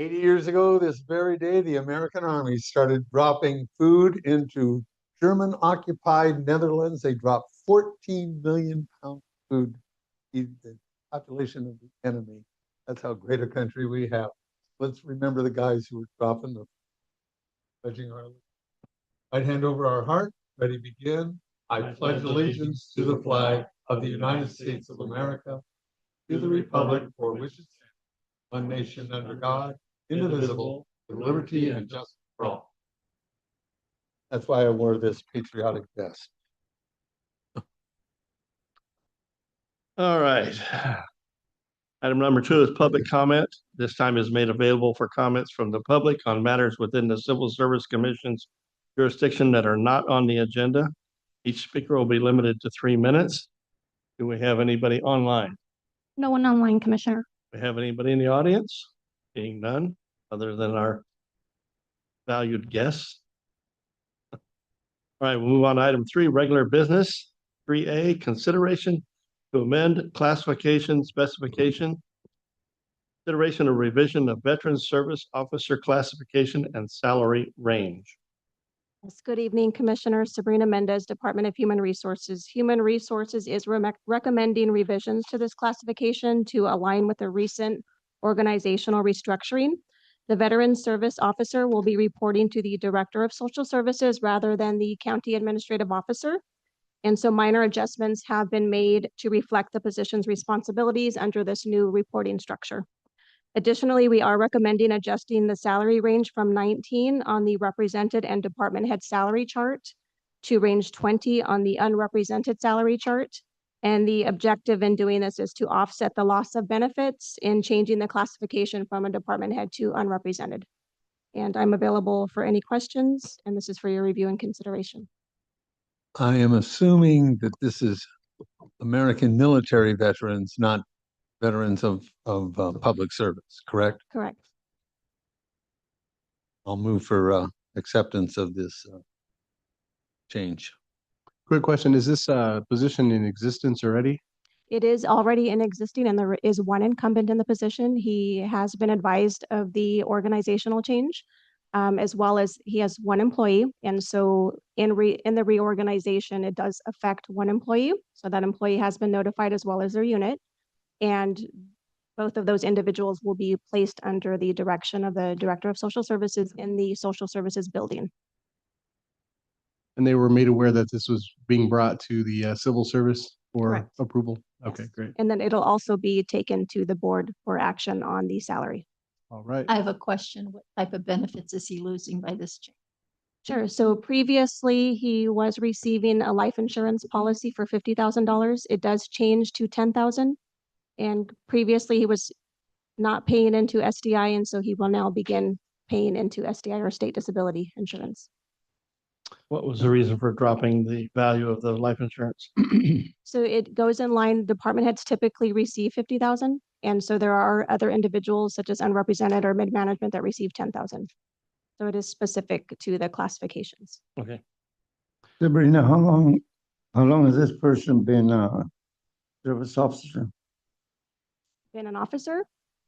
80 years ago, this very day, the American Army started dropping food into German occupied Netherlands. They dropped 14 million pounds of food to feed the population of the enemy. That's how great a country we have. Let's remember the guys who were dropping the pledging our right hand over our heart. Ready, begin. I pledge allegiance to the flag of the United States of America, to the republic for which it stands, one nation under God, indivisible, with liberty and justice for all. That's why I wore this patriotic vest. All right. Item number 2 is public comment. This time is made available for comments from the public on matters within the Civil Service Commission's jurisdiction that are not on the agenda. Each speaker will be limited to 3 minutes. Do we have anybody online? No one online, Commissioner. Do we have anybody in the audience? Being none, other than our valued guests. All right, we'll move on to item 3, regular business. 3A, consideration to amend classification specification. Consideration of revision of Veteran Service Officer classification and salary range. Yes, good evening, Commissioner. Sabrina Mendez, Department of Human Resources. Human Resources is recommending revisions to this classification to align with the recent organizational restructuring. The Veteran Service Officer will be reporting to the Director of Social Services rather than the County Administrative Officer. And so minor adjustments have been made to reflect the position's responsibilities under this new reporting structure. Additionally, we are recommending adjusting the salary range from 19 on the represented and department head salary chart to range 20 on the unrepresented salary chart. And the objective in doing this is to offset the loss of benefits in changing the classification from a department head to unrepresented. And I'm available for any questions, and this is for your review and consideration. I am assuming that this is American military veterans, not veterans of public service, correct? Correct. I'll move for acceptance of this change. Quick question, is this position in existence already? It is already in existing and there is one incumbent in the position. He has been advised of the organizational change, as well as he has one employee. And so in the reorganization, it does affect one employee. So that employee has been notified as well as their unit. And both of those individuals will be placed under the direction of the Director of Social Services in the Social Services building. And they were made aware that this was being brought to the civil service for Correct. approval? Yes. Okay, great. And then it'll also be taken to the board for action on the salary. All right. I have a question. What type of benefits is he losing by this change? Sure. So previously he was receiving a life insurance policy for $50,000. It does change to $10,000. And previously he was not paying into SDI. And so he will now begin paying into SDI or state disability insurance. What was the reason for dropping the value of the life insurance? So it goes in line, department heads typically receive 50,000. And so there are other individuals such as unrepresented or mid-management that receive 10,000. So it is specific to the classifications. Okay. Sabrina, how long has this person been service officer? Been an officer?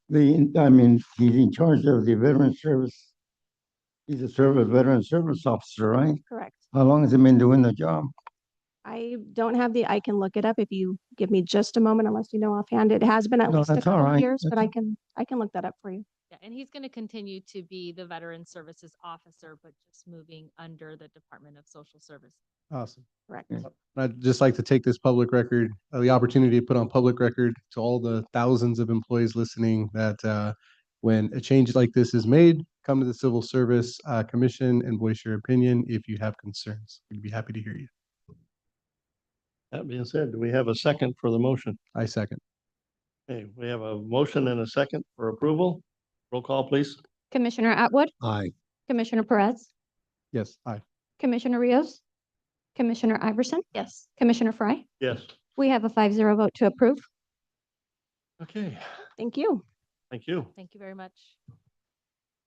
He's in charge of the veteran service. He's a veteran service officer, right? Correct. How long has he been doing the job? I don't have I can look it up if you give me just a moment, unless you know offhand. It has been at No, least a that's all couple of right. years, but That's I can look that up for you. Yeah, and he's going to continue to be the Veteran Services Officer, but just moving under the Department of Social Services. Awesome. Correct. Yeah. I'd just like to take this public record, the opportunity to put on public record to all the thousands of employees listening that when a change like this is made, come to the Civil Service Commission and voice your opinion if you have concerns. We'd be happy to hear you. That being said, do we have a second for the motion? I second. Okay, we have a motion and a second for approval. Roll call, please. Commissioner Atwood, Aye. Commissioner Perez, Yes, aye. Commissioner Rios, Commissioner Iverson, Yes. Commissioner Fry. Yes. We have a 5-0 vote to approve. Okay, Thank you. thank you. Thank you very much.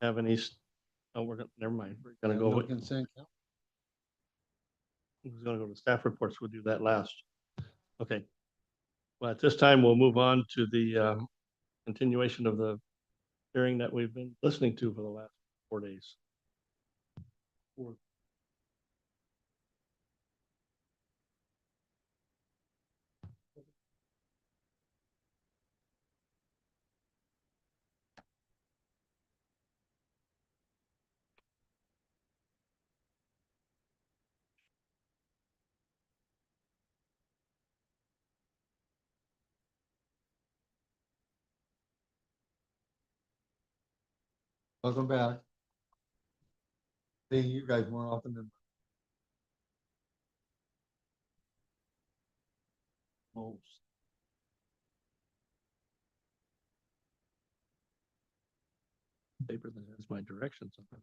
Have any, oh, never mind. We're gonna No go, with- consent count? who's gonna go to staff reports? We'll do that last. Okay. Well, at this time, we'll move on to the continuation of the hearing that we've been listening to for the last 4 days. Welcome back. Seeing you guys more often than most. Paper that has my directions on it.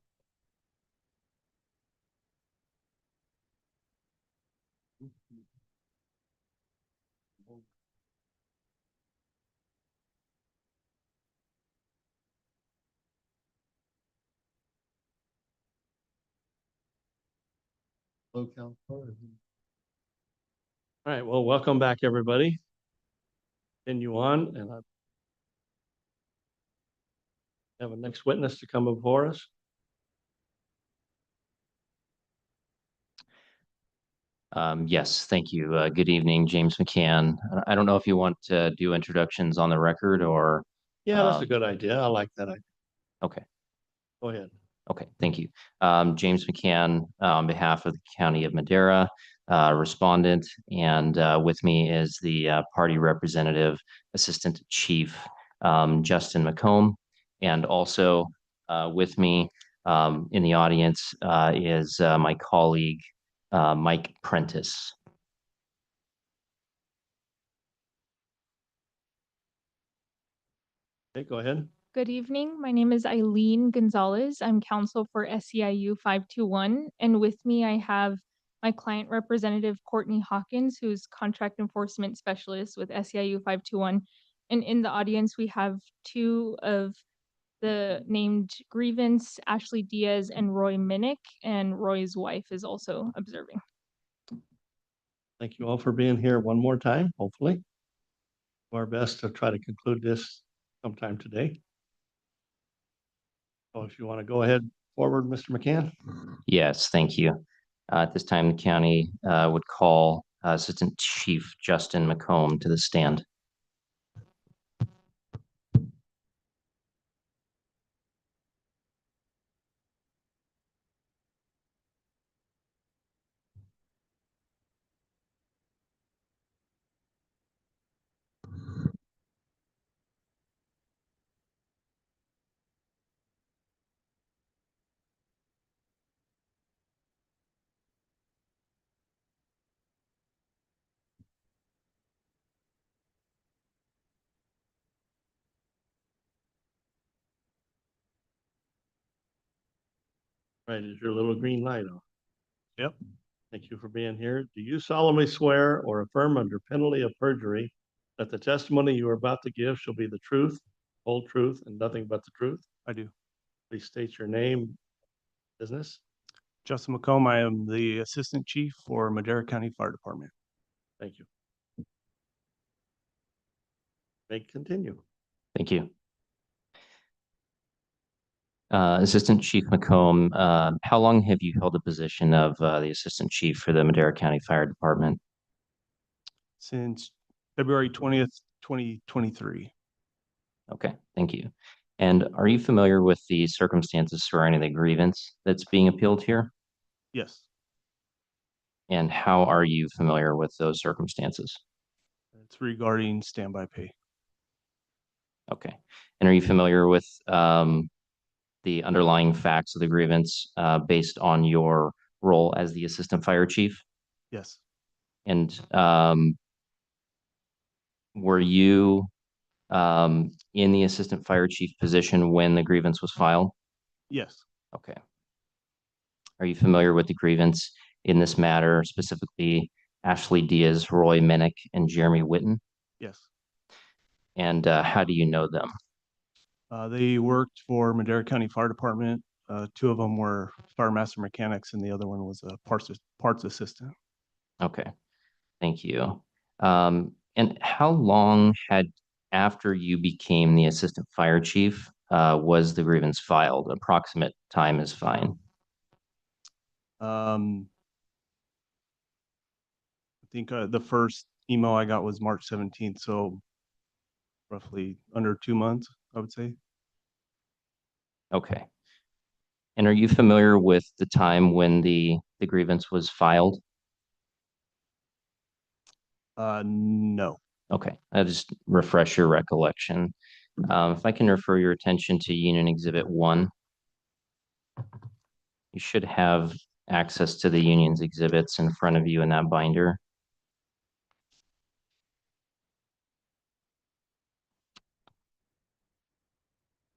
Low count. All right, well, welcome back, everybody. Continue on, and I have a next witness to come before us. Yes, thank you. Good evening, James McCann. I don't know if you want to do introductions on the record or, Yeah, that's a Um, good idea. I like that idea. okay, Go ahead. okay, thank you. James McCann, on behalf of the County of Madera, respondent, and with me is the party representative, Assistant Chief Justin McComb. And also with me in the audience is my colleague, Mike Prentice. Okay, go ahead. Good evening. My name is Eileen Gonzalez. I'm counsel for SEIU 521. And with me, I have my client representative, Courtney Hawkins, who's contract enforcement specialist with SEIU 521. And in the audience, we have two of the named grievance, Ashley Diaz and Roy Minnick, and Roy's wife is also observing. Thank you all for being here one more time, hopefully. Do our best to try to conclude this sometime today. So if you want to go ahead forward, Mr. McCann. Yes, thank you. At this time, the county would call Assistant Chief Justin McComb to the stand. Right, is your little green light on? Yep. Thank you for being here. Do you solemnly swear or affirm under penalty of perjury that the testimony you are about to give shall be the truth, whole truth, and nothing but the truth? I do. Please state your name, business. Justin McComb, I am the Assistant Chief for Madera County Fire Department. Thank you. May continue. Thank you. Assistant Chief McComb, how long have you held the position of the Assistant Chief for the Madera County Fire Department? Since February 20th, 2023. Okay, thank you. And are you familiar with the circumstances surrounding the grievance that's being appealed here? Yes, And how are you familiar with those circumstances? it's regarding standby pay. Okay. And are you familiar with the underlying facts of the grievance based on your role as the Assistant Fire Chief? Yes, And were you in the Assistant Fire Chief position when the grievance was filed? yes, Okay. Are you familiar with the grievance in this matter, specifically Ashley Diaz, Roy Minnick, and Jeremy Witten? yes. And how do you know them? They worked for Madera County Fire Department. Two of them were fire master mechanics and the other one was a parts assistant. Okay, thank you. And how long had, after you became the Assistant Fire Chief, was the grievance filed? Approximate time is fine. I think the first email I got was March 17th, so roughly under 2 months, I would say. Okay. And are you familiar with the time when the grievance was filed? No. Okay, I'll just refresh your recollection. If I can refer your attention to Union Exhibit 1. You should have access to the union's exhibits in front of you in that binder.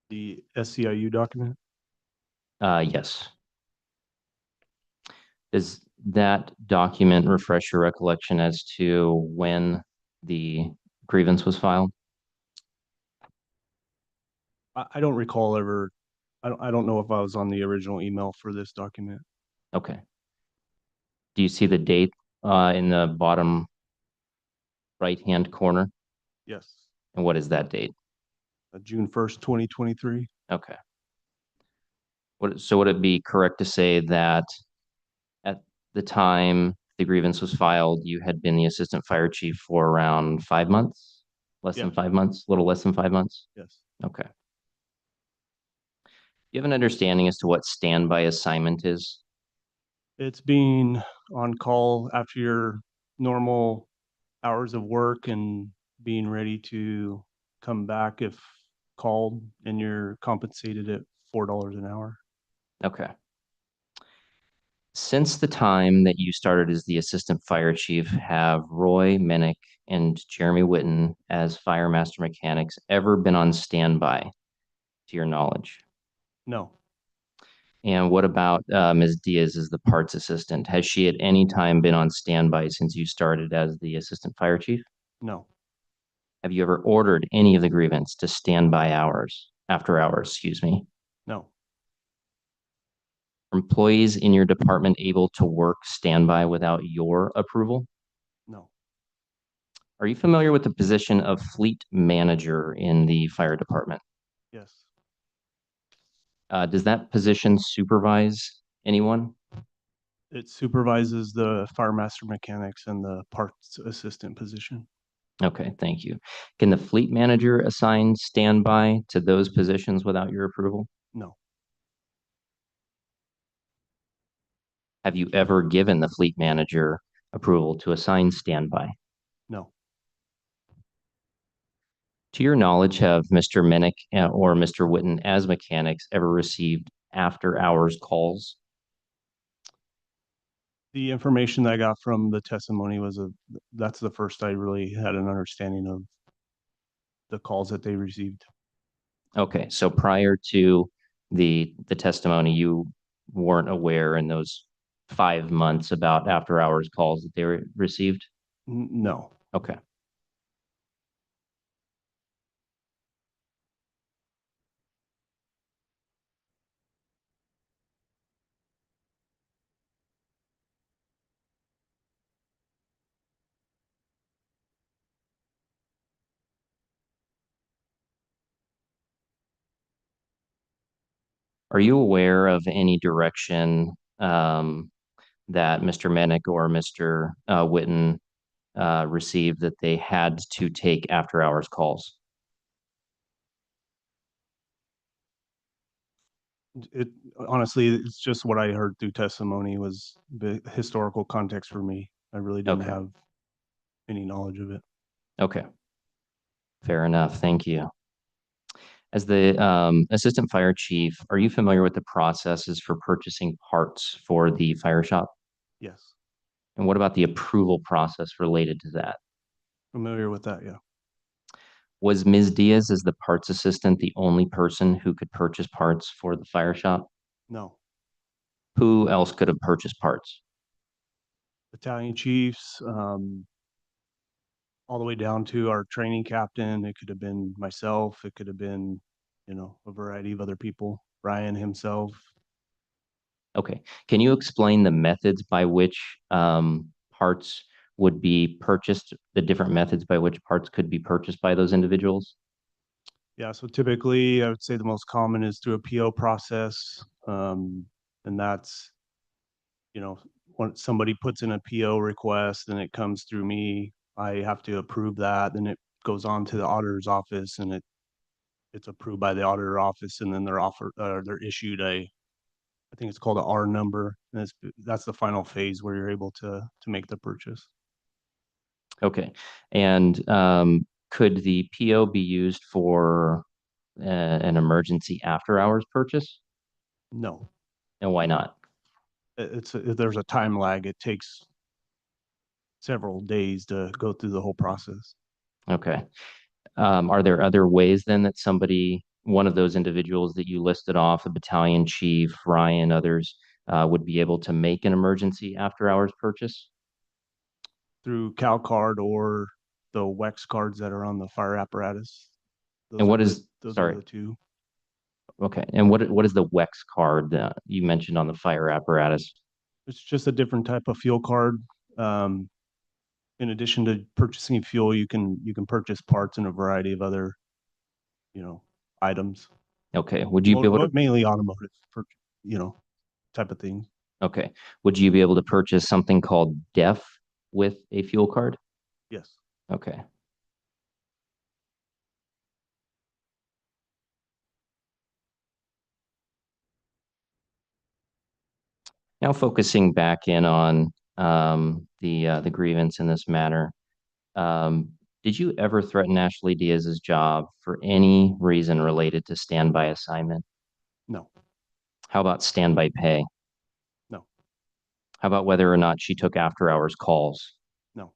The SEIU document? Yes. Does that document refresh your recollection as to when the grievance was filed? I don't recall ever, I don't know if I was on the original email for this document. Okay. Do you see the date in the bottom right-hand corner? Yes, And what is that date? June 1st, 2023. Okay. So would it be correct to say that at the time the grievance was filed, you had been the assistant fire chief for around 5 months? Less than Yeah. 5 months? A little less than 5 months? Yes. Okay. You have an understanding as to what standby assignment is? It's being on call after your normal hours of work and being ready to come back if called, and you're compensated at $4 an hour. Okay. Since the time that you started as the assistant fire chief, have Roy Minnick and Jeremy Witten as fire master mechanics ever been on standby, to your knowledge? No, And what about Ms. Diaz as the parts assistant? Has she at any time been on standby since you started as the assistant fire chief? no, Have you ever ordered any of the grievance to standby hours, after hours, excuse me? no, Are employees in your department able to work standby without your approval? no. Are you familiar with the position of fleet manager in the fire department? Yes, Does that position supervise anyone? it supervises the fire master mechanics and the parts assistant position. Okay, thank you. Can the fleet manager assign standby to those positions without your approval? No, Have you ever given the fleet manager approval to assign standby? no, To your knowledge, have Mr. Minnick or Mr. Witten as mechanics ever received after-hours calls? the information that I got from the testimony was that's the first I really had an understanding of the calls that they received. Okay, so prior to the testimony, you weren't aware in those 5 months about after-hours calls that they received? No, Okay. Are you aware of any direction that Mr. Minnick or Mr. Witten received that they had to take after-hours calls? it honestly, it's just what I heard through testimony was the historical context for me. I really didn't Okay. have any knowledge of it. Okay. Fair enough. Thank you. As the assistant fire chief, are you familiar with the processes for purchasing parts for the fire shop? Yes, And what about the approval process related to that? familiar with that, yeah. Was Ms. Diaz as the parts assistant the only person who could purchase parts for the fire shop? No, Who else could have purchased parts? battalion chiefs, all the way down to our training captain. It could have been myself. It could have been, a variety of other people. Ryan himself. Okay. Can you explain the methods by which parts would be purchased, the different methods by which parts could be purchased by those individuals? Yeah, so typically I would say the most common is through a PO process. And that's, when somebody puts in a PO request and it comes through me, I have to approve that. Then it goes on to the auditor's office and it's approved by the auditor office, and then they're issued I think it's called a R number. And that's the final phase where you're able to make the purchase. Okay. And could the PO be used for an emergency after hours purchase? No, And why not? there's a time lag. It takes several days to go through the whole process. Okay. Are there other ways then that one of those individuals that you listed off, the battalion chief, Ryan, others, would be able to make an emergency after hours purchase? Through CalCard or the WEX cards that are on the fire apparatus. And what is, Those are sorry, the two. okay. And what is the WEX card that you mentioned on the fire apparatus? It's just a different type of fuel card. In addition to purchasing fuel, you can purchase parts and a variety of other, items. Okay. Would you be able to, Mainly automotive, type of thing. okay. Would you be able to purchase something called DEF with a fuel card? Yes. Okay. Now focusing back in on the grievance in this matter. Did you ever threaten Ashley Diaz's job for any reason related to standby assignment? No. How about standby pay? No. How about whether or not she took after hours calls? No.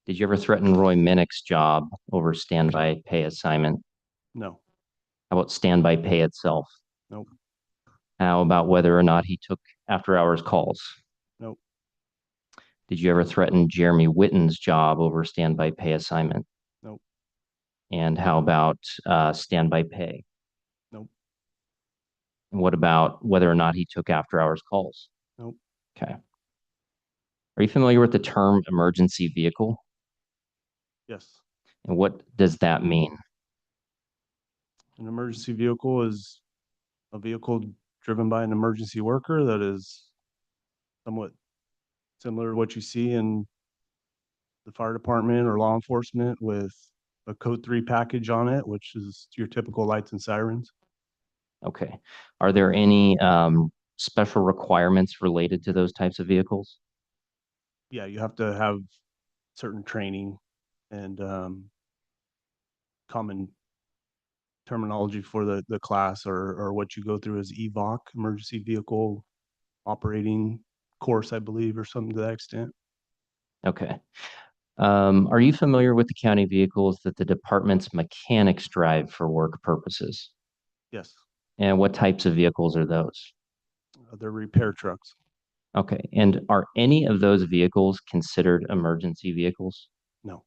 Did you ever threaten Roy Minnick's job over standby pay assignment? No. How about standby pay itself? Nope. How about whether or not he took after hours calls? Nope. Did you ever threaten Jeremy Witten's job over standby pay assignment? Nope. And how about standby pay? Nope. And what about whether or not he took after hours calls? Nope. Okay. Are you familiar with the term emergency vehicle? Yes. And what does that mean? An emergency vehicle is a vehicle driven by an emergency worker that is somewhat similar to what you see in the fire department or law enforcement, with a code 3 package on it, which is your typical lights and sirens. Okay. Are there any special requirements related to those types of vehicles? Yeah, you have to have certain training and common terminology for the class, or what you go through as EVOC, emergency vehicle operating course, I believe, or something to that extent. Okay. Are you familiar with the county vehicles that the department's mechanics drive for work purposes? Yes. And what types of vehicles are those? They're repair trucks. Okay. And are any of those vehicles considered emergency vehicles? No.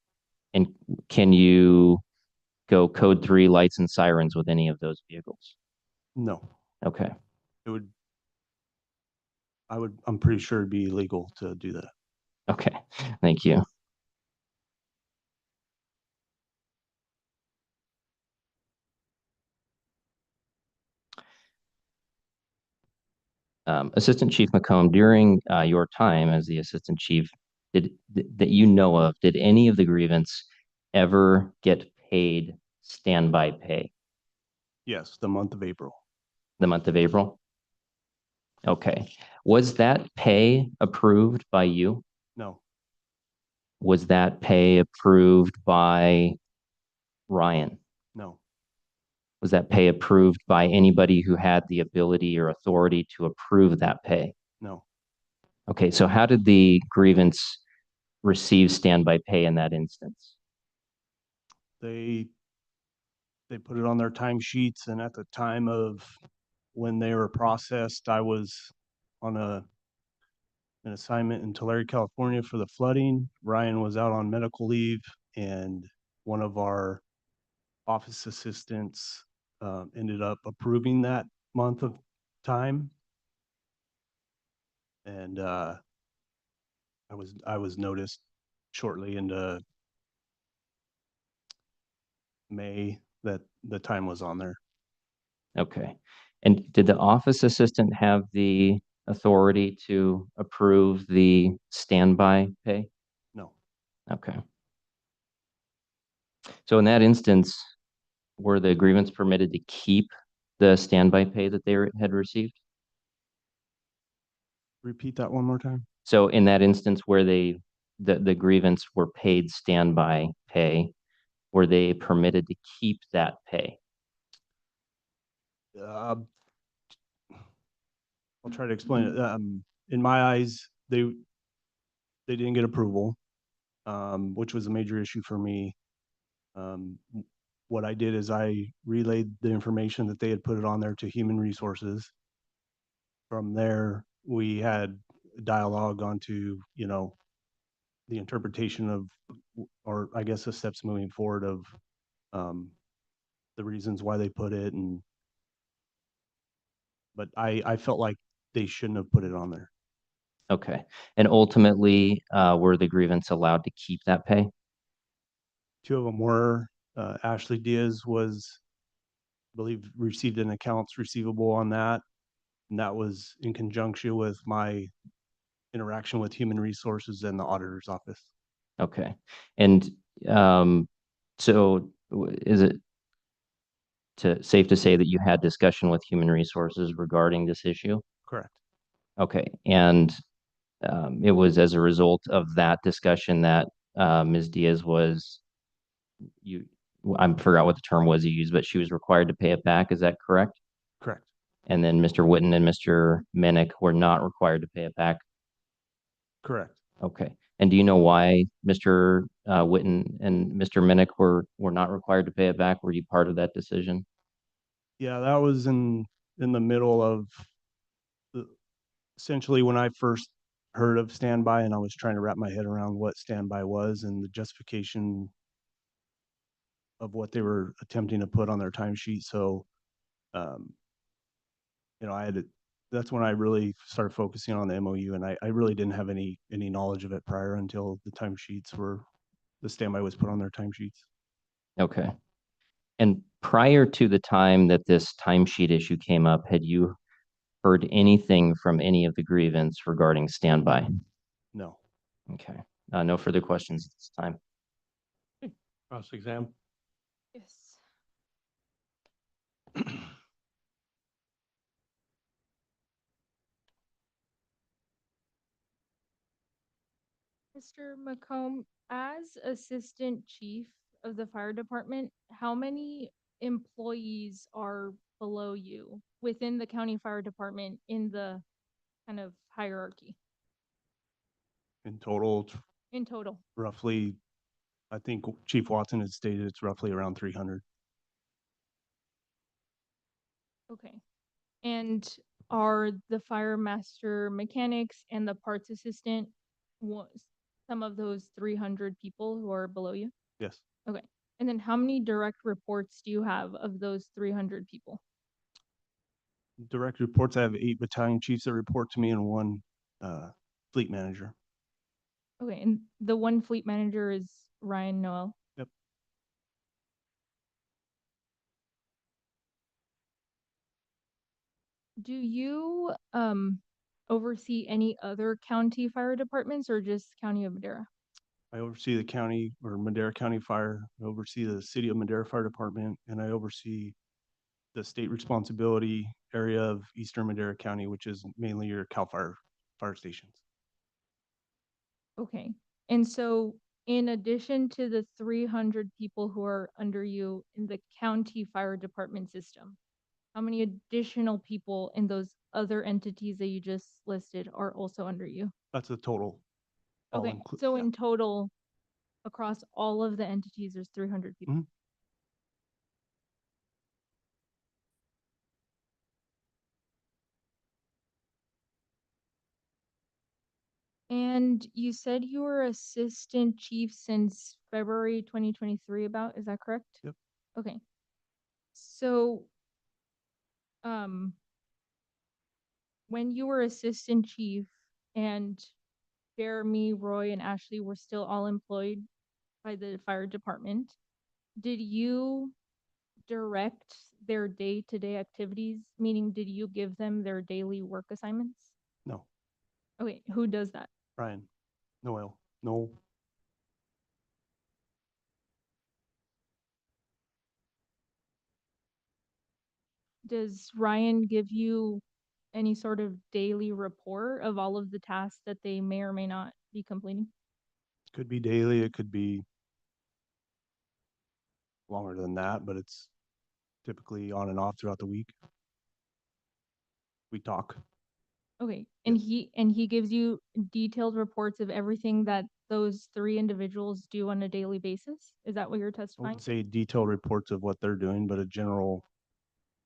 And can you go code 3 lights and sirens with any of those vehicles? No. Okay. I'm pretty sure it'd be illegal to do that. Okay. Thank you. Assistant Chief McComb, during your time as the assistant chief, that you know of, did any of the grievance ever get paid standby pay? Yes, the month of April. The month of April? Okay. Was that pay approved by you? No. Was that pay approved by Ryan? No. Was that pay approved by anybody who had the ability or authority to approve that pay? No. Okay, so how did the grievance receive standby pay in that instance? They put it on their timesheets, and at the time of when they were processed, I was on an assignment in Tulare, California for the flooding. Ryan was out on medical leave, and one of our office assistants ended up approving that month of time. And I was noticed shortly into May that the time was on there. Okay. And did the office assistant have the authority to approve the standby pay? No, Okay. So in that instance, were the grievance permitted to keep the standby pay that they had received? repeat that one more time. So in that instance where the grievance were paid standby pay, were they permitted to keep that pay? Uh, I'll try to explain it. In my eyes, they didn't get approval, which was a major issue for me. What I did is I relayed the information that they had put it on there to Human Resources. From there, we had dialogue onto, the interpretation of, or I guess the steps moving forward of the reasons why they put it, but I felt like they shouldn't have put it on there. Okay. And ultimately, were the grievance allowed to keep that pay? Two of them were, Ashley Diaz was, I believe, received an accounts receivable on that. And that was in conjunction with my interaction with Human Resources and the auditor's office. Okay. And so is it safe to say that you had discussion with Human Resources regarding this issue? Correct. Okay. And it was as a result of that discussion that Ms. Diaz was, I forgot what the term was you used, but she was required to pay it back. Is that correct? Correct. And then Mr. Witten and Mr. Minnick were not required to pay it back? Correct. Okay. And do you know why Mr. Witten and Mr. Minnick were not required to pay it back? Were you part of that decision? Yeah, that was in the middle of essentially when I first heard of standby, and I was trying to wrap my head around what standby was and the justification of what they were attempting to put on their timesheet. So, that's when I really started focusing on the MOU, and I really didn't have any knowledge of it prior until the standby was put on their timesheets. Okay. And prior to the time that this timesheet issue came up, had you heard anything from any of the grievance regarding standby? No. Okay. No further questions at this time. Cross exam. Yes. Mr. McComb, as Assistant Chief of the Fire Department, how many employees are below you within the County Fire Department in the kind of hierarchy In total, in total? roughly, I think Chief Watson had stated it's roughly around 300. Okay. And are the fire master mechanics and the parts assistant some of those 300 people who are below you? Yes. Okay. And then how many direct reports do you have of those 300 people? Direct reports, I have 8 battalion chiefs that report to me and 1 fleet manager. Okay. And the one fleet manager is Ryan Noel? Yep. Do you oversee any other county fire departments or just County of Madera? I oversee the county or Madera County Fire. I oversee the City of Madera Fire Department, and I oversee the state responsibility area of Eastern Madera County, which is mainly your CAL FIRE fire stations. Okay. And so in addition to the 300 people who are under you in the county fire department system, how many additional people in those other entities that you just listed are also under you? That's a total. Okay, so in total, across all of the entities, there's 300 people. Mhm. And you said you were assistant chief since February 2023 is that correct? Yep. Okay. So, when you were assistant chief and Jeremy, Roy, and Ashley were still all employed by the fire department, did you direct their day-to-day activities? Meaning, did you give them their daily work assignments? No, Okay, who does that? Ryan, Noel, no, Does Ryan give you any sort of daily report of all of the tasks that they may or may not be completing? could be daily, it could be longer than that, but it's typically on and off throughout the week. We talk. Okay, and he gives you detailed reports of everything that those three individuals do on a daily basis? Is that what you're I testifying? wouldn't say detailed reports of what they're doing, but a general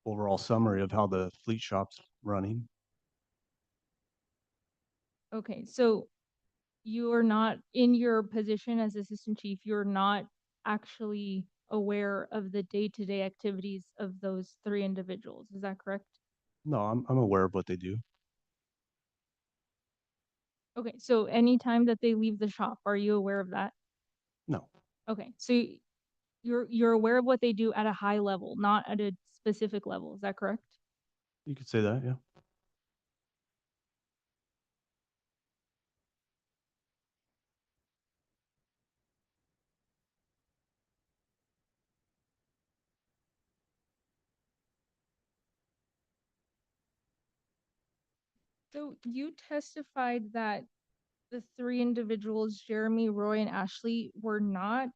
overall summary of how the fleet shop's running. Okay, so you are not, in your position as assistant chief, you're not actually aware of the day-to-day activities of those three individuals. Is that correct? No, I'm aware of what they do. Okay, so anytime that they leave the shop, are you aware of that? No, Okay, so you're aware of what they do at a high level, not at a specific level. Is that correct? you could say that, yeah. So you testified that the three individuals, Jeremy, Roy, and Ashley, were not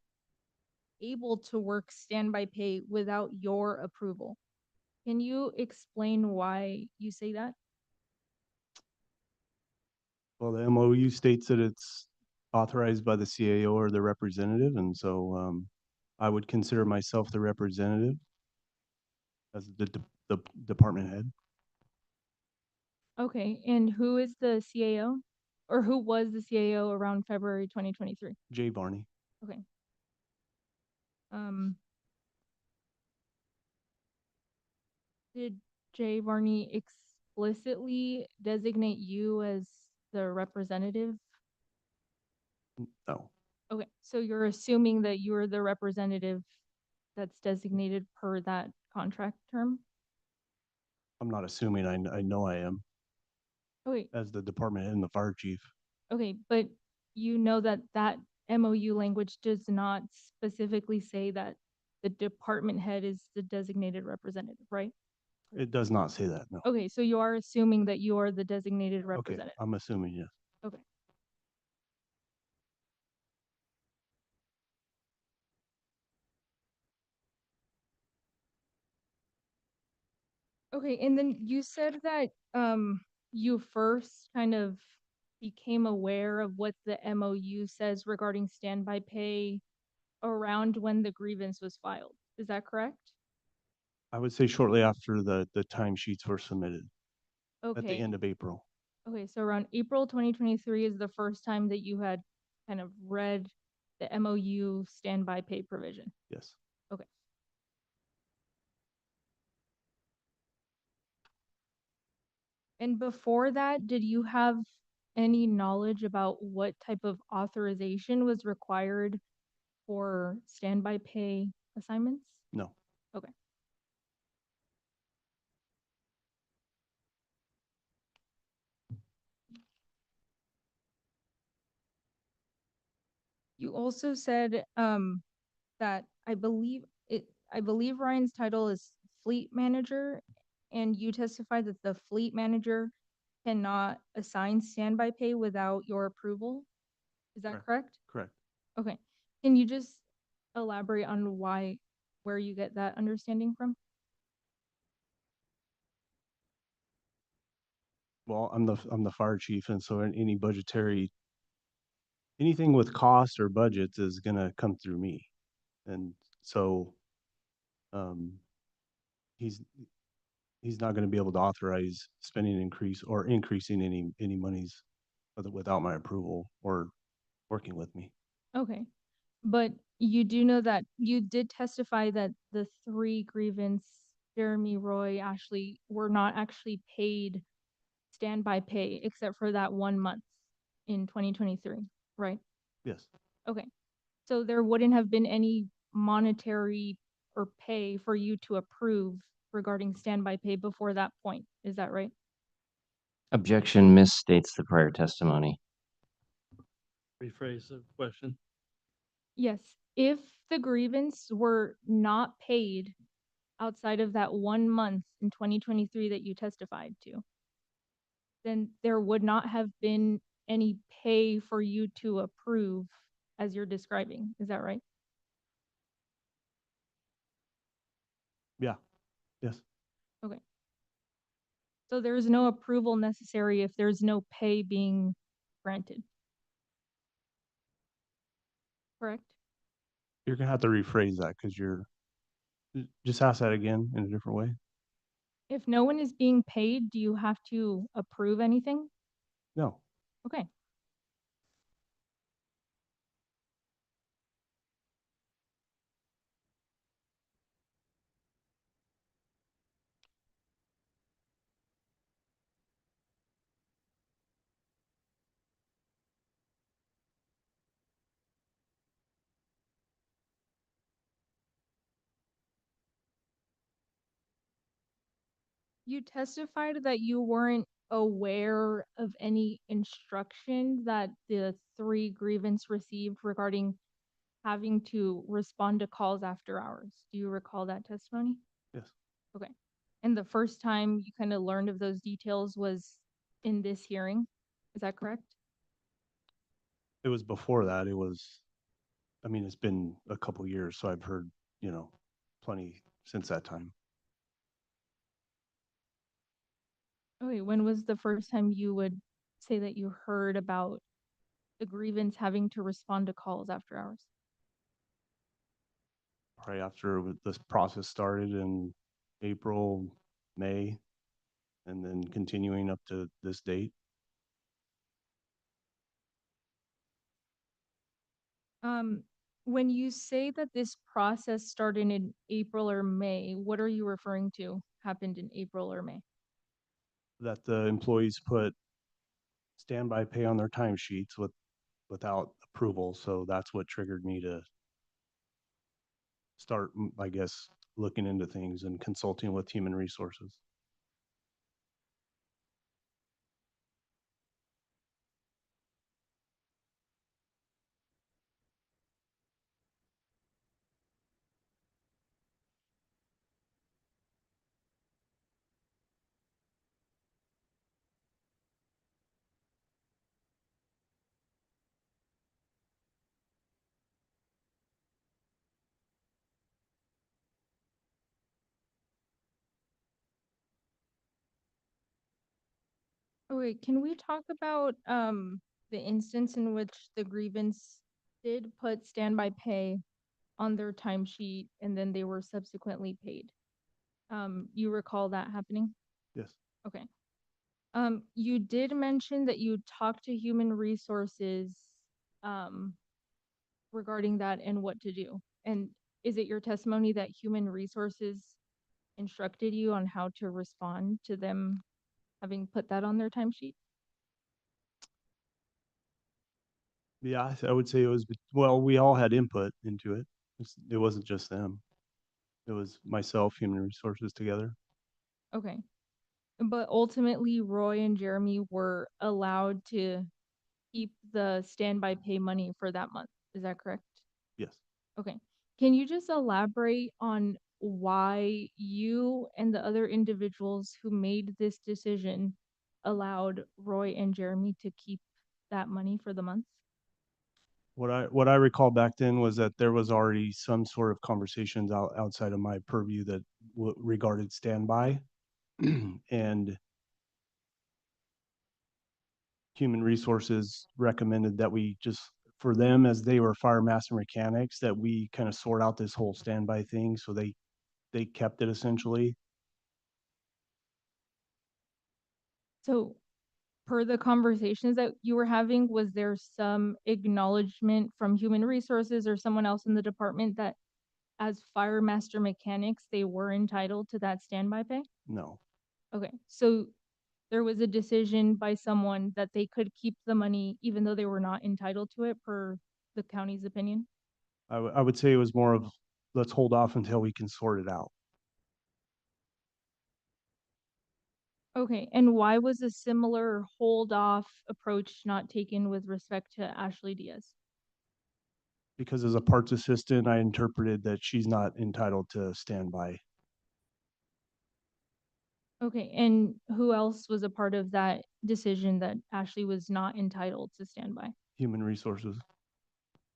able to work standby pay without your approval. Can you explain why you say that? Well, the MOU states that it's authorized by the CAO or the representative, and so I would consider myself the representative as the department head. Okay, and who is the CAO? Or who was the CAO around February 2023? Jay Barney. Okay. Um, did Jay Varney explicitly designate you as the representative? No, Okay, so you're assuming that you're the representative that's designated per that contract term? I'm not assuming. I know I am Okay, as the department head and the fire chief. okay, but you know that that MOU language does not specifically say that the department head is the designated representative, right? It does not say that, no. Okay, so you are assuming that you are the designated Okay, representative. I'm assuming, yes. Okay. Okay, and then you said that you first kind of became aware of what the MOU says regarding standby pay around when the grievance was filed. Is that correct? I would say shortly after the timesheets were submitted at the Okay. end of April. Okay, so around April 2023 is the first time that you had kind of read the MOU standby pay provision. Yes. Okay. And before that, did you have any knowledge about what type of authorization was required for standby pay assignments? No. Okay. You also said that I believe Ryan's title is fleet manager, and you testified that the fleet manager cannot assign standby pay without your approval. Is that correct? Correct. Okay. Can you just elaborate on where you get that understanding from? Well, I'm the fire chief, and so any budgetary, anything with cost or budgets is gonna come through me. And so um he's he's not gonna be able to authorize spending increase or increasing any monies without my approval or working with me. Okay. But you do know that you did testify that the three grievance, Jeremy, Roy, Ashley, were not actually paid standby pay except for that 1 month in 2023, right? Yes. Okay. So there wouldn't have been any monetary or pay for you to approve regarding standby pay before that point. Is that right? Objection misstates the prior testimony. Rephrase the question. Yes, if the grievance were not paid outside of that 1 month in 2023 that you testified to, then there would not have been any pay for you to approve as you're describing. Is that right? Yeah, yes. Okay. So there is no approval necessary if there's no pay being granted. Correct? You're gonna have to rephrase that because just ask that again in a different way. If no one is being paid, do you have to approve anything? No, Okay. You testified that you weren't aware of any instruction that the 3 grievance received regarding having to respond to calls after hours. Do you recall that testimony? yes. Okay. And the first time you kind of learned of those details was in this hearing? Is that correct? It was before that. I mean, it's been a couple years, so I've heard, plenty since that time. Okay, when was the first time you would say that you heard about the grievance having to respond to calls after hours? Right after this process started in April, May, and then continuing up to this date. When you say that this process started in April or May, what are you referring to happened in April or May? That the employees put standby pay on their timesheets without approval, so that's what triggered me to start, I guess, looking into things and consulting with human resources. Okay, can we talk about the instance in which the grievance did put standby pay on their timesheet and then they were subsequently paid? You recall that happening? Yes. Okay. You did mention that you talked to human resources um regarding that and what to do. And is it your testimony that human resources instructed you on how to respond to them having put that on their timesheet? Yeah, I would say it was, well, we all had input into it. It wasn't just them. It was myself, human resources together. Okay. But ultimately, Roy and Jeremy were allowed to keep the standby pay money for that month. Is that correct? Yes. Okay. Can you just elaborate on why you and the other individuals who made this decision allowed Roy and Jeremy to keep that money for the month? What I recall back then was that there was already some sort of conversations outside of my purview that regarded standby, and human resources recommended that we just, for them, as they were fire master mechanics, that we kind of sort out this whole standby thing. So they kept it essentially. So per the conversations that you were having, was there some acknowledgement from human resources or someone else in the department that as fire master mechanics, they were entitled to that standby pay? No. Okay, so there was a decision by someone that they could keep the money even though they were not entitled to it per the county's opinion? I would say it was more of let's hold off until we can sort it out. Okay, and why was a similar hold off approach not taken with respect to Ashley Diaz? Because as a parts assistant, I interpreted that she's not entitled to standby. Okay, and who else was a part of that decision that Ashley was not entitled to stand by? Human resources.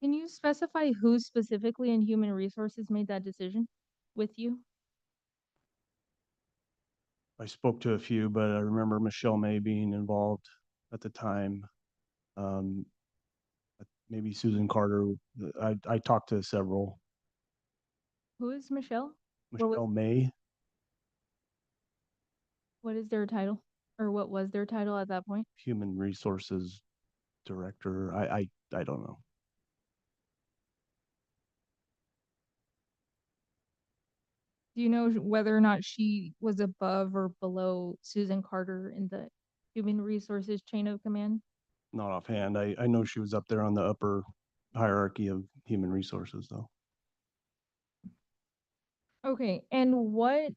Can you specify who specifically in human resources made that decision with you? I spoke to a few, but I remember Michelle May being involved at the time. Um, maybe Susan Carter. I talked to several. Who is Michelle? What was- Michelle May. What is their title? Or what was their title at that point? Human Resources Director. I don't know. Do you know whether or not she was above or below Susan Carter in the human resources chain of command? Not offhand. I know she was up there on the upper hierarchy of human resources though. Okay, and what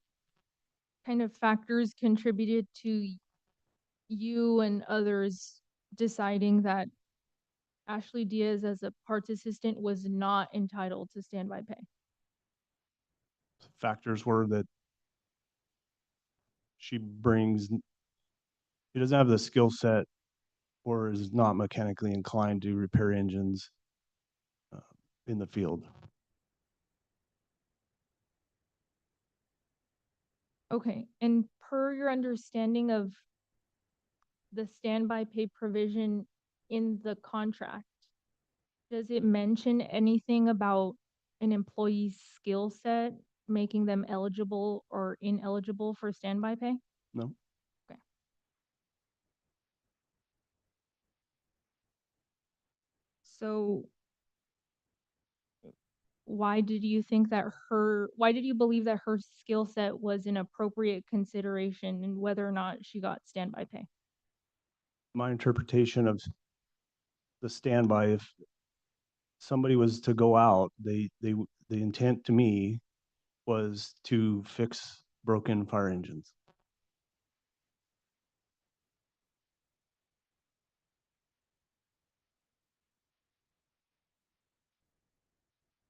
kind of factors contributed to you and others deciding that Ashley Diaz as a parts assistant was not entitled to standby pay? Factors were that she doesn't have the skill set or is not mechanically inclined to repair engines in the field. Okay, and per your understanding of the standby pay provision in the contract, does it mention anything about an employee's skill set making them eligible or ineligible for standby pay? No. Okay. So why did you believe that her skill set was an appropriate consideration in whether or not she got standby pay? My interpretation of the standby, if somebody was to go out, the intent to me was to fix broken fire engines.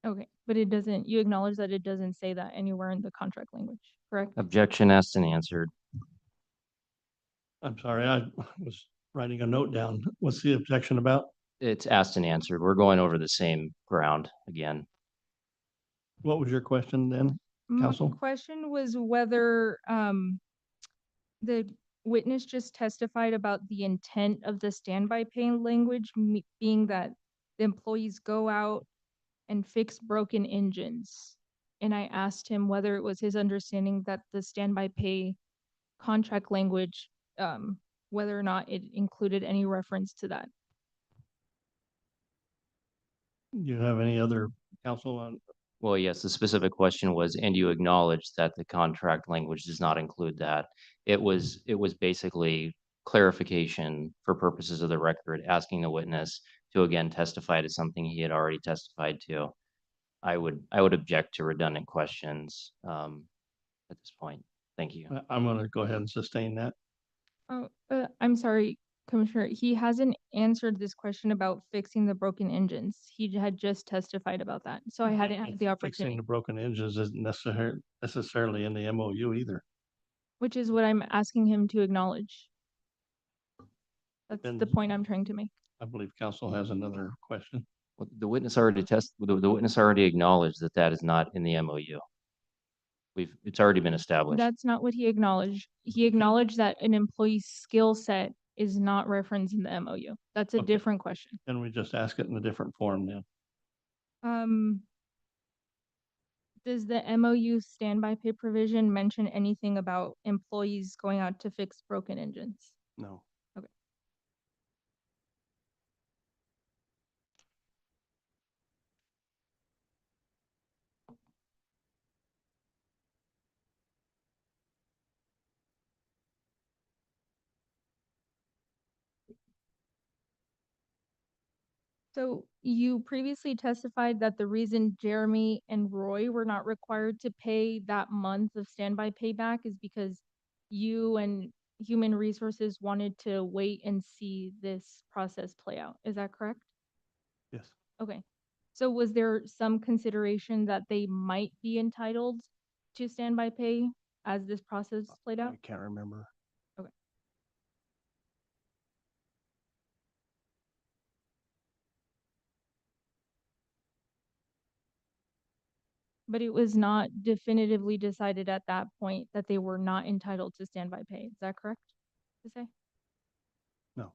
Okay, but you acknowledge that it doesn't say that anywhere in the contract language, correct? Objection asked and answered. I'm sorry, I was writing a note down. What's the objection about? It's asked and answered. We're going over the same ground again. What was your question then? My Counsel? question was whether the witness just testified about the intent of the standby pay language being that the employees go out and fix broken engines. And I asked him whether it was his understanding that the standby pay contract language, whether or not it included any reference to that. Mm-hmm. Do you have any other counsel on? Well, yes, the specific question was, and you acknowledge that the contract language does not include that. It was basically clarification for purposes of the record, asking the witness to again testify to something he had already testified to. I would object to redundant questions at this point. Thank you. I'm going to go ahead and sustain that. Oh, I'm sorry, Commissioner. He hasn't answered this question about fixing the broken engines. He had just testified about that. So I hadn't had the Fixing opportunity, the broken engines isn't necessarily in the MOU either. which is what I'm asking him to acknowledge. That's the Depends. point I'm trying to make. I believe counsel has another question. Well, the witness already the witness already acknowledged that that is not in the MOU. It's already been established. That's not what he acknowledged. He acknowledged that an employee's skill set is not referenced in the MOU. That's a Okay. different question. Then we just ask it in a different form then. Does the MOU standby pay provision mention anything about employees going out to fix broken engines? No. Okay. So you previously testified that the reason Jeremy and Roy were not required to pay that month of standby payback is because you and Human Resources wanted to wait and see this process play out. Is that correct? Yes. Okay. So was there some consideration that they might be entitled to standby pay as this process played out? I can't remember. But it was not definitively decided at that point that they were not entitled to standby pay. Is that correct to say? No.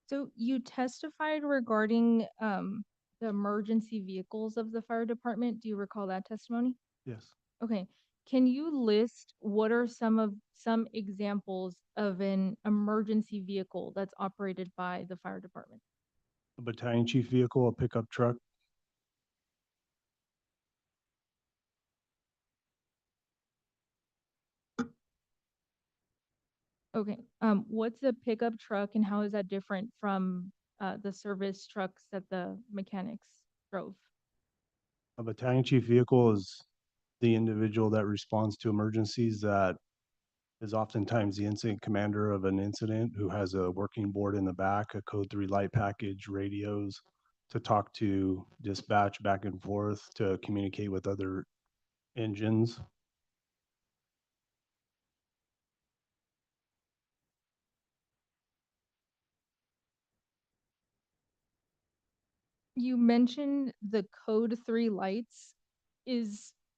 So you testified regarding the emergency vehicles of the fire department. Do you recall that testimony? Yes. Okay. Can you list what are some examples of an emergency vehicle that's operated by the fire department? A battalion chief vehicle, a pickup truck, Okay. What's a pickup truck and how is that different from the service trucks that the mechanics drove? a battalion chief vehicle is the individual that responds to emergencies, that is oftentimes the incident commander of an incident, who has a working board in the back, a code 3 light package, radios to talk to dispatch back and forth, to communicate with other engines. You mentioned the code 3 lights.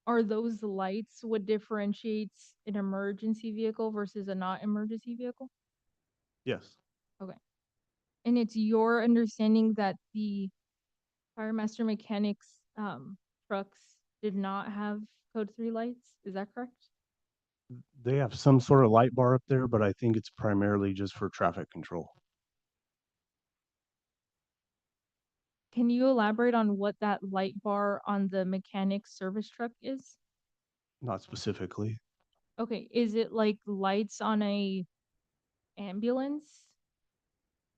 Are those the lights what differentiates an emergency vehicle versus a not emergency vehicle? Yes. Okay. And it's your understanding that the Fire Master Mechanics trucks did not have code 3 lights? Is that correct? They have some sort of light bar up there, but I think it's primarily just for traffic control. Can you elaborate on what that light bar on the mechanics service truck is? Not specifically. Okay, is it like lights on a ambulance?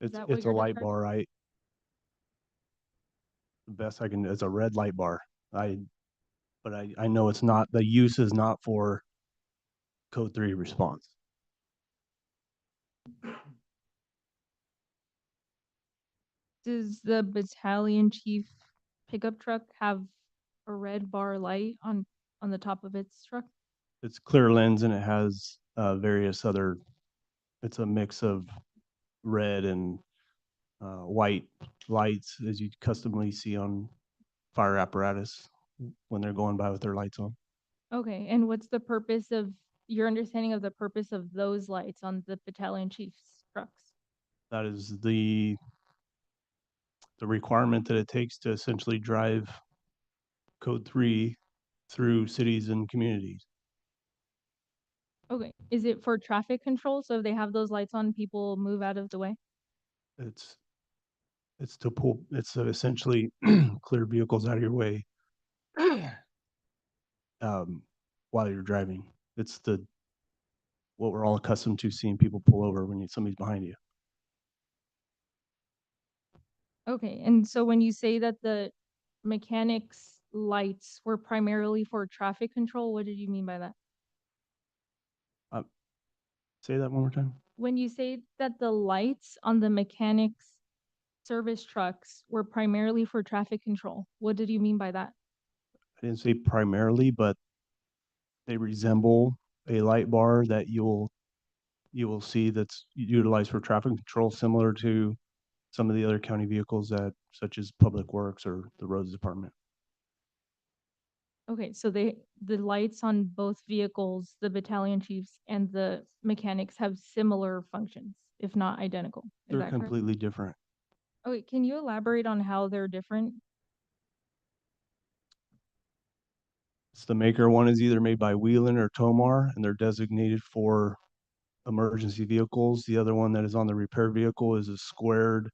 Is that what It's a you're light describing? bar. The best I can, it's a red light bar. But I know it's not, the use is not for code 3 response. Does the battalion chief pickup truck have a red bar light on the top of its truck? It's clear lens and it has various other, it's a mix of red and white lights, as you customly see on fire apparatus when they're going by with their lights on. Okay, and what's the purpose of your understanding of the purpose of those lights on the battalion chief's trucks? That is the requirement that it takes to essentially drive code 3 through cities and communities. Okay, is it for traffic control? So if they have those lights on, people move out of the way? It's to pull, it's to essentially clear vehicles out of your way while you're driving. It's what we're all accustomed to seeing people pull over when somebody's behind you. Okay, and so when you say that the mechanics lights were primarily for traffic control, what did you mean by that? Say that one more time. When you say that the lights on the mechanics service trucks were primarily for traffic control, what did you mean by that? I didn't say primarily, but they resemble a light bar that you will see that's utilized for traffic control, similar to some of the other county vehicles such as Public Works or the Roads Department. Okay, so the lights on both vehicles, the battalion chiefs and the mechanics have similar functions, if not identical. Is They're that correct? completely different. Okay, can you elaborate on how they're different? It's the maker. One is either made by Wheelan or Tomar, and they're designated for emergency vehicles. The other one that is on the repair vehicle is a squared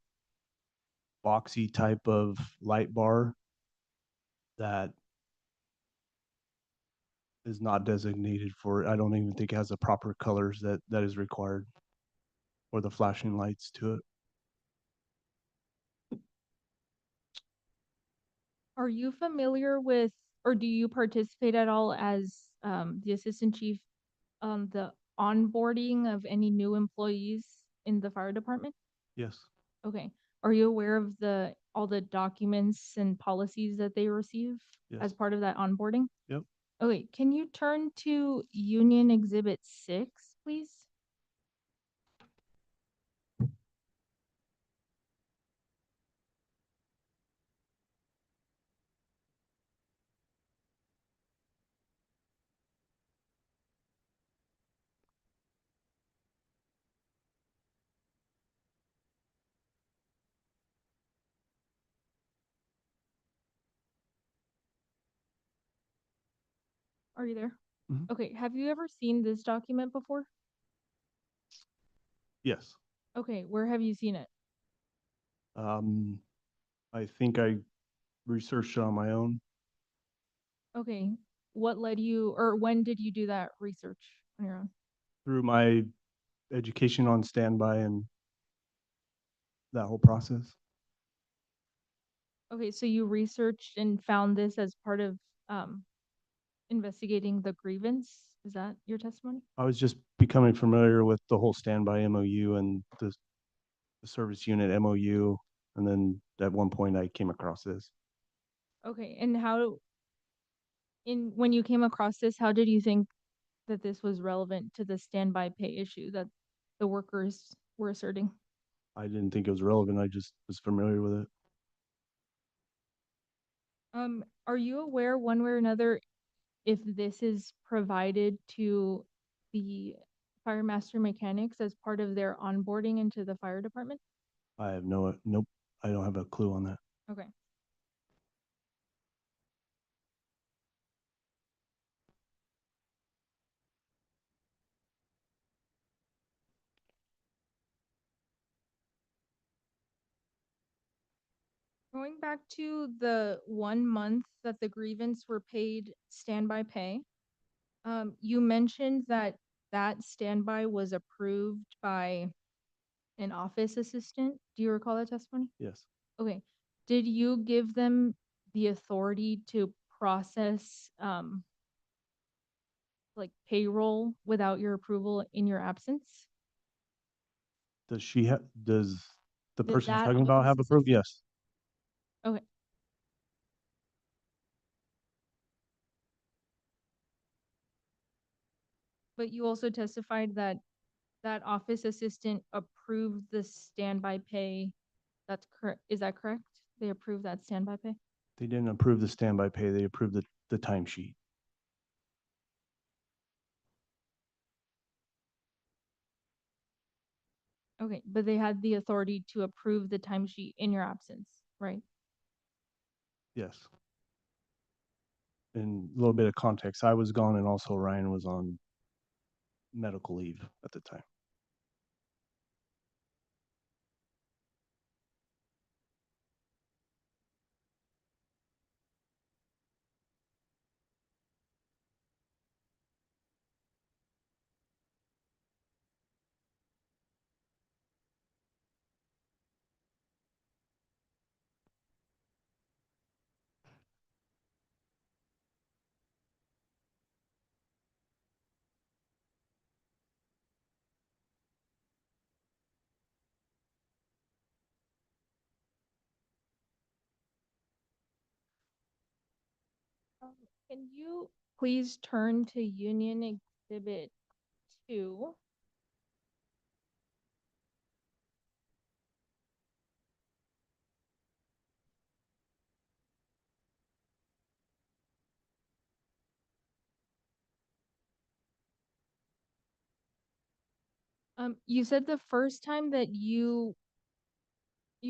boxy type of light bar that is not designated for, I don't even think it has the proper colors that is required or the flashing lights to it. Are you familiar with, or do you participate at all as the assistant chief on the onboarding of any new employees in the fire department? Yes, Okay. Are you aware of all the documents and policies that they receive yes. as part of that onboarding? Yep. Okay, can you turn to Union Exhibit 6, please? Are you there? Mhm. Okay, have you ever seen this document before? Yes. Okay, where have you seen it? I think I researched it on my own Okay, what led you, or when did you do that research on your own? through my education on standby and that whole process. Okay, so you researched and found this as part of um, investigating the grievance? Is that your testimony? I was just becoming familiar with the whole standby MOU and the service unit MOU. And then at one point I came across this. Okay, and when you came across this, how did you think that this was relevant to the standby pay issue that the workers were asserting? I didn't think it was relevant. I just was familiar with it. Are you aware one way or another if this is provided to the fire master mechanics as part of their onboarding into the fire department? I have nope. I don't have a clue on that. Okay. Going back to the 1 month that the grievance were paid standby pay, you mentioned that standby was approved by an office assistant. Do you recall that testimony? Yes. Okay. Did you give them the authority to process like payroll without your approval in your absence? Does the Did person you're that talking about office have approved? assistant- Yes. Okay. But you also testified that office assistant approved the standby pay. That's correct. Is that correct? They approved that standby pay? They didn't approve the standby pay. They approved the timesheet. Okay, but they had the authority to approve the timesheet in your absence, right? Yes. And a little bit of context, I was gone and also Ryan was on medical leave at the time. Can you please turn to Union Exhibit 2? You said the first time that you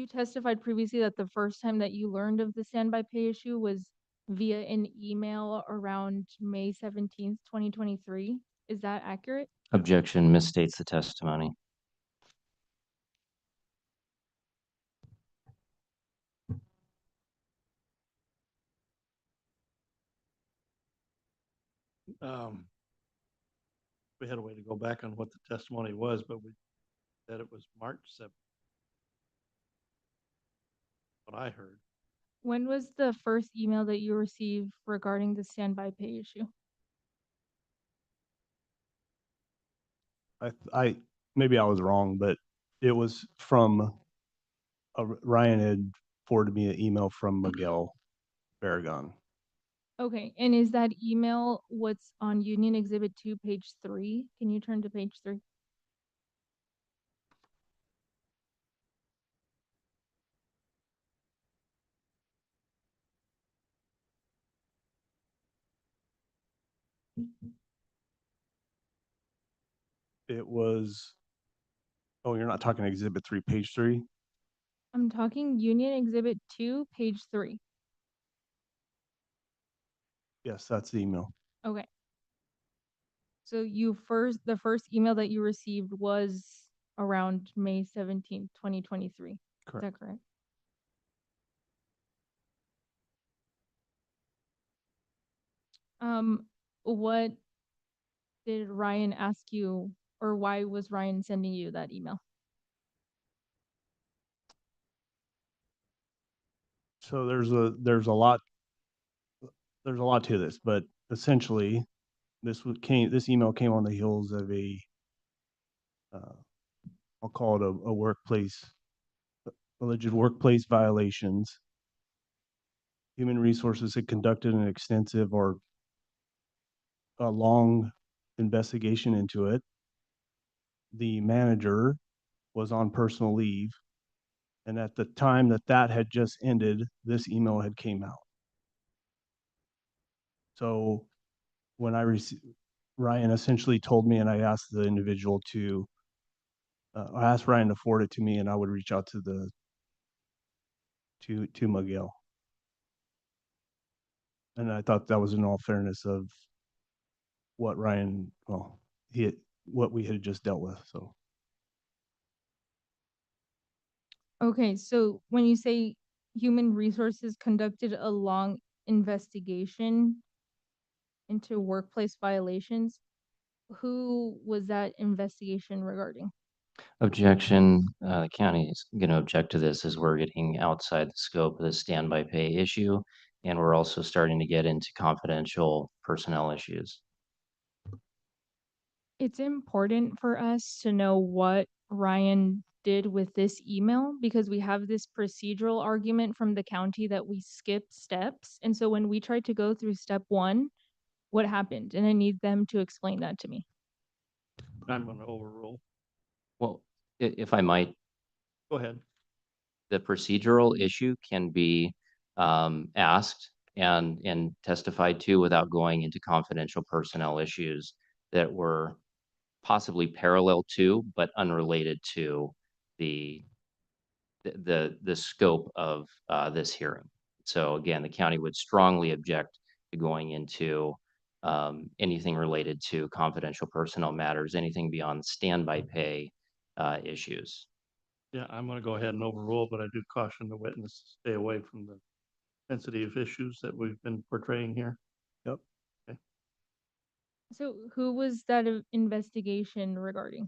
testified previously that the first time that you learned of the standby pay issue was via an email around May 17th, 2023. Is that accurate? Objection misstates the testimony. We had a way to go back on what the testimony was, but we said it was March 7th. What I heard. When was the first email that you received regarding the standby pay issue? Maybe I was wrong, but it was from, Ryan had forwarded me an email from Miguel Barragon. Okay, and is that email what's on Union Exhibit 2, page 3? Can you turn to page 3? It was, oh, you're not talking Exhibit 3, page 3? I'm talking Union Exhibit 2, page 3. Yes, that's the email. Okay. So the first email that you received was around May 17th, 2023. Is Correct. that correct? What did Ryan ask you, or why was Ryan sending you that email? So there's a lot to this, but essentially this email came on the heels of I'll call it a workplace, alleged workplace violations. Human Resources had conducted an extensive or a long investigation into it. The manager was on personal leave, and at the time that had just ended, this email had came out. So when Ryan essentially told me, and I asked the individual I asked Ryan to forward it to me, and I would reach out to Miguel. And I thought that was in all fairness of what Ryan, what we had just dealt with. So Okay, so when you say Human Resources conducted a long investigation into workplace violations, who was that investigation regarding? Objection. The county is going to object to this as we're getting outside the scope of the standby pay issue. And we're also starting to get into confidential personnel issues. It's important for us to know what Ryan did with this email because we have this procedural argument from the county that we skipped steps. And so when we tried to go through step 1, what happened? And I need them to explain that to me. I'm going to overrule. Well, if I might, Go ahead. the procedural issue can be asked and testified to without going into confidential personnel issues that were possibly parallel to, but unrelated to the scope of this hearing. So again, the county would strongly object to going into anything related to confidential personnel matters, anything beyond standby pay issues. Yeah, I'm going to go ahead and overrule, but I do caution the witness to stay away from the sensitive issues that we've been portraying here. Yep. Okay. So who was that investigation regarding?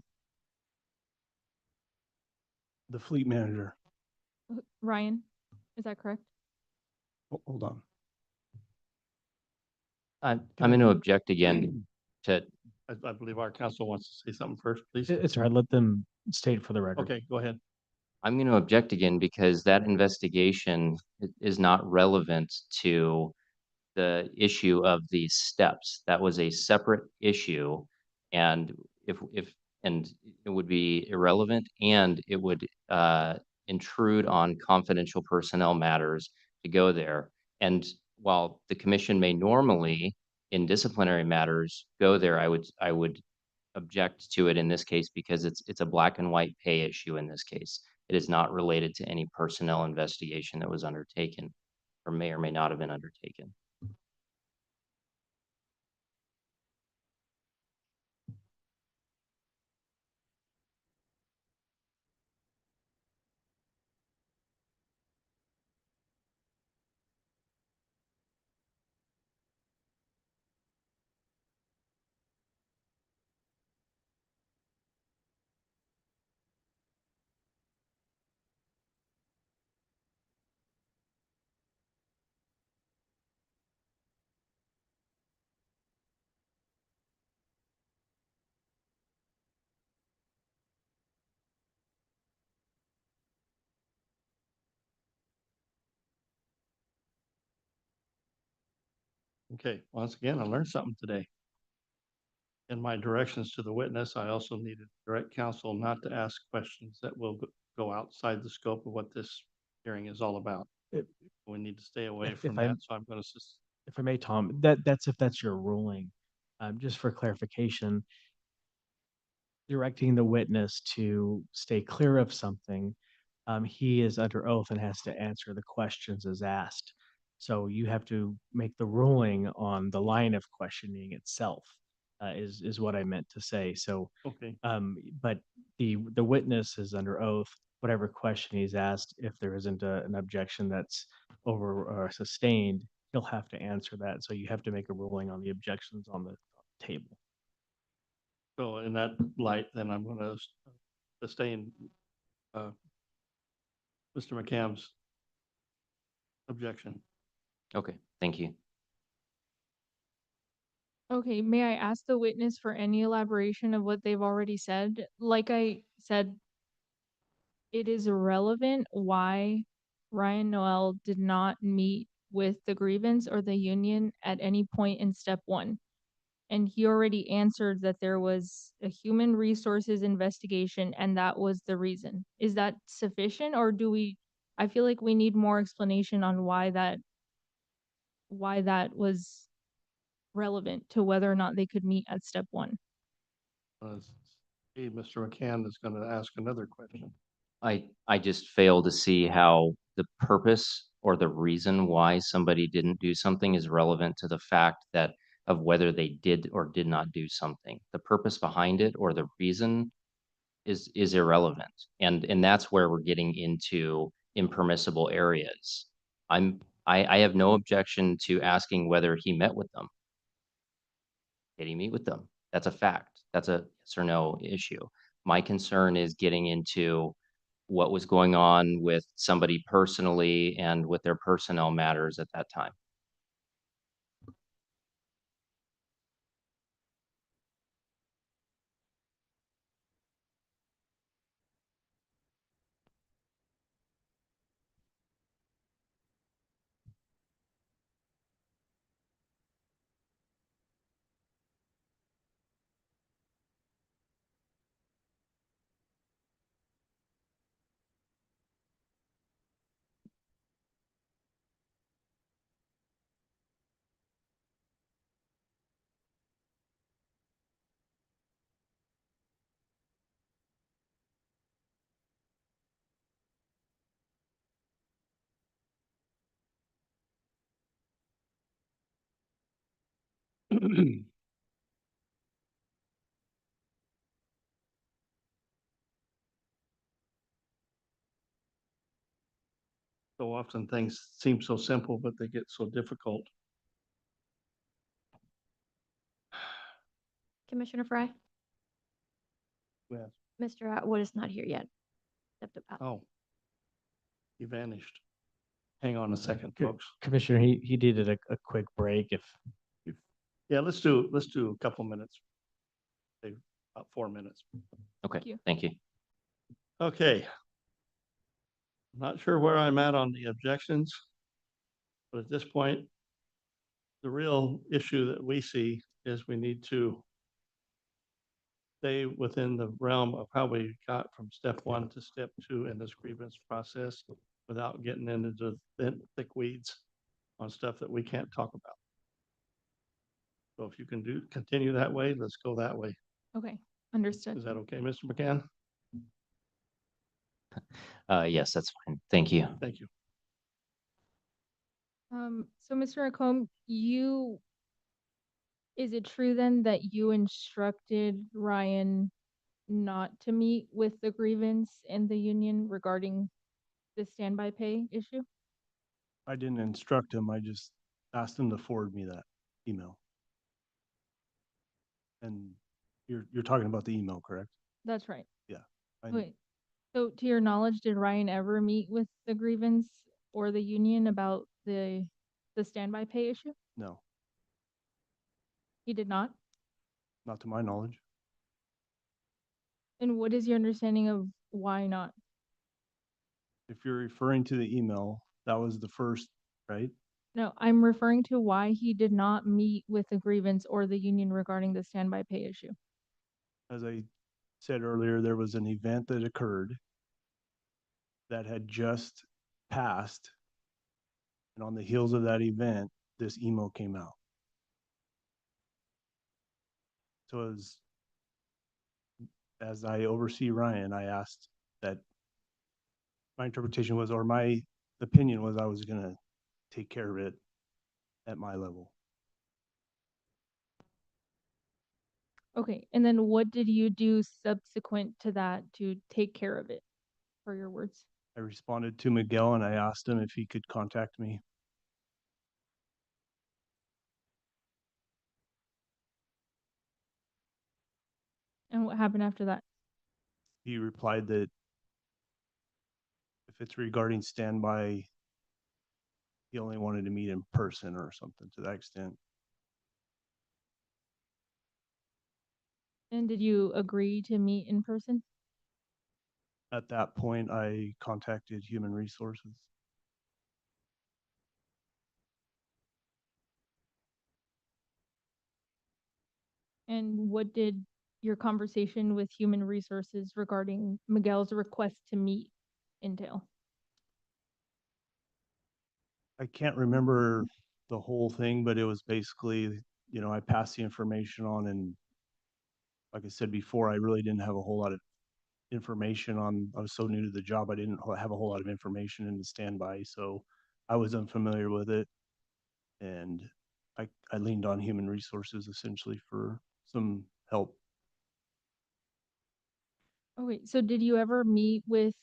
the fleet manager, Ryan, is that correct? hold on. I'm going to object again to, I believe our counsel wants to say something first, please. It's all right. Let them state for the record. Okay, go ahead. I'm going to object again because that investigation is not relevant to the issue of these steps. That was a separate issue, and and it would be irrelevant, and it would intrude on confidential personnel matters to go there. And while the commission may normally, in disciplinary matters, go there, I would object to it in this case because it's a black and white pay issue in this case. It is not related to any personnel investigation that was undertaken or may not have been undertaken. Okay, once again, I learned something today. In my directions to the witness, I also needed to direct counsel not to ask questions that will go outside the scope of what this hearing is all about. If- We need to stay away if from I- that, so I'm gonna, If I may, Tom, that's if that's your ruling. Just for clarification, directing the witness to stay clear of something, he is under oath and has to answer the questions as asked. So you have to make the ruling on the line of questioning itself, is what I meant to say. So, okay, but the witness is under oath, whatever question he's asked, if there isn't an objection that's over or sustained, he'll have to answer that. So you have to make a ruling on the objections on the table. so in that light, then I'm gonna sustain Mr. McCann's objection. Okay, thank you. Okay, may I ask the witness for any elaboration of what they've already said? Like I said, it is irrelevant why Ryan Noel did not meet with the grievance or the union at any point in step one. And he already answered that there was a human resources investigation and that was the reason. Is that sufficient or I feel like we need more explanation on why that was relevant to whether or not they could meet at step one. See, Mr. McCann is gonna ask another question. I just fail to see how the purpose or the reason why somebody didn't do something is relevant to the fact that of whether they did or did not do something. The purpose behind it or the reason is irrelevant. And that's where we're getting into impermissible areas. I have no objection to asking whether he met with them. Did he meet with them? That's a fact. That's a yes or no issue. My concern is getting into what was going on with somebody personally and with their personnel matters at that time. So often things seem so simple, but they get so difficult. Commissioner Fry? Yes. Mr. Atwood is not here yet. Stepped out. Oh. He vanished. Hang on a second, Good. folks. Commissioner, he needed a quick break if Yeah, let's do a couple minutes. Say about 4 minutes. Okay, thank you. Okay. Not sure where I'm at on the objections. But at this point, the real issue that we see is we need to stay within the realm of how we got from step one to step two in this grievance process without getting into the thick weeds on stuff that we can't talk about. So if you can continue that way, let's go that way. Okay, understood. Is that okay, Mr. McCann? Yes, that's fine. Thank you. Thank you. So Mr. Acombe, is it true then that you instructed Ryan not to meet with the grievance and the union regarding the standby pay issue? I didn't instruct him. I just asked him to forward me that email. And you're talking about the email, correct? That's right. I- Wait, so to your knowledge, did Ryan ever meet with the grievance or the union about the standby pay issue? No, He did not? not to my knowledge. And what is your understanding of why not? If you're referring to the email, that was the first, right? No, I'm referring to why he did not meet with the grievance or the union regarding the standby pay issue. As I said earlier, there was an event that occurred that had just passed. And on the heels of that event, this email came out. So as I oversee Ryan, I asked that my interpretation was, or my opinion was, I was gonna take care of it at my level. Okay, and then what did you do subsequent to that to take care of it, for your words? I responded to Miguel and I asked him if he could contact me. And what happened after that? He replied that if it's regarding standby, he only wanted to meet in person or something to that extent. And did you agree to meet in person? At that point, I contacted Human Resources. And what did your conversation with Human Resources regarding Miguel's request to meet entail? I can't remember the whole thing, but it was basically, I passed the information on, and like I said before, I really didn't have a whole lot of information on, I was so new to the job, I didn't have a whole lot of information in the standby, so I was unfamiliar with it. And I leaned on Human Resources essentially for some help. Okay, so did you ever meet with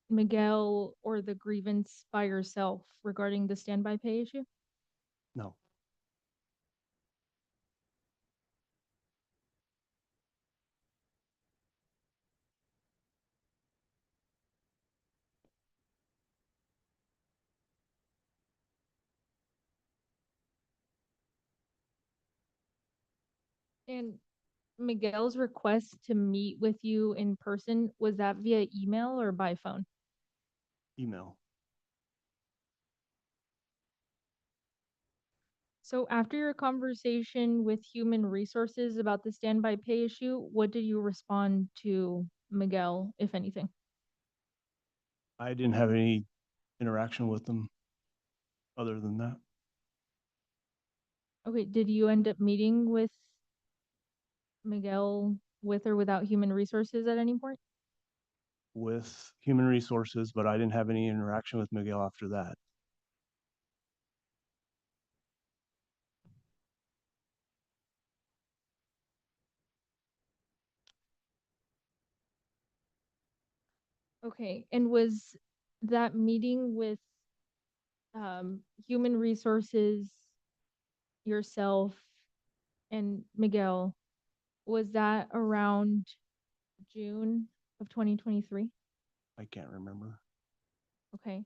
Miguel or the grievance by yourself regarding the standby pay issue? No, And Miguel's request to meet with you in person, was that via email or by phone? email. So after your conversation with Human Resources about the standby pay issue, what did you respond to Miguel, if anything? I didn't have any interaction with them other than that. Okay, did you end up meeting with Miguel with or without Human Resources at any point? With Human Resources, but I didn't have any interaction with Miguel after that. Okay, and was that meeting with Human Resources, yourself, and Miguel, was that around June of 2023? I can't remember. Okay.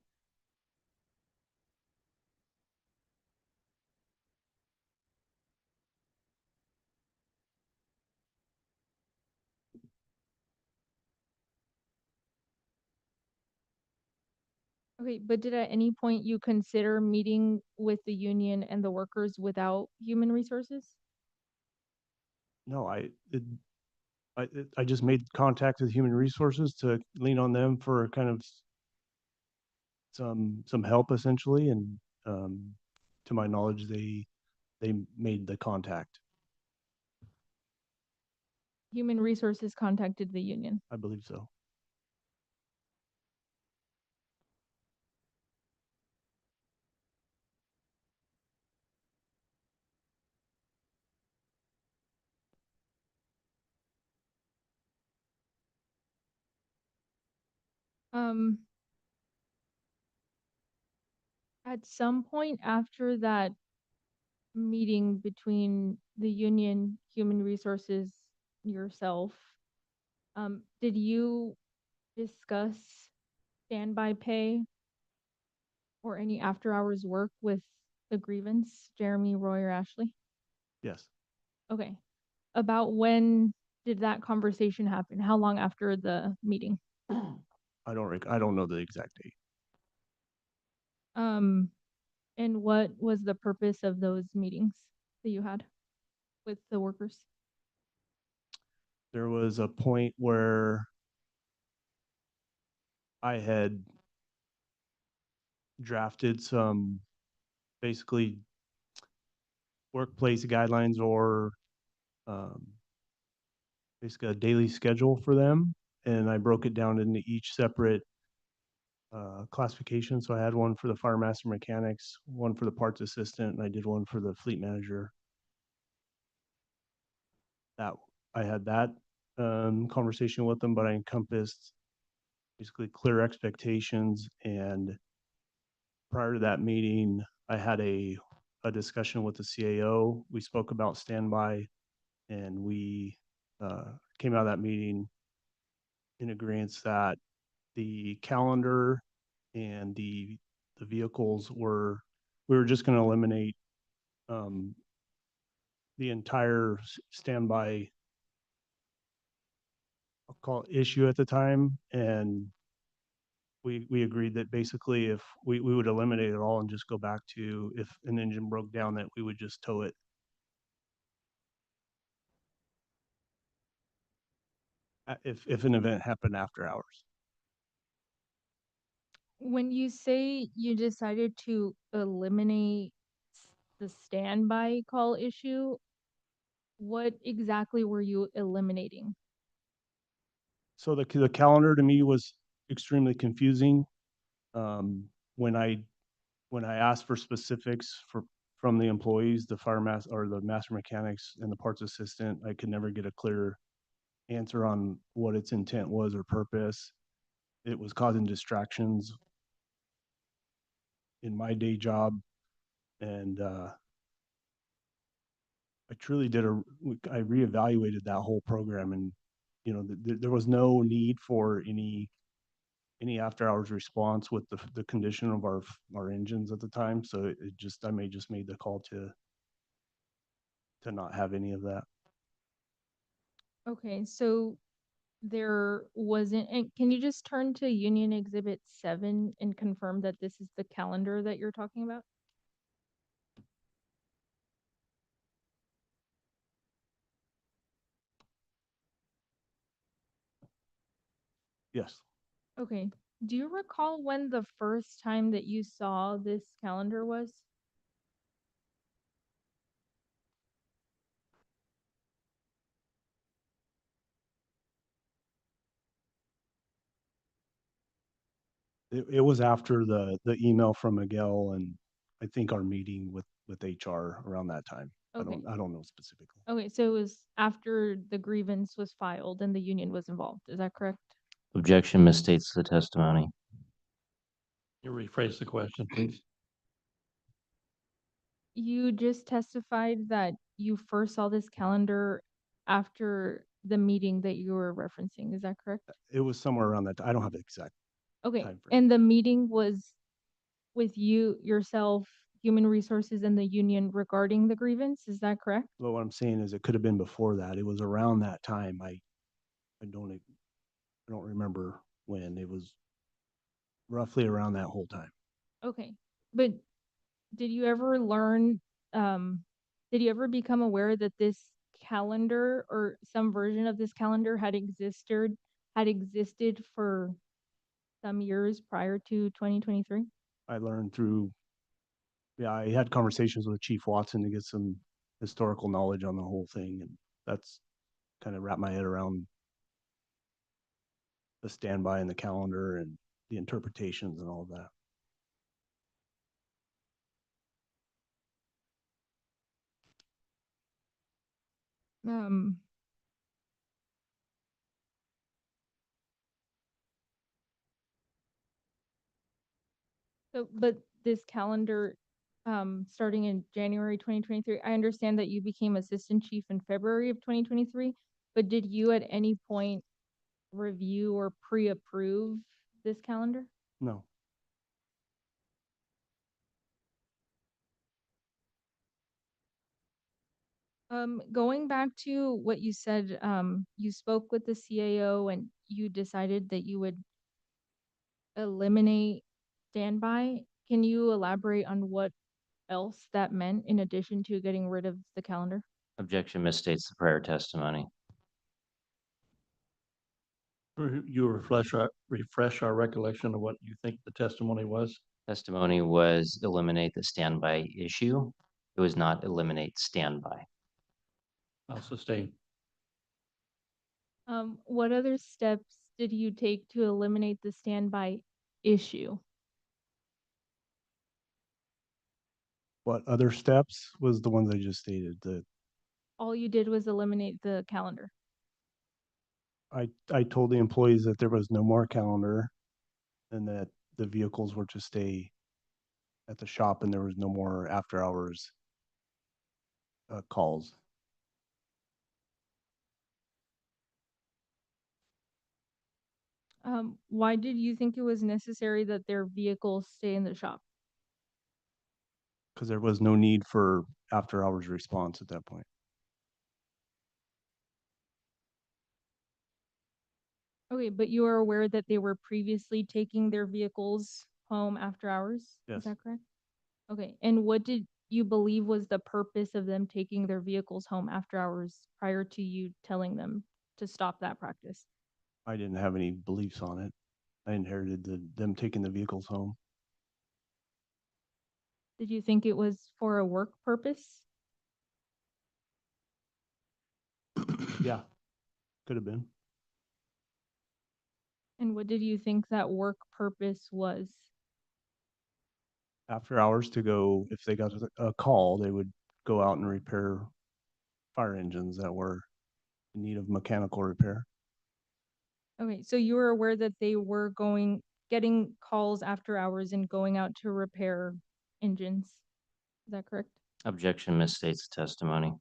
Okay, but did at any point you consider meeting with the union and the workers without Human Resources? No, I just made contact with Human Resources to lean on them for kind of some help essentially, and to my knowledge, they made the contact. Human Resources contacted the union. I believe so. Um, at some point after that meeting between the union, Human Resources, yourself, did you discuss standby pay or any after hours work with the grievance, Jeremy, Roy, or Ashley? Yes. Okay. About when did that conversation happen? How long after the meeting? I don't know the exact date. And And what was the purpose of those meetings that you had with the workers? There was a point where I had drafted some basically workplace guidelines or um, basically a daily schedule for them. And I broke it down into each separate classification. So I had one for the fire master mechanics, one for the parts assistant, and I did one for the fleet manager. That I had that conversation with them, but I encompassed basically clear expectations. And prior to that meeting, I had a discussion with the CAO. We spoke about standby, and we came out of that meeting in agreement that the calendar and the vehicles we were just going to eliminate the entire standby, I'll call it, issue at the time. And we agreed that basically if we would eliminate it all and just go back to, if an engine broke down, that we would just tow it. If an event happened after hours. When you say you decided to eliminate the standby call issue, what exactly were you eliminating? So the calendar to me was extremely confusing. When I asked for specifics from the employees, the fire master or the master mechanics and the parts assistant, I could never get a clear answer on what its intent was or purpose. It was causing distractions in my day job, and I truly I reevaluated that whole program, and there was no need for any after hours response with the condition of our engines at the time. So I made the call to not have any of that. Okay, so there wasn't, and can you just turn to Union Exhibit 7 and confirm that this is the calendar that you're talking about? Yes. Okay, do you recall when the first time that you saw this calendar was? It was after the email from Miguel, and I think our meeting with HR around that time. Okay. I don't know specifically. Okay, so it was after the grievance was filed and the union was involved, is that correct? Objection misstates the testimony. You rephrase the question, please. You just testified that you first saw this calendar after the meeting that you were referencing, is that correct? It was somewhere around that. I don't have the exact Okay, time frame. and the meeting was with you, yourself, Human Resources and the union regarding the grievance, is that correct? Well, what I'm saying is it could have been before that. It was around that time. I don't remember when. It was roughly around that whole time. Okay, but did you ever did you ever become aware that this calendar or some version of this calendar had existed for some years prior to 2023? I learned I had conversations with Chief Watson to get some historical knowledge on the whole thing, and that's kind of wrapped my head around the standby and the calendar and the interpretations and all of that. Um, but this calendar, starting in January 2023, I understand that you became assistant chief in February of 2023, but did you at any point review or pre-approve this calendar? No. Going back to what you said, you spoke with the CAO and you decided that you would eliminate standby. Can you elaborate on what else that meant in addition to getting rid of the calendar? Objection misstates the prior testimony. You refresh our recollection of what you think the testimony was? Testimony was eliminate the standby issue. It was not eliminate standby. I'll sustain. What other steps did you take to eliminate the standby issue? What other steps was the ones I just stated, that All you did was eliminate the calendar. I told the employees that there was no more calendar and that the vehicles were to stay at the shop and there was no more after hours calls. Why did you think it was necessary that their vehicles stay in the shop? Because there was no need for after hours response at that point. Okay, but you are aware that they were previously taking their vehicles home after hours? Is Yes. that correct? Okay, and what did you believe was the purpose of them taking their vehicles home after hours prior to you telling them to stop that practice? I didn't have any beliefs on it. I inherited them taking the vehicles home. Did you think it was for a work purpose? Yeah, could have been. And what did you think that work purpose was? After hours to go, if they got a call, they would go out and repair fire engines that were in need of mechanical repair. Okay, so you were aware that they were getting calls after hours and going out to repair engines. Is that correct? Objection misstates the testimony.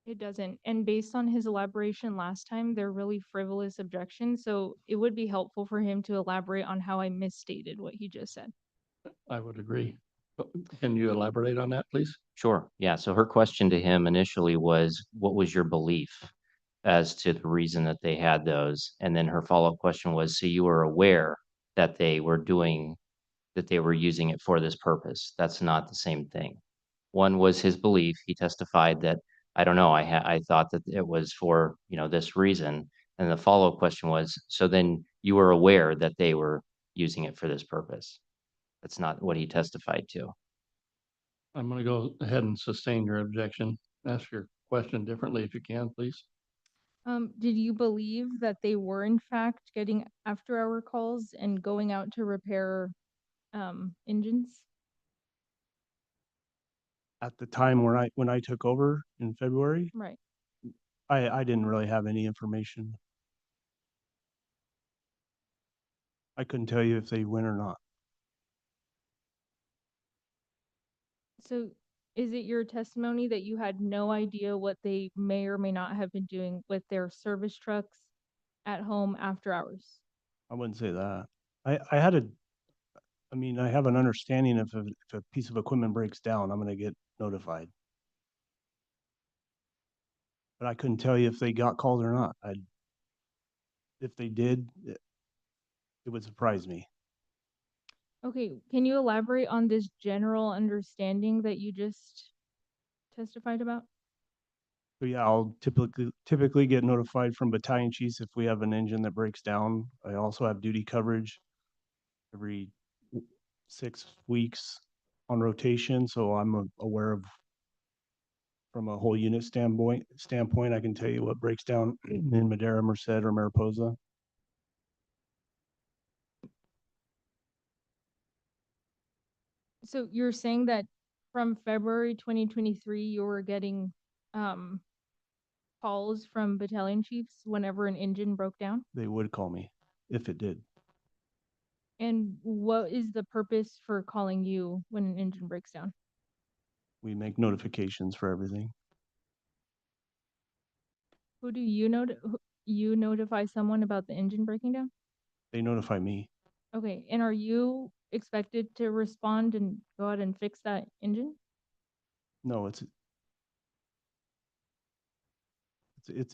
It doesn't. And based on his elaboration last time, they're really frivolous objections. So it would be helpful for him to elaborate on how I misstated what he just said. I would agree. But can you elaborate on that, please? Sure. Yeah. So her question to him initially was, what was your belief as to the reason that they had those? And then her follow-up question was, so you were aware that they were using it for this purpose? That's not the same thing. One was his belief. He testified that, I don't know, I thought that it was for, this reason. And the follow-up question was, so then you were aware that they were using it for this purpose? That's not what he testified to. I'm going to go ahead and sustain your objection. Ask your question differently if you can, please. Did you believe that they were in fact getting after-hour calls and going out to repair engines? At the time when I took over in February, Right. I didn't really have any information. I couldn't tell you if they went or not. So is it your testimony that you had no idea what they may or may not have been doing with their service trucks at home after hours? I wouldn't say that. I have an understanding if a piece of equipment breaks down, I'm gonna get notified. But I couldn't tell you if they got called or not. If they did, it would surprise me. Okay, can you elaborate on this general understanding that you just testified about? So yeah, I'll typically get notified from battalion chiefs if we have an engine that breaks down. I also have duty coverage every 6 weeks on rotation, so I'm aware of, from a whole unit standpoint, I can tell you what breaks down in Madera, Merced, or Mariposa. So you're saying that from February 2023, you were getting calls from battalion chiefs whenever an engine broke down? They would call me if it did. And what is the purpose for calling you when an engine breaks down? We make notifications for everything. Who do you you notify someone about the engine breaking down? They notify me. Okay, and are you expected to respond and go out and fix that engine? No, it's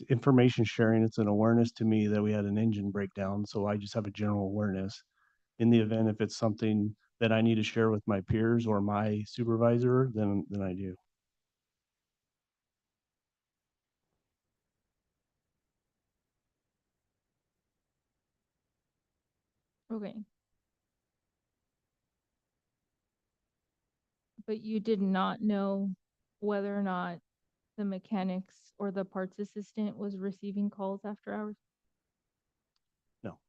information sharing. It's an awareness to me that we had an engine breakdown, so I just have a general awareness. In the event if it's something that I need to share with my peers or my supervisor, then I do. Okay. But you did not know whether or not the mechanics or the parts assistant was receiving calls after hours? No.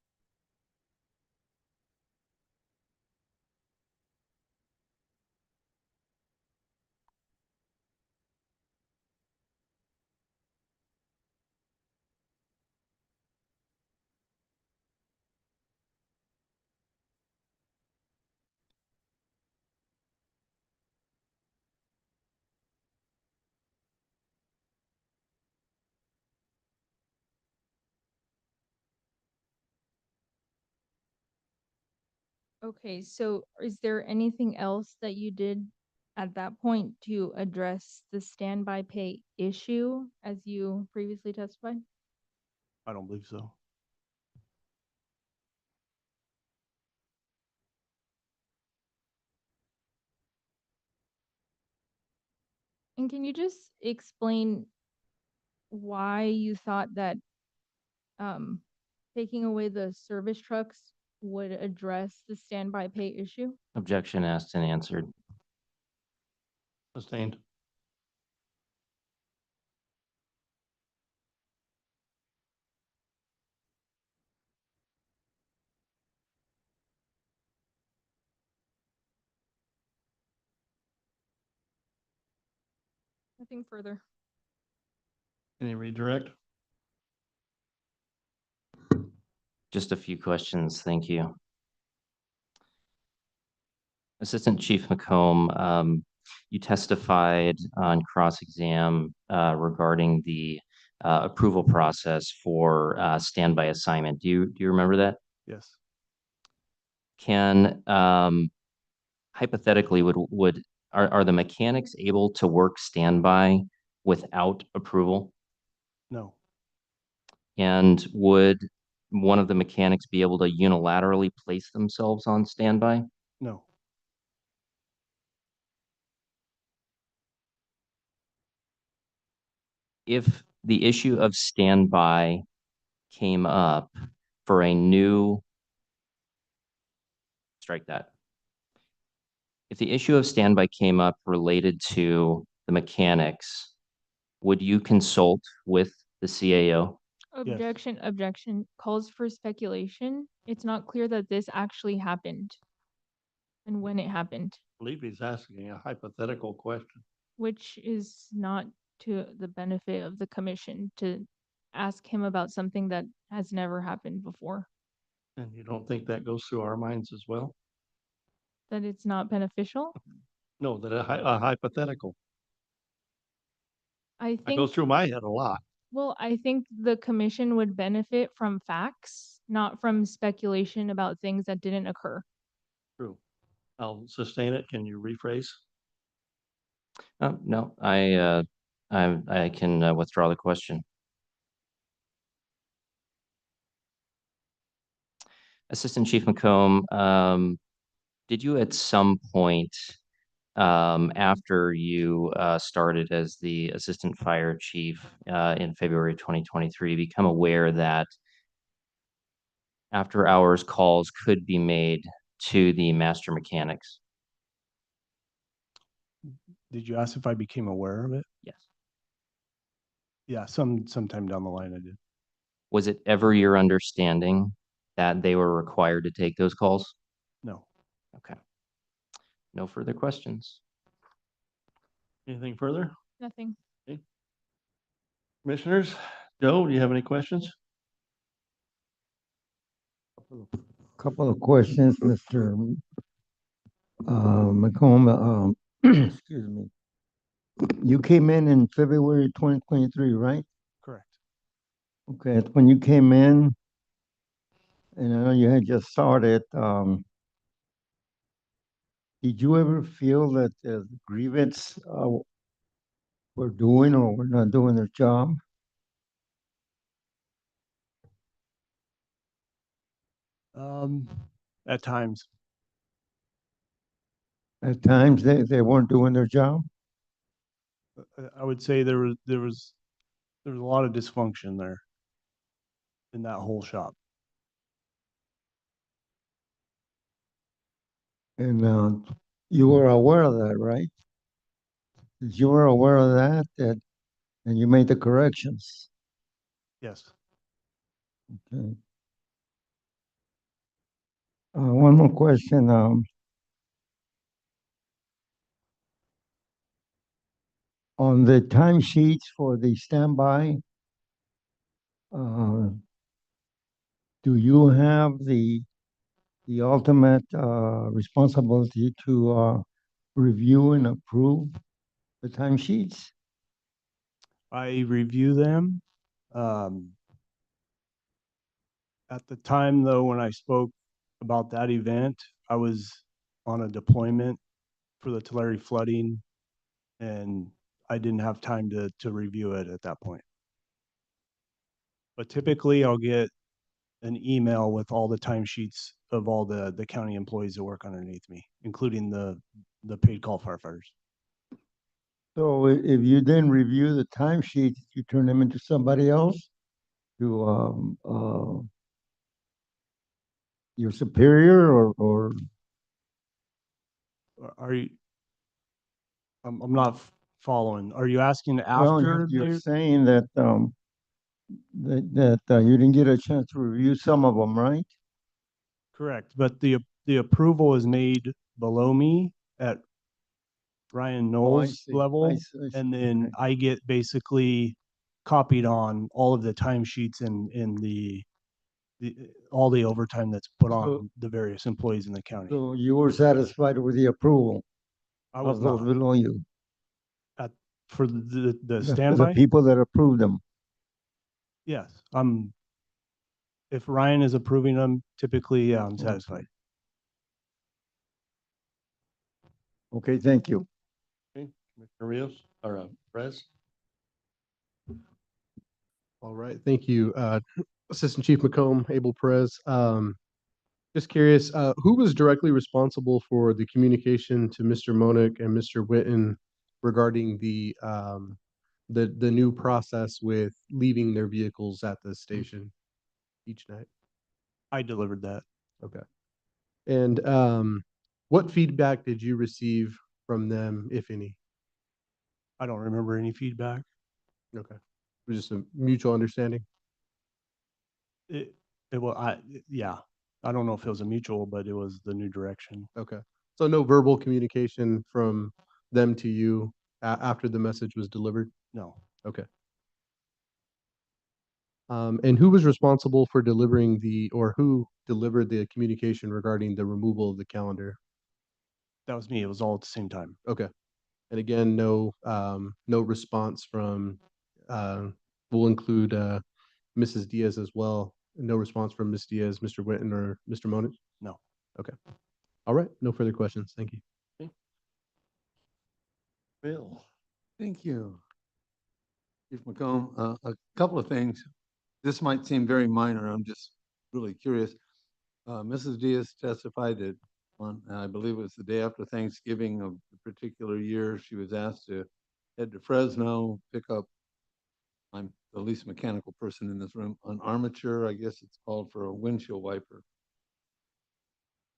Okay, so is there anything else that you did at that point to address the standby pay issue as you previously testified? I don't believe so. And can you just explain why you thought that um, taking away the service trucks would address the standby pay issue? Objection asked and answered. Sustained. Nothing further. Any redirect? Just a few questions. Thank you. Assistant Chief McComb, you testified on cross-exam regarding the approval process for standby assignment. Do you remember that? Yes. Can hypothetically are the mechanics able to work standby without approval? No. And would one of the mechanics be able to unilaterally place themselves on standby? No. If the issue of standby came up for a new, strike that. If the issue of standby came up related to the mechanics, would you consult with the CAO? Yes. Objection calls for speculation. It's not clear that this actually happened and when it happened, I believe he's asking a hypothetical question. which is not to the benefit of the commission to ask him about something that has never happened before, And you don't think that goes through our minds as well? that it's not beneficial. No, that a hypothetical. I That goes think, through my head a lot. well, I think the commission would benefit from facts, not from speculation about things that didn't occur. True. I'll sustain it. Can you rephrase? No, I can withdraw the question. Assistant Chief McComb, did you at some point after you started as the Assistant Fire Chief in February 2023 become aware that after hours calls could be made to the master mechanics? Did you ask if I became aware of it? Yes. Yeah, sometime down the line I did. Was it ever your understanding that they were required to take those calls? No. Okay. No further questions. Anything further? Nothing. Commissioners, Joe, do you have any questions? Couple of questions, Mr. McComb. Excuse me. You came in February 2023, right? Correct. Okay, that's when you came in, and I know you had just started. Did you ever feel that the grievance were doing or were not doing their job? At times. At times, they weren't doing their job. I would say there was a lot of dysfunction there in that whole shop. And you were aware of that, right? You were aware of that, and you made the corrections. Yes. Okay. One more question. On the timesheets for the standby, uh, do you have the ultimate responsibility to review and approve the timesheets? I review them. Um, at the time though, when I spoke about that event, I was on a deployment for the Tulare flooding and I didn't have time to review it at that point. But typically I'll get an email with all the timesheets of all the county employees that work underneath me, including the paid call firefighters. So if you didn't review the timesheets, you turn them into somebody else, to your superior, or Are you, I'm not following. Are you asking well, after you're they're saying that you didn't get a chance to review some of them, right? correct? But the approval is made below me at Ryan Oh, I Knowles see. level. I see. And then Okay. I get basically copied on all of the timesheets and all the overtime that's put So- on the various employees in the county. So you were satisfied with the approval I was of those not below you? for the The standby. people that approved them? Yes, if Ryan is approving them, typically, yeah, I'm satisfied. Okay, thank you. Okay, Commissioner Rios or Perez? All right, thank you. Assistant Chief McComb, Abel Perez. Just curious, who was directly responsible for the communication to Mr. Monick and Mr. Witten regarding the new process with leaving their vehicles at the station each night? I delivered that. Okay. And what feedback did you receive from them, if any? I don't remember any feedback. Okay. It was just a mutual understanding? It was, yeah, I don't know if it was a mutual, but it was the new direction. Okay. So no verbal communication from them to you after the message was delivered? No. Okay. And who was responsible for delivering or who delivered the communication regarding the removal of the calendar? That was me. It was all at the same time. Okay. And again, no response from, we'll include Mrs. Diaz as well. No response from Ms. Diaz, Mr. Witten, or Mr. Moniz? No. Okay. All right. No further questions. Thank you. Bill? Thank you. Chief McComb, a couple of things. This might seem very minor. I'm just really curious. Mrs. Diaz testified that on, I believe it was the day after Thanksgiving of the particular year, she was asked to head to Fresno, pick up, I'm the least mechanical person in this room, an armature, I guess it's called, for a windshield wiper.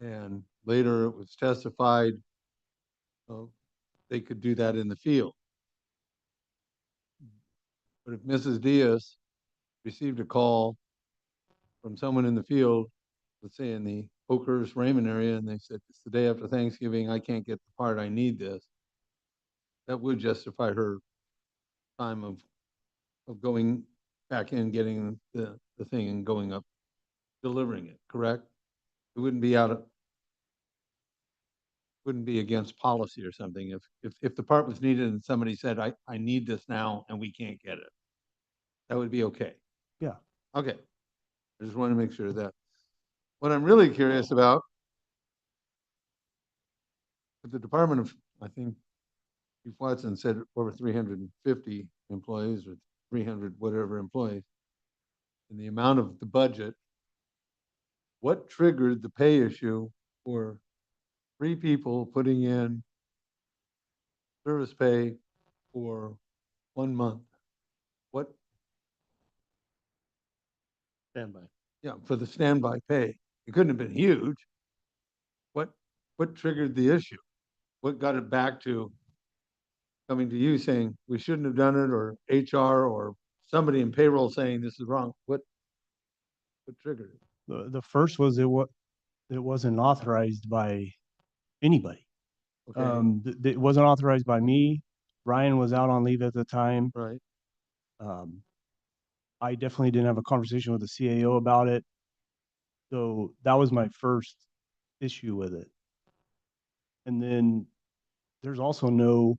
And later it was testified they could do that in the field. But if Mrs. Diaz received a call from someone in the field, let's say in the Oakhurst Raymond area, and they said, it's the day after Thanksgiving, I can't get the part, I need this, that would justify her time of going back in, getting the thing and going up, delivering it, correct? It wouldn't be wouldn't be against policy or something if the part was needed and somebody said, I need this now and we can't get it. That would be okay. Yeah. Okay. I just want to make sure of that. What I'm really curious about, with the Department of, I think Chief Watson said over 350 employees or 300 whatever employees, and the amount of the budget, what triggered the pay issue for three people putting in service pay for 1 month. What, Standby. yeah, for the standby pay. It couldn't have been huge. What triggered the issue? What got it back to coming to you saying we shouldn't have done it, or HR or somebody in payroll saying this is wrong? What triggered it? The first was it wasn't authorized by anybody. Okay, It wasn't authorized by me. Ryan was out on leave at the time. right. I definitely didn't have a conversation with the CAO about it. So that was my first issue with it. And then there's also no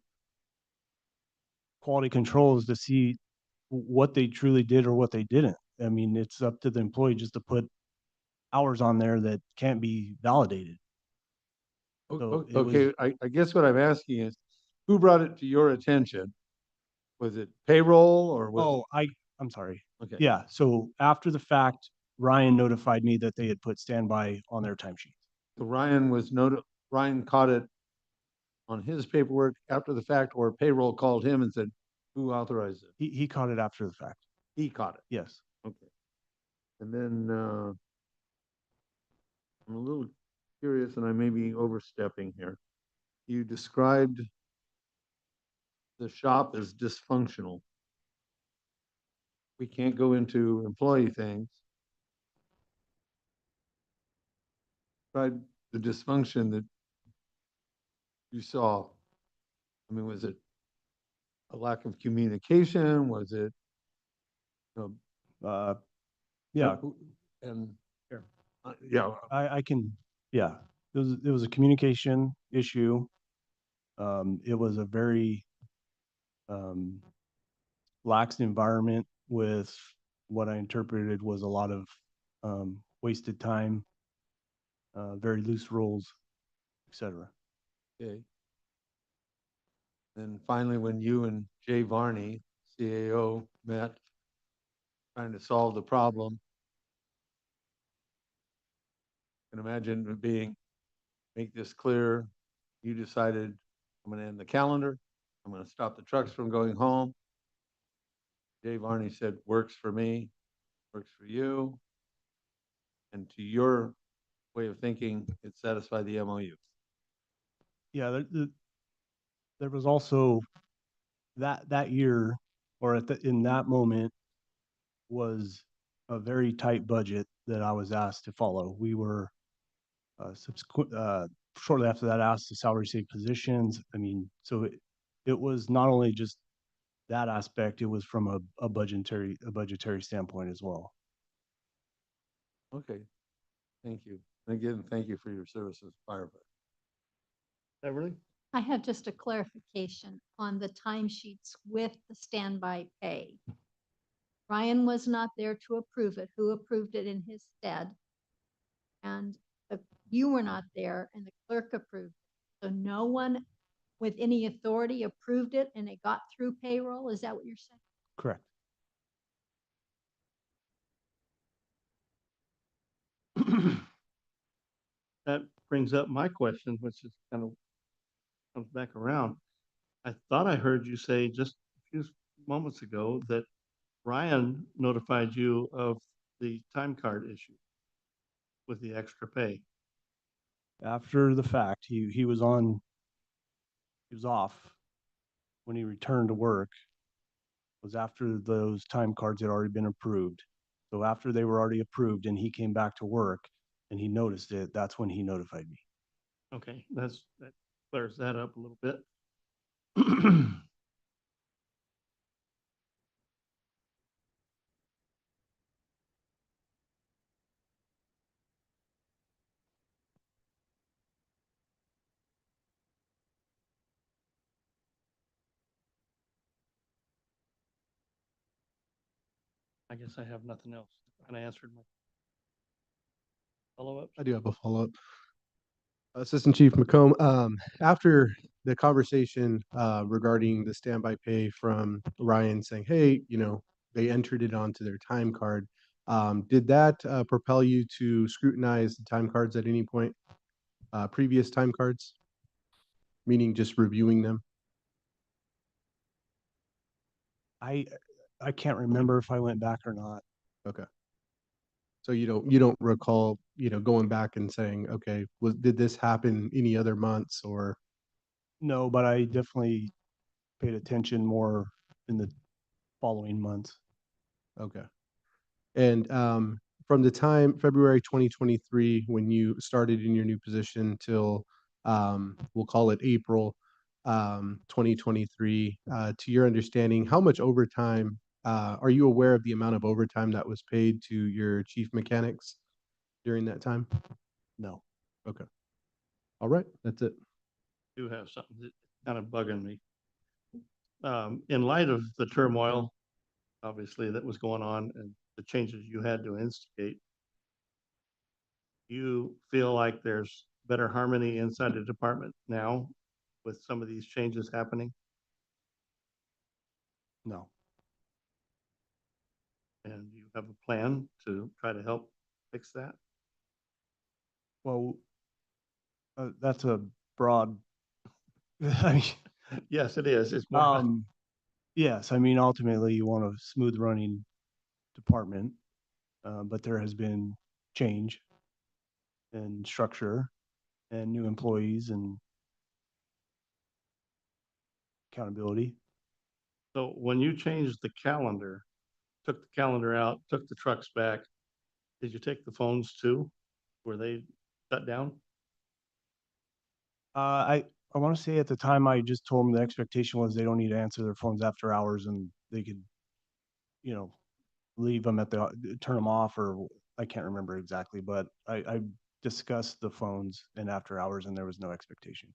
quality controls to see what they truly did or what they didn't. I mean, it's up to the employee just to put hours on there that can't be validated. So it was- Okay, I guess what I'm asking is, who brought it to your attention? Was it payroll or was Oh, I'm sorry. it? Okay. Yeah, so after the fact, Ryan notified me that they had put standby on their timesheet. So Ryan caught it on his paperwork after the fact, or payroll called him and said, who authorized it? He caught it after the fact. He caught it. Yes. Okay. And then, I'm a little curious, and I may be overstepping here. You described the shop as dysfunctional. We can't go into employee things. Describe the dysfunction that you saw. I mean, was it a lack of communication? Was it, you know, Yeah, and, yeah, I can, yeah, it was a communication issue. It was a very lax environment with what I interpreted was a lot of wasted time, very loose rules, etc. okay. Then finally, when you and Jay Varney, CAO, met, trying to solve the problem, can imagine it being, make this clear, you decided, I'm gonna end the calendar, I'm gonna stop the trucks from going home. Jay Varney said, works for me, works for you. And to your way of thinking, it satisfied the MOU. Yeah, there was also that year, or in that moment, was a very tight budget that I was asked to follow. We were shortly after that asked to salary save positions. I mean, so it was not only just that aspect, it was from a budgetary standpoint as well. Okay, thank you. And again, thank you for your service as a firefighter. Beverly? I have just a clarification on the timesheets with the standby pay. Ryan was not there to approve it. Who approved it in his stead? And you were not there and the clerk approved it. So no one with any authority approved it and it got through payroll? Is that what you're saying? Correct. That brings up my question, which is kind of comes back around. I thought I heard you say just a few moments ago that Ryan notified you of the time card issue with the extra pay. After the fact, he was off when he returned to work. Was after those time cards had already been approved. So after they were already approved and he came back to work and he noticed it, that's when he notified me. Okay, that clears that up a little bit. I guess I have nothing else. And I answered my follow-up. I do have a follow-up. Assistant Chief McComb, after the conversation regarding the standby pay from Ryan saying, hey, they entered it onto their time card, did that propel you to scrutinize the time cards at any point? previous time cards? Meaning just reviewing them? I can't remember if I went back or not. Okay. So you don't recall, going back and saying, okay, did this happen any other months or? No, but I definitely paid attention more in the following months. Okay. And from the time February 2023, when you started in your new position till we'll call it April 2023, to your understanding, how much overtime are you aware of the amount of overtime that was paid to your chief mechanics during that time? No. Okay. All right, that's it. Do have something that kind of bugging me. In light of the turmoil, obviously, that was going on and the changes you had to instigate, you feel like there's better harmony inside the department now with some of these changes happening? No. And you have a plan to try to help fix that? Well, that's a broad. I mean, Yes, it is. It's more, yes, I mean, ultimately you want a smooth running department, but there has been change and structure and new employees and accountability. so when you changed the calendar, took the calendar out, took the trucks back, did you take the phones too? Were they shut down? I want to say at the time I just told them the expectation was they don't need to answer their phones after hours and they could, leave them turn them off, or I can't remember exactly, but I discussed the phones and after hours and there was no expectation.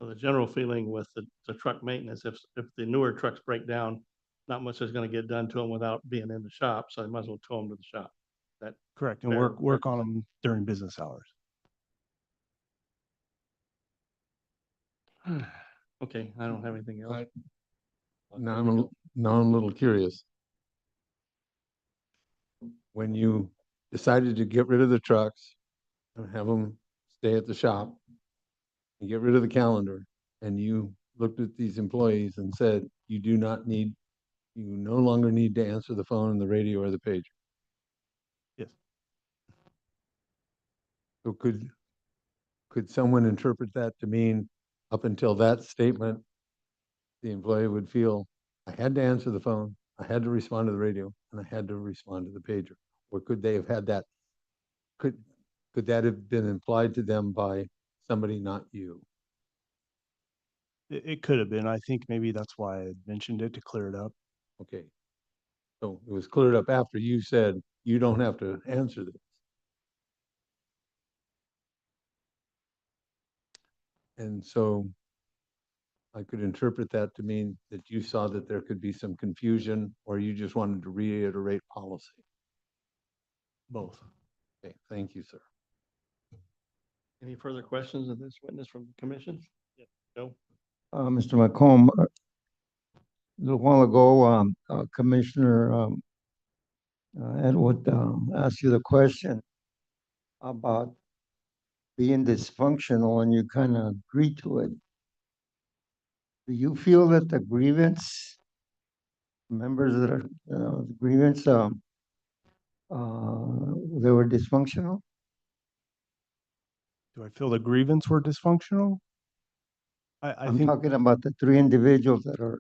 So the general feeling with the truck maintenance, if the newer trucks break down, not much is gonna get done to them without being in the shop, so they might as well tow them to the shop. That, Correct. And Fair. work on them during business hours. okay, I don't have anything else. I- Now I'm a little curious. When you decided to get rid of the trucks and have them stay at the shop, and get rid of the calendar, and you looked at these employees and said, you no longer need to answer the phone, the radio, or the pager. Yes. So could someone interpret that to mean up until that statement, the employee would feel, I had to answer the phone, I had to respond to the radio, and I had to respond to the pager? Or could they have had that, could that have been implied to them by somebody not you? It could have been. I think maybe that's why I mentioned it to clear it up. Okay. So it was cleared up after you said, you don't have to answer this. And so I could interpret that to mean that you saw that there could be some confusion, or you just wanted to reiterate policy. Both. Okay, thank you, sir. Any further questions of this witness from the commission? Yeah, Joe? Mr. McComb, a little while ago, Commissioner Edward asked you the question about being dysfunctional, and you kind of agreed to it. Do you feel that the grievance members that are grievance they were dysfunctional? Do I feel the grievance were dysfunctional? I I'm think talking about the 3 individuals that are.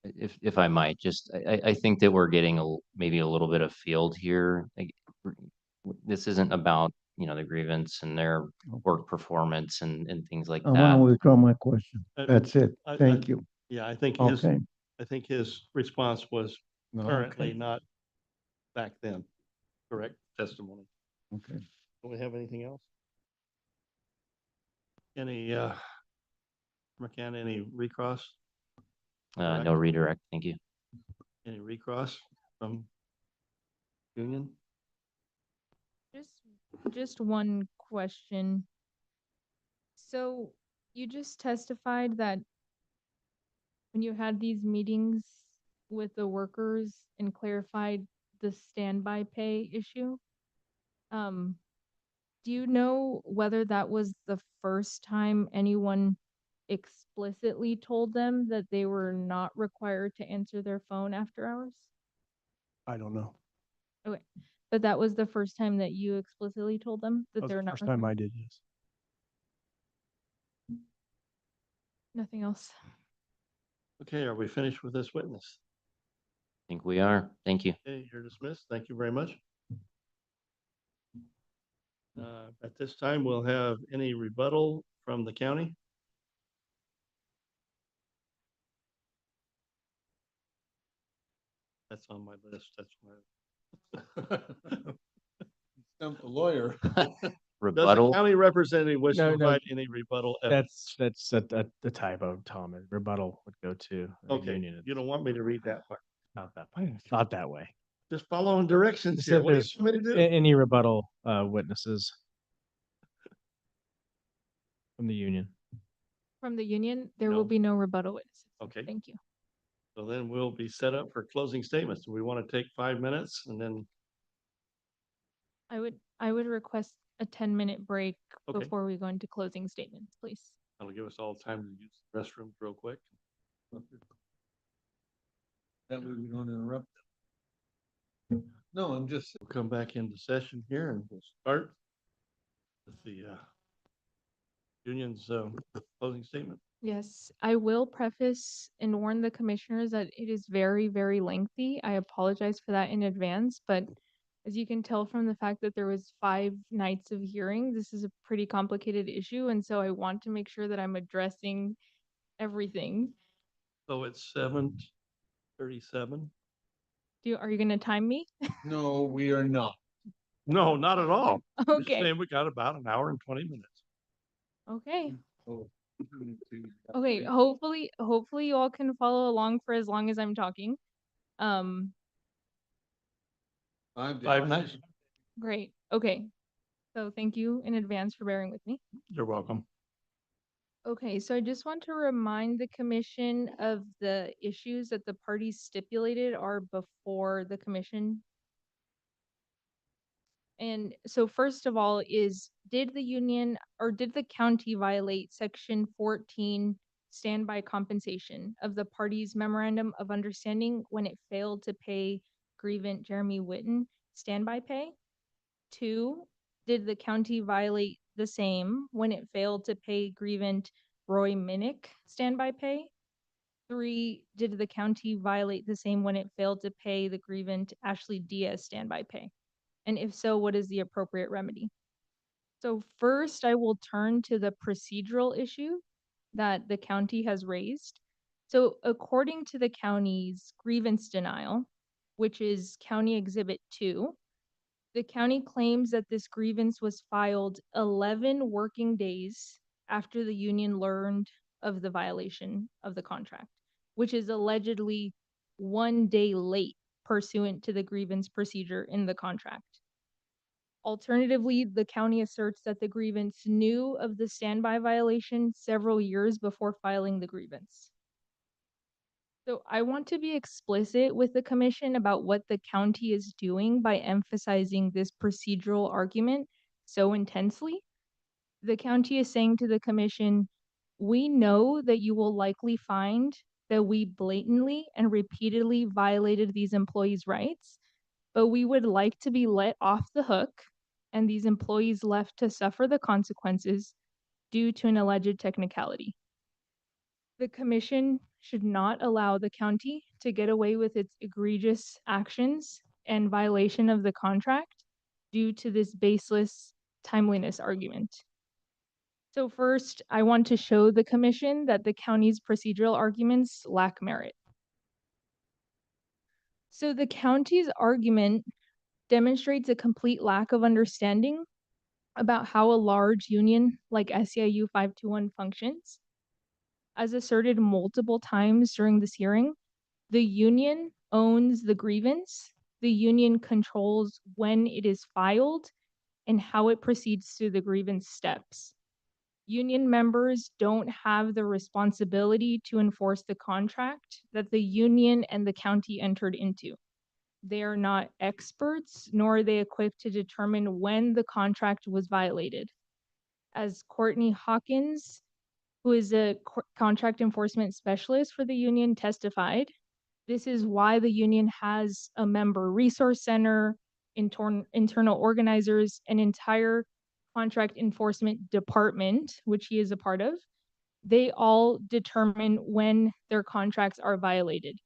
If I might, I think that we're getting maybe a little bit of field here. This isn't about, the grievance and their work performance and things like I want to that. withdraw my question. Uh, That's it. I- Thank you. Yeah, I think Okay. his response was currently, Okay. not back then. Correct testimony. Okay. Do we have anything else? Any, McCann, any recross? No redirect, thank you. Any recross from Union? Just one question. So you just testified that when you had these meetings with the workers and clarified the standby pay issue. Do you know whether that was the first time anyone explicitly told them that they were not required to answer their phone after hours? I don't know. Okay, but that was the first time that you explicitly told them That that was they were the not first time required? I did, yes. Nothing else. Okay, are we finished with this witness? I think we are. Thank you. Okay, you're dismissed. Thank you very much. At this time, we'll have any rebuttal from the county. That's on my list. That's my. Stump the lawyer. Does the Rebuttal. county representative wish to No, no. provide any rebuttal? evidence? That's a typo, Tom. And rebuttal would go to the Okay, union. you don't want me to read that part. Not that, not that way. Just following directions So here. What do you there's want me to do? Any rebuttal witnesses from the union? From the union, there No. will be no rebuttal witnesses. Okay. Thank you. So then we'll be set up for closing statements. Do we want to take 5 minutes and then, I would request a 10-minute break Okay. before we go into closing statements, please. that'll give us all time to use the restroom real quick. That way we don't interrupt them. No, I'm just, We'll come back into session here and we'll start with the union's closing statement. Yes, I will preface and warn the commissioners that it is very, very lengthy. I apologize for that in advance, but as you can tell from the fact that there was 5 nights of hearing, this is a pretty complicated issue, and so I want to make sure that I'm addressing everything. So it's 7:37. Are you gonna time me? no, we are not. No, not at all. Just Okay, saying we got about an hour and 20 minutes. okay. Oh. Okay, hopefully you all can follow along for as long as I'm talking. 5 days. 5 nights. Great. Okay. So thank you in advance for bearing with me. You're welcome. Okay, so I just want to remind the commission of the issues that the parties stipulated are before the commission. And so first of all is, did the union or did the county violate section 14 standby compensation of the parties memorandum of understanding when it failed to pay grievant Jeremy Witten standby pay? 2, did the county violate the same when it failed to pay grievant Roy Minnick standby pay? 3, did the county violate the same when it failed to pay the grievant Ashley Diaz standby pay? And if so, what is the appropriate remedy? So first, I will turn to the procedural issue that the county has raised. So according to the county's grievance denial, which is County Exhibit 2, the county claims that this grievance was filed 11 working days after the union learned of the violation of the contract, which is allegedly 1 day late pursuant to the grievance procedure in the contract. Alternatively, the county asserts that the grievance knew of the standby violation several years before filing the grievance. So I want to be explicit with the commission about what the county is doing by emphasizing this procedural argument so intensely. The county is saying to the commission, we know that you will likely find that we blatantly and repeatedly violated these employees' rights, but we would like to be let off the hook and these employees left to suffer the consequences due to an alleged technicality. The commission should not allow the county to get away with its egregious actions and violation of the contract due to this baseless timeliness argument. So first, I want to show the commission that the county's procedural arguments lack merit. So the county's argument demonstrates a complete lack of understanding about how a large union like SEIU 521 functions. As asserted multiple times during this hearing, the union owns the grievance. The union controls when it is filed and how it proceeds through the grievance steps. Union members don't have the responsibility to enforce the contract that the union and the county entered into. they are not experts, nor are they equipped to determine when the contract was violated. As Courtney Hawkins, who is a contract enforcement specialist for the union, testified, this is why the union has a member resource center, internal organizers, an entire contract enforcement department, which he is a part of. They all determine when their contracts are violated.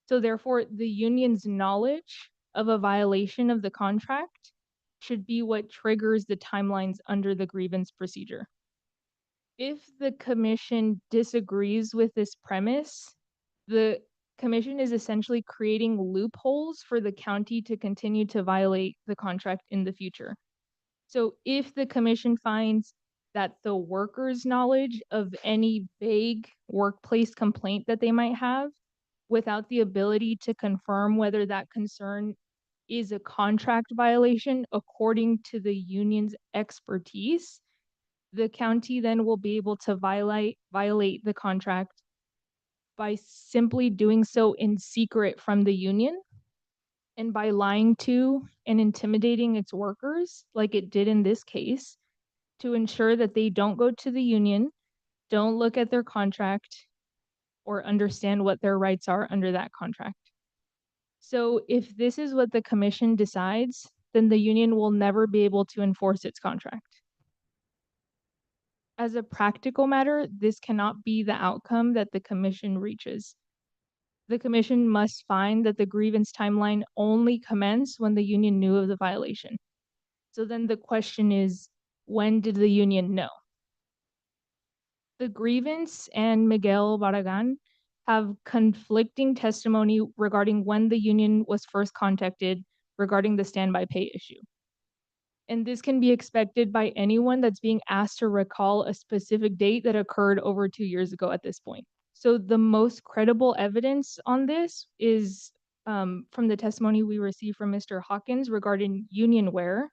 So therefore, the union's knowledge of a violation of the contract should be what triggers the timelines under the grievance procedure. If the commission disagrees with this premise, the commission is essentially creating loopholes for the county to continue to violate the contract in the future. So if the commission finds that the worker's knowledge of any vague workplace complaint that they might have, without the ability to confirm whether that concern is a contract violation according to the union's expertise, the county then will be able to violate the contract by simply doing so in secret from the union and by lying to and intimidating its workers, like it did in this case, to ensure that they don't go to the union, don't look at their contract, or understand what their rights are under that contract. So if this is what the commission decides, then the union will never be able to enforce its contract. As a practical matter, this cannot be the outcome that the commission reaches. The commission must find that the grievance timeline only commenced when the union knew of the violation. So then the question is, when did the union know? The grievance and Miguel Barragan have conflicting testimony regarding when the union was first contacted regarding the standby pay issue. And this can be expected by anyone that's being asked to recall a specific date that occurred over 2 years ago at this point. So the most credible evidence on this is from the testimony we received from Mr. Hawkins regarding Unionware,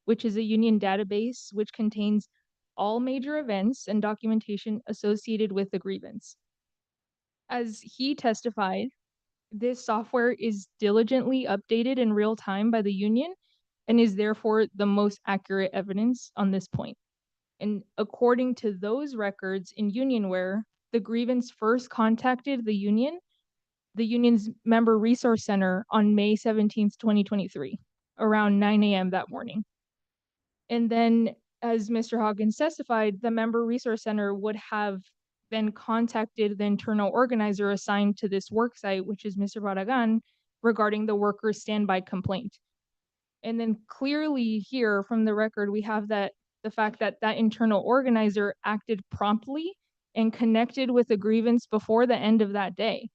which is a union database which contains all major events and documentation associated with the grievance. As he testified, this software is diligently updated in real time by the union and is therefore the most accurate evidence on this point. And according to those records in Unionware, the grievance first contacted the union's member resource center on May 17th, 2023, around 9 a.m. that morning. And then, as Mr. Hawkins testified, the member resource center would have then contacted the internal organizer assigned to this worksite, which is Mr. Barragan, regarding the worker's standby complaint. And then clearly here from the record, we have that the fact that that internal organizer acted promptly and connected with the grievance before the end of that day.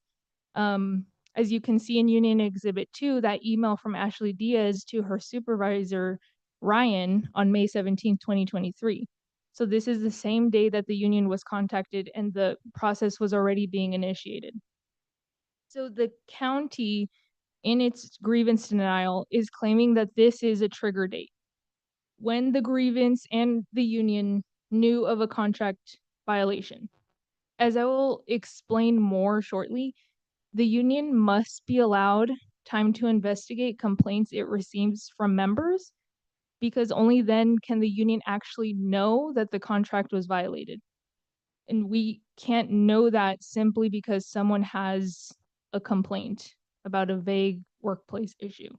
As you can see in Union Exhibit 2, that email from Ashley Diaz to her supervisor, Ryan, on May 17, 2023. So this is the same day that the union was contacted and the process was already being initiated. So the county, in its grievance denial, is claiming that this is a trigger date, when the grievance and the union knew of a contract violation. As I will explain more shortly, the union must be allowed time to investigate complaints it receives from members, because only then can the union actually know that the contract was violated. And we can't know that simply because someone has a complaint about a vague workplace issue.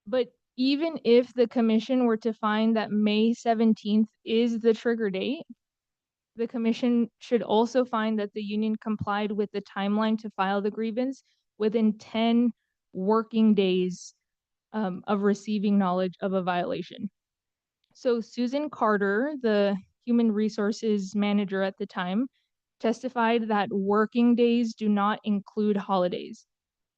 But even if the commission were to find that May 17th is the trigger date, the commission should also find that the union complied with the timeline to file the grievance within 10 working days of receiving knowledge of a violation. So Susan Carter, the human resources manager at the time, testified that working days do not include holidays.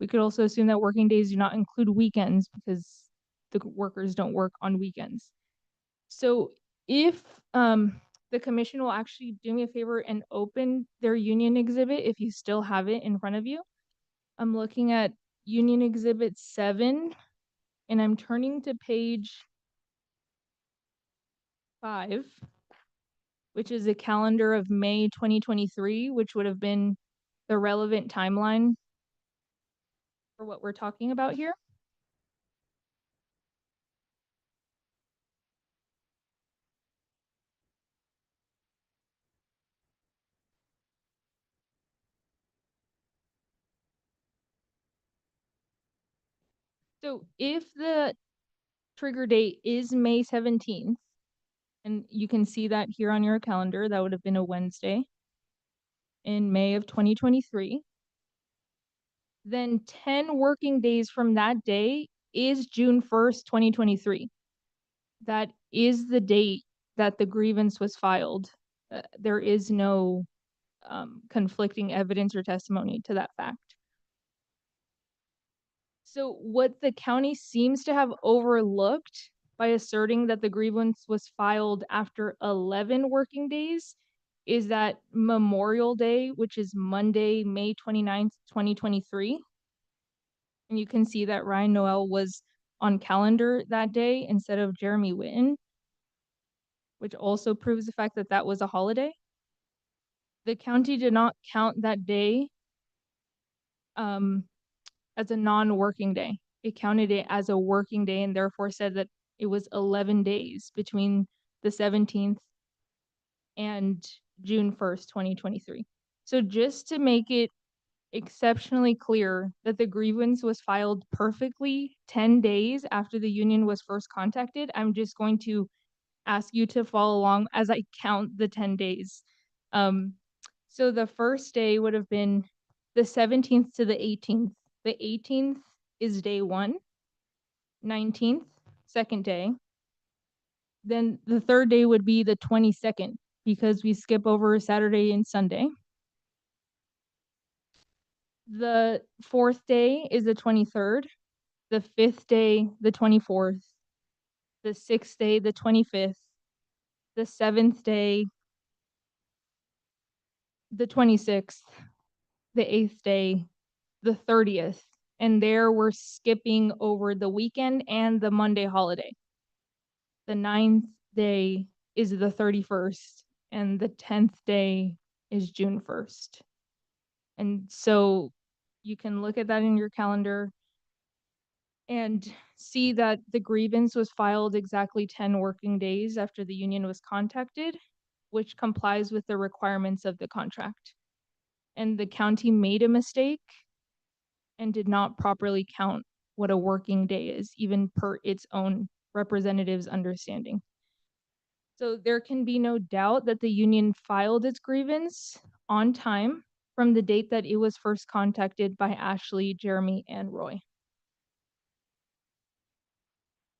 We could also assume that working days do not include weekends because the workers don't work on weekends. So if the commission will actually do me a favor and open their union exhibit, if you still have it in front of you. I'm looking at Union Exhibit 7, and I'm turning to page 5, which is a calendar of May 2023, which would have been the relevant timeline. for what we're talking about here. So if the trigger date is May 17th, and you can see that here on your calendar, that would have been a Wednesday in May of 2023, then 10 working days from that day is June 1st, 2023. That is the date that the grievance was filed. There is no conflicting evidence or testimony to that fact. So what the county seems to have overlooked by asserting that the grievance was filed after 11 working days is that Memorial Day, which is Monday, May 29th, 2023. And you can see that Ryan Noel was on calendar that day instead of Jeremy Witten, which also proves the fact that that was a holiday. The county did not count that day as a non-working day. It counted it as a working day and therefore said that it was 11 days between the 17th and June 1st, 2023. So just to make it exceptionally clear that the grievance was filed perfectly 10 days after the union was first contacted, I'm just going to ask you to follow along as I count the 10 days. So the first day would have been the 17th to the 18th. The 18th is day 1, 19th, second day. Then the third day would be the 22nd because we skip over Saturday and Sunday. The fourth day is the 23rd, the fifth day, the 24th, the sixth day, the 25th, the seventh day, the 26th, the eighth day, the 30th, and there we're skipping over the weekend and the Monday holiday. The 9th day is the 31st, and the 10th day is June 1st. And so you can look at that in your calendar and see that the grievance was filed exactly 10 working days after the union was contacted, which complies with the requirements of the contract. And the county made a mistake and did not properly count what a working day is, even per its own representative's understanding. So there can be no doubt that the union filed its grievance on time from the date that it was first contacted by Ashley, Jeremy, and Roy.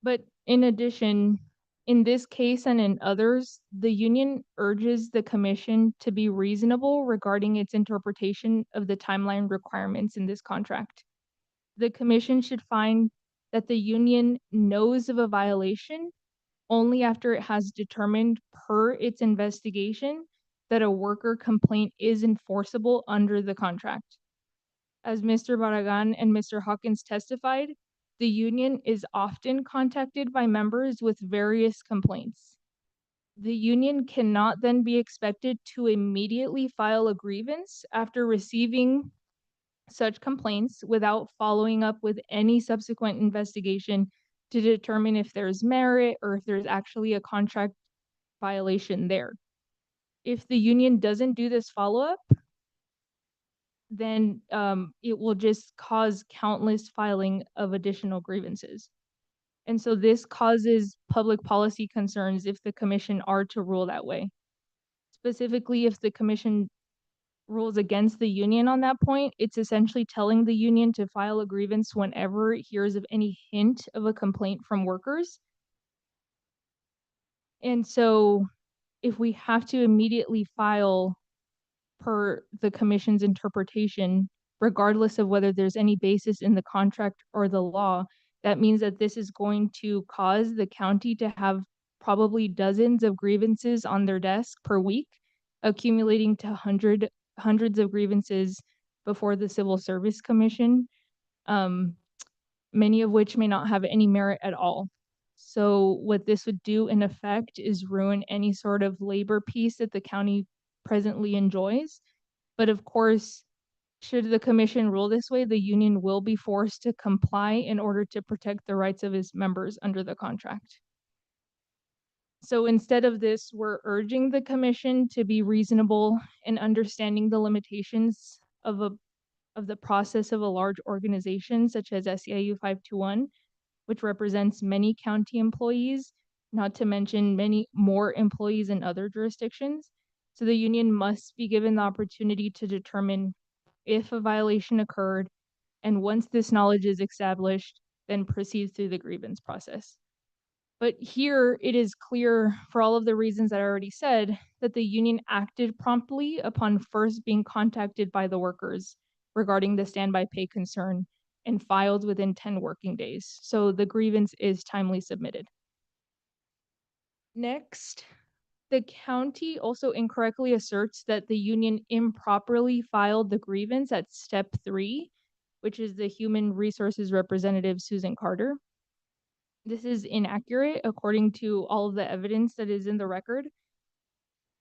But in addition, in this case and in others, the union urges the commission to be reasonable regarding its interpretation of the timeline requirements in this contract. The commission should find that the union knows of a violation only after it has determined per its investigation that a worker complaint is enforceable under the contract. As Mr. Barragan and Mr. Hawkins testified, the union is often contacted by members with various complaints. The union cannot then be expected to immediately file a grievance after receiving such complaints without following up with any subsequent investigation to determine if there's merit or if there's actually a contract violation there. If the union doesn't do this follow-up, then it will just cause countless filing of additional grievances. And so this causes public policy concerns if the commission are to rule that way. Specifically, if the commission rules against the union on that point, it's essentially telling the union to file a grievance whenever it hears of any hint of a complaint from workers. And so if we have to immediately file per the commission's interpretation, regardless of whether there's any basis in the contract or the law, that means that this is going to cause the county to have probably dozens of grievances on their desk per week, accumulating to hundreds of grievances before the Civil Service Commission, many of which may not have any merit at all. So what this would do in effect is ruin any sort of labor peace that the county presently enjoys. But of course, Should the commission rule this way, the union will be forced to comply in order to protect the rights of its members under the contract. So instead of this, we're urging the commission to be reasonable in understanding the limitations of the process of a large organization such as SEIU 521, which represents many county employees, not to mention many more employees in other jurisdictions. So the union must be given the opportunity to determine if a violation occurred, and once this knowledge is established, then proceed through the grievance process. But here it is clear, for all of the reasons that I already said, that the union acted promptly upon first being contacted by the workers regarding the standby pay concern and filed within 10 working days. So the grievance is timely submitted. Next, the county also incorrectly asserts that the union improperly filed the grievance at step 3, which is the human resources representative, Susan Carter. This is inaccurate according to all of the evidence that is in the record.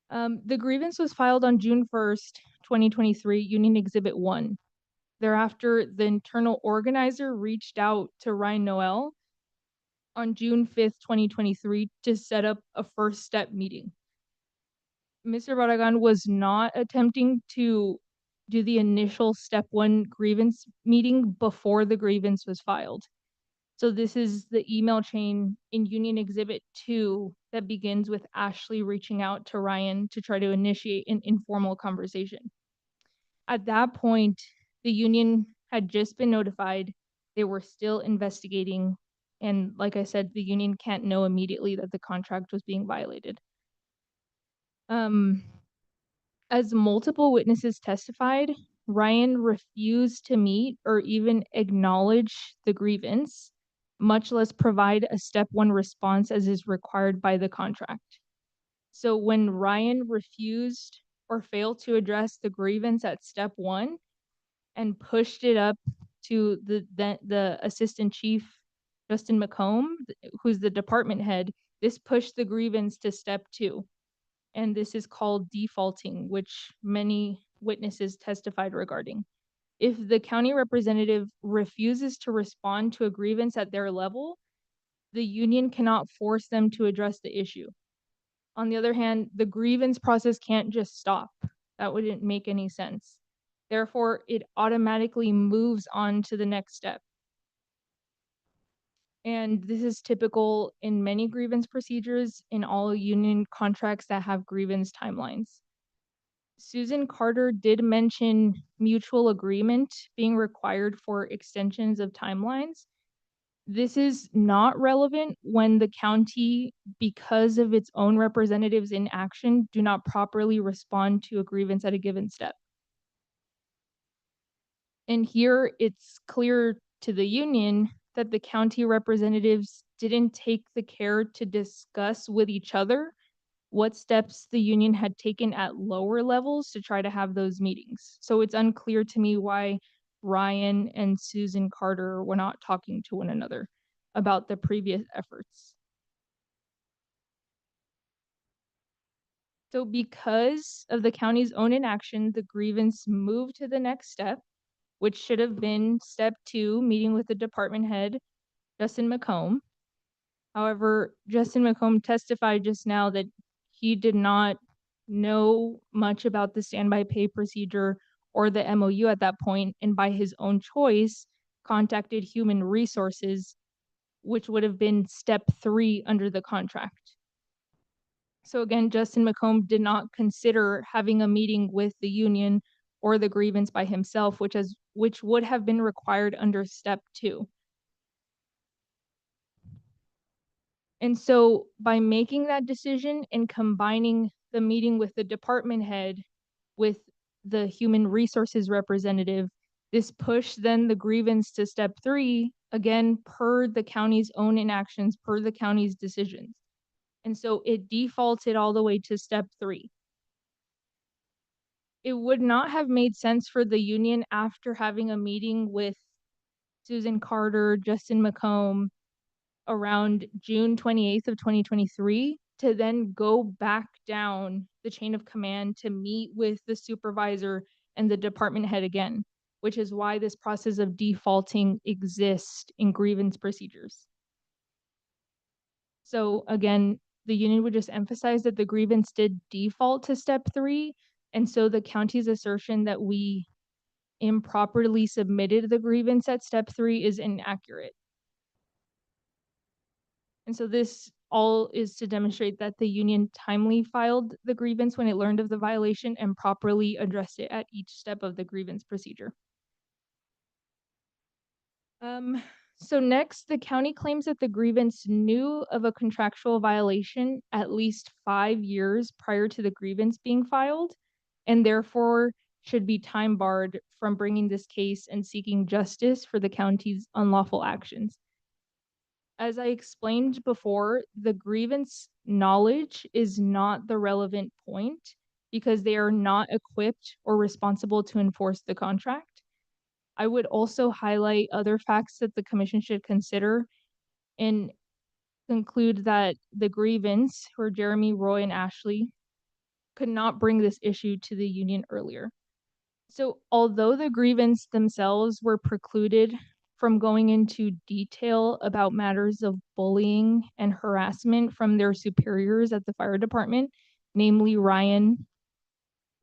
The grievance was filed on June 1st, 2023, Union Exhibit 1. Thereafter, the internal organizer reached out to Ryan Noel on June 5th, 2023 to set up a first step meeting. Mr. Barragan was not attempting to do the initial step 1 grievance meeting before the grievance was filed. So this is the email chain in Union Exhibit 2 that begins with Ashley reaching out to Ryan to try to initiate an informal conversation. At that point, the union had just been notified. They were still investigating. And like I said, the union can't know immediately that the contract was being violated. As multiple witnesses testified, Ryan refused to meet or even acknowledge the grievance, much less provide a step 1 response as is required by the contract. So when Ryan refused or failed to address the grievance at step 1 and pushed it up to the assistant chief, Justin McComb, who's the department head, this pushed the grievance to step 2. And this is called defaulting, which many witnesses testified regarding. If the county representative refuses to respond to a grievance at their level, the union cannot force them to address the issue. On the other hand, the grievance process can't just stop. That wouldn't make any sense. Therefore, it automatically moves on to the next step. And this is typical in many grievance procedures in all union contracts that have grievance timelines. Susan Carter did mention mutual agreement being required for extensions of timelines. This is not relevant when the county, because of its own representatives in action, do not properly respond to a grievance at a given step. And here it's clear to the union that the county representatives didn't take the care to discuss with each other what steps the union had taken at lower levels to try to have those meetings. So it's unclear to me why Ryan and Susan Carter were not talking to one another about the previous efforts. So because of the county's own inaction, the grievance moved to the next step, which should have been step 2, meeting with the department head, Justin McComb. However, Justin McComb testified just now that he did not know much about the standby pay procedure or the MOU at that point, and by his own choice, contacted Human Resources, which would have been step 3 under the contract. So again, Justin McComb did not consider having a meeting with the union or the grievance by himself, which would have been required under step 2. And so by making that decision and combining the meeting with the department head with the human resources representative, this pushed then the grievance to step 3, again, per the county's own inactions, per the county's decisions. And so it defaulted all the way to step 3. It would not have made sense for the union, after having a meeting with Susan Carter, Justin McComb, around June 28th of 2023, to then go back down the chain of command to meet with the supervisor and the department head again, which is why this process of defaulting exists in grievance procedures. So again, the union would just emphasize that the grievance did default to step 3, and so the county's assertion that we improperly submitted the grievance at step 3 is inaccurate. And so this all is to demonstrate that the union timely filed the grievance when it learned of the violation and properly addressed it at each step of the grievance procedure. So next, the county claims that the grievance knew of a contractual violation at least 5 years prior to the grievance being filed, and therefore should be time barred from bringing this case and seeking justice for the county's unlawful actions. As I explained before, the grievance knowledge is not the relevant point because they are not equipped or responsible to enforce the contract. I would also highlight other facts that the commission should consider and conclude that the grievance, or Jeremy, Roy, and Ashley, could not bring this issue to the union earlier. So although the grievance themselves were precluded from going into detail about matters of bullying and harassment from their superiors at the fire department, namely Ryan,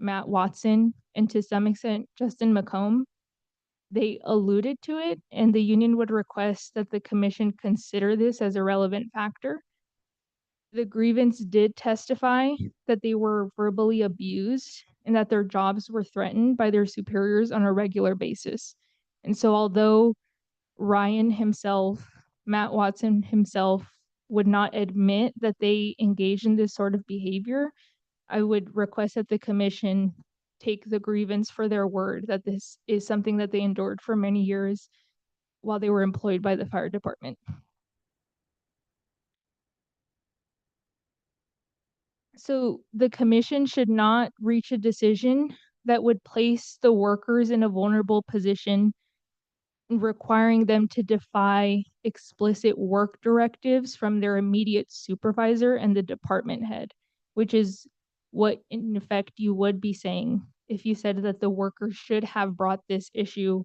Matt Watson, and to some extent Justin McComb, they alluded to it, and the union would request that the commission consider this as a relevant factor. The grievance did testify that they were verbally abused and that their jobs were threatened by their superiors on a regular basis. And so although Ryan himself, Matt Watson himself, would not admit that they engaged in this sort of behavior, I would request that the commission take the grievance for their word that this is something that they endured for many years while they were employed by the fire department. So the commission should not reach a decision that would place the workers in a vulnerable position, requiring them to defy explicit work directives from their immediate supervisor and the department head, which is what in effect you would be saying if you said that the workers should have brought this issue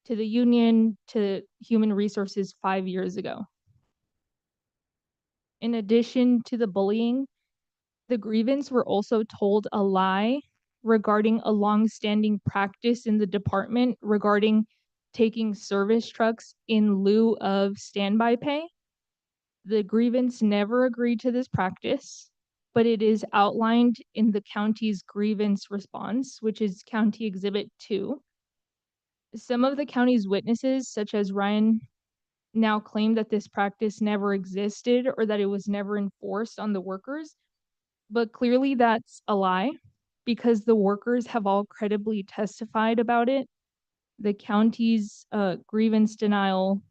to the union, to human resources 5 years ago. In addition to the bullying, the grievance were also told a lie regarding a long-standing practice in the department regarding taking service trucks in lieu of standby pay. The grievance never agreed to this practice, but it is outlined in the county's grievance response, which is County Exhibit 2. Some of the county's witnesses, such as Ryan, now claim that this practice never existed or that it was never enforced on the workers, but clearly that's a lie because the workers have all credibly testified about it. The county's grievance denial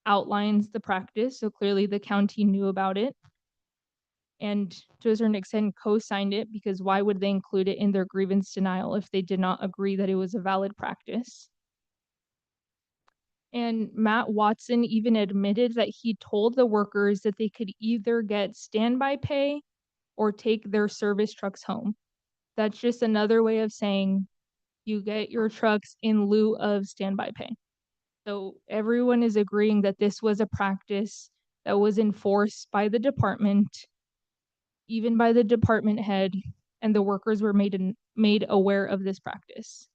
outlines the practice, so clearly the county knew about it and to a certain extent co-signed it, because why would they include it in their grievance denial if they did not agree that it was a valid practice? And Matt Watson even admitted that he told the workers that they could either get standby pay or take their service trucks home. That's just another way of saying you get your trucks in lieu of standby pay. So everyone is agreeing that this was a practice that was enforced by the department, even by the department head, and the workers were made aware of this practice.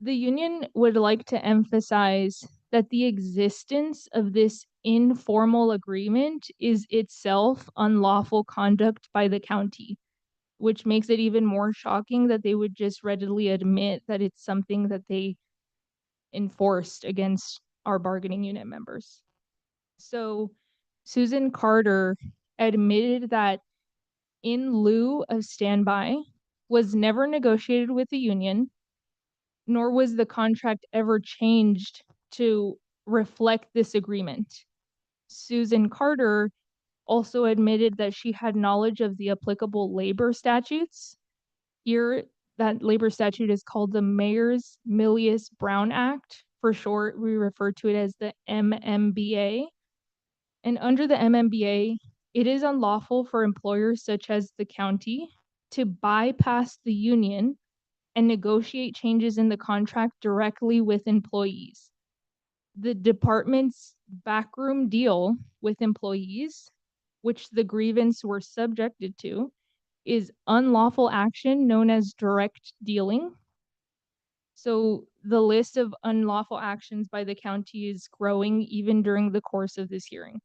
The union would like to emphasize that the existence of this informal agreement is itself unlawful conduct by the county, which makes it even more shocking that they would just readily admit that it's something that they enforced against our bargaining unit members. So Susan Carter admitted that in lieu of standby was never negotiated with the union, nor was the contract ever changed to reflect this agreement. Susan Carter also admitted that she had knowledge of the applicable labor statutes. Here, that labor statute is called the Mayers-Milius-Brown Act. For short, we refer to it as the MMBA. And under the MMBA, it is unlawful for employers such as the county to bypass the union and negotiate changes in the contract directly with employees. The department's backroom deal with employees, which the grievance were subjected to, is unlawful action known as direct dealing. So the list of unlawful actions by the county is growing even during the course of this hearing.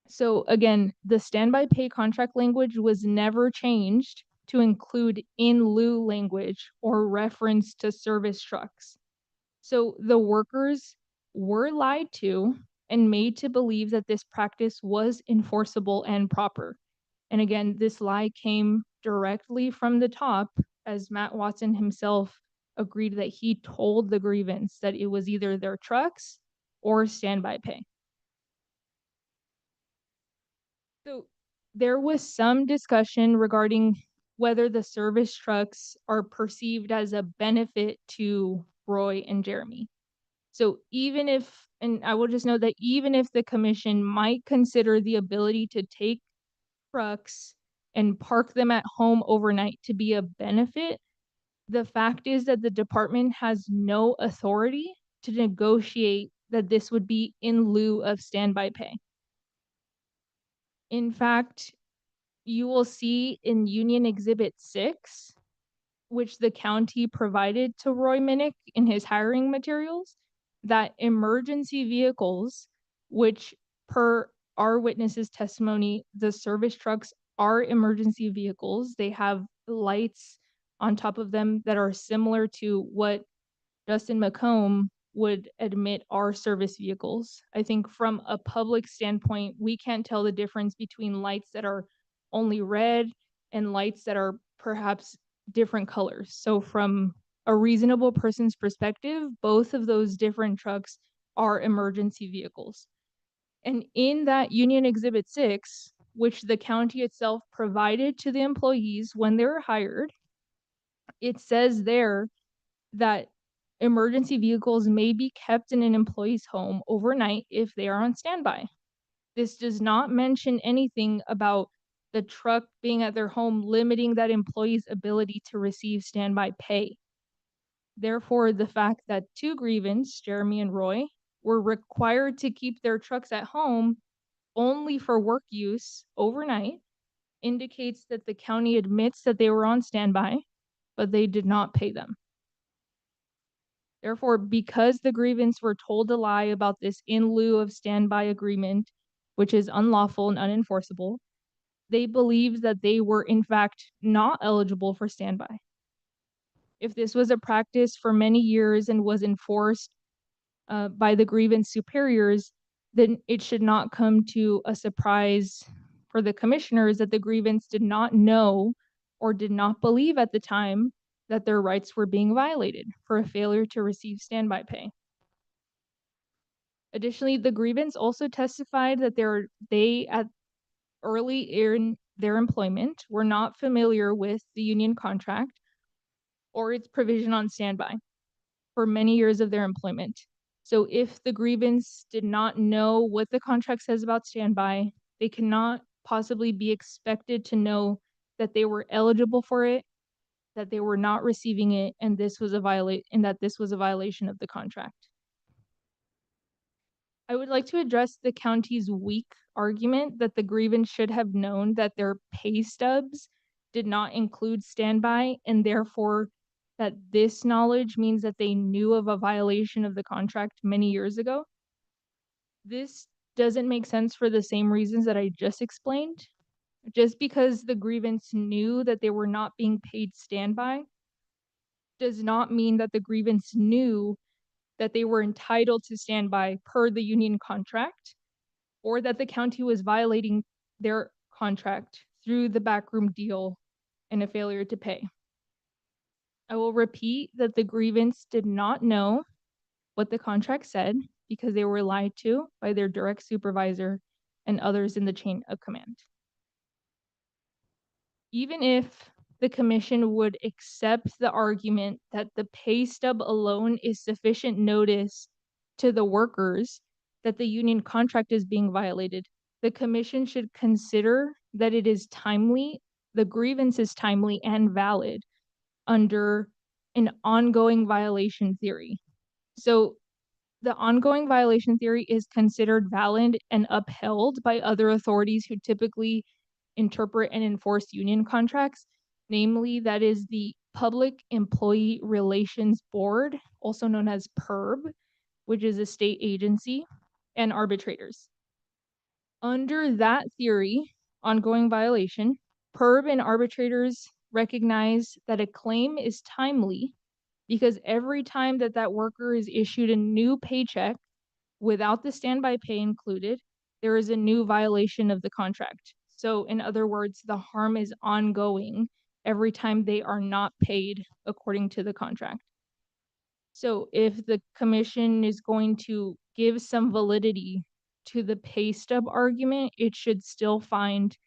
So again, the standby pay contract language was never changed to include in lieu language or reference to service trucks. So the workers were lied to and made to believe that this practice was enforceable and proper. And again, this lie came directly from the top, as Matt Watson himself agreed that he told the grievance that it was either their trucks or standby pay. So there was some discussion regarding whether the service trucks are perceived as a benefit to Roy and Jeremy. So even if, and I will just note that even if the commission might consider the ability to take trucks and park them at home overnight to be a benefit, the fact is that the department has no authority to negotiate that this would be in lieu of standby pay. In fact, you will see in Union Exhibit 6, which the county provided to Roy Minnick in his hiring materials, that emergency vehicles, which per our witness's testimony, the service trucks are emergency vehicles. They have lights on top of them that are similar to what Justin McComb would admit are service vehicles. I think from a public standpoint, we can't tell the difference between lights that are only red and lights that are perhaps different colors. So from a reasonable person's perspective, both of those different trucks are emergency vehicles. And in that Union Exhibit 6, which the county itself provided to the employees when they were hired, it says there that emergency vehicles may be kept in an employee's home overnight if they are on standby. This does not mention anything about the truck being at their home limiting that employee's ability to receive standby pay. Therefore, the fact that two grievants, Jeremy and Roy, were required to keep their trucks at home only for work use overnight indicates that the county admits that they were on standby, but they did not pay them. Therefore, because the grievance were told a lie about this in lieu of standby agreement, which is unlawful and unenforceable, they believed that they were in fact not eligible for standby. If this was a practice for many years and was enforced by the grievance superiors, then it should not come to a surprise for the commissioners that the grievance did not know or did not believe at the time that their rights were being violated for a failure to receive standby pay. Additionally, the grievance also testified that they at early in their employment were not familiar with the union contract or its provision on standby for many years of their employment. So if the grievance did not know what the contract says about standby, they cannot possibly be expected to know that they were eligible for it, that they were not receiving it, and this was a violation of the contract. I would like to address the county's weak argument that the grievance should have known that their pay stubs did not include standby, and therefore that this knowledge means that they knew of a violation of the contract many years ago. This doesn't make sense for the same reasons that I just explained. Just because the grievance knew that they were not being paid standby does not mean that the grievance knew that they were entitled to standby per the union contract, or that the county was violating their contract through the backroom deal and a failure to pay. I will repeat that the grievance did not know what the contract said because they were lied to by their direct supervisor and others in the chain of command. Even if the commission would accept the argument that the pay stub alone is sufficient notice to the workers that the union contract is being violated, the commission should consider that it is timely the grievance is timely and valid under an ongoing violation theory. So the ongoing violation theory is considered valid and upheld by other authorities who typically interpret and enforce union contracts. Namely, that is the Public Employee Relations Board, also known as PERB, which is a state agency, and arbitrators. Under that theory, ongoing violation, PERB and arbitrators recognize that a claim is timely because every time that that worker is issued a new paycheck without the standby pay included, there is a new violation of the contract. So in other words, the harm is ongoing every time they are not paid according to the contract. So if the commission is going to give some validity to the pay stub argument, it should still find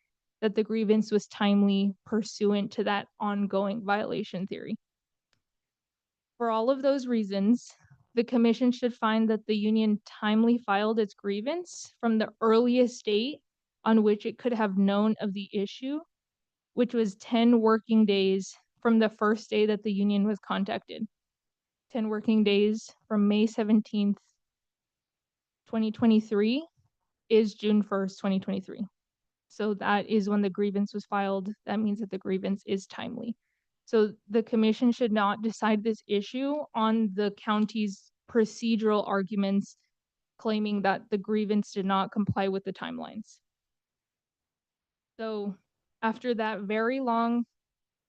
that the grievance was timely pursuant to that ongoing violation theory. For all of those reasons, the commission should find that the union timely filed its grievance from the earliest date on which it could have known of the issue, which was 10 working days from the first day that the union was contacted. 10 working days from May 17th, 2023 is June 1st, 2023. So that is when the grievance was filed. That means that the grievance is timely. So the commission should not decide this issue on the county's procedural arguments claiming that the grievance did not comply with the timelines. So after that very long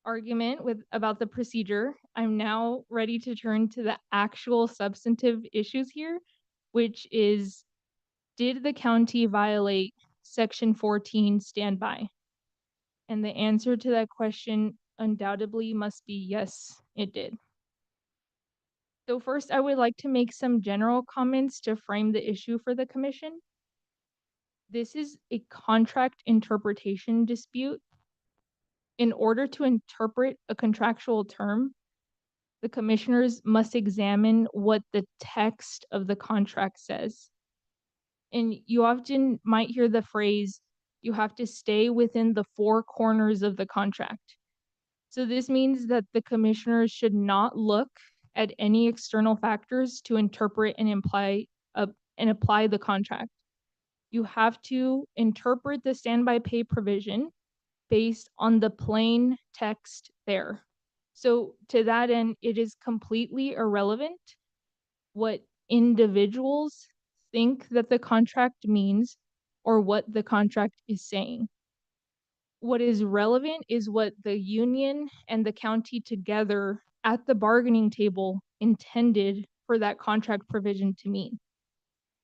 argument about the procedure, I'm now ready to turn to the actual substantive issues here, which is, did the county violate Section 14 standby? And the answer to that question undoubtedly must be yes, it did. So first, I would like to make some general comments to frame the issue for the commission. This is a contract interpretation dispute. In order to interpret a contractual term, the commissioners must examine what the text of the contract says. And you often might hear the phrase, you have to stay within the four corners of the contract. So this means that the commissioners should not look at any external factors to interpret and apply the contract. You have to interpret the standby pay provision based on the plain text there. So to that end, it is completely irrelevant what individuals think that the contract means or what the contract is saying. What is relevant is what the union and the county together at the bargaining table intended for that contract provision to mean.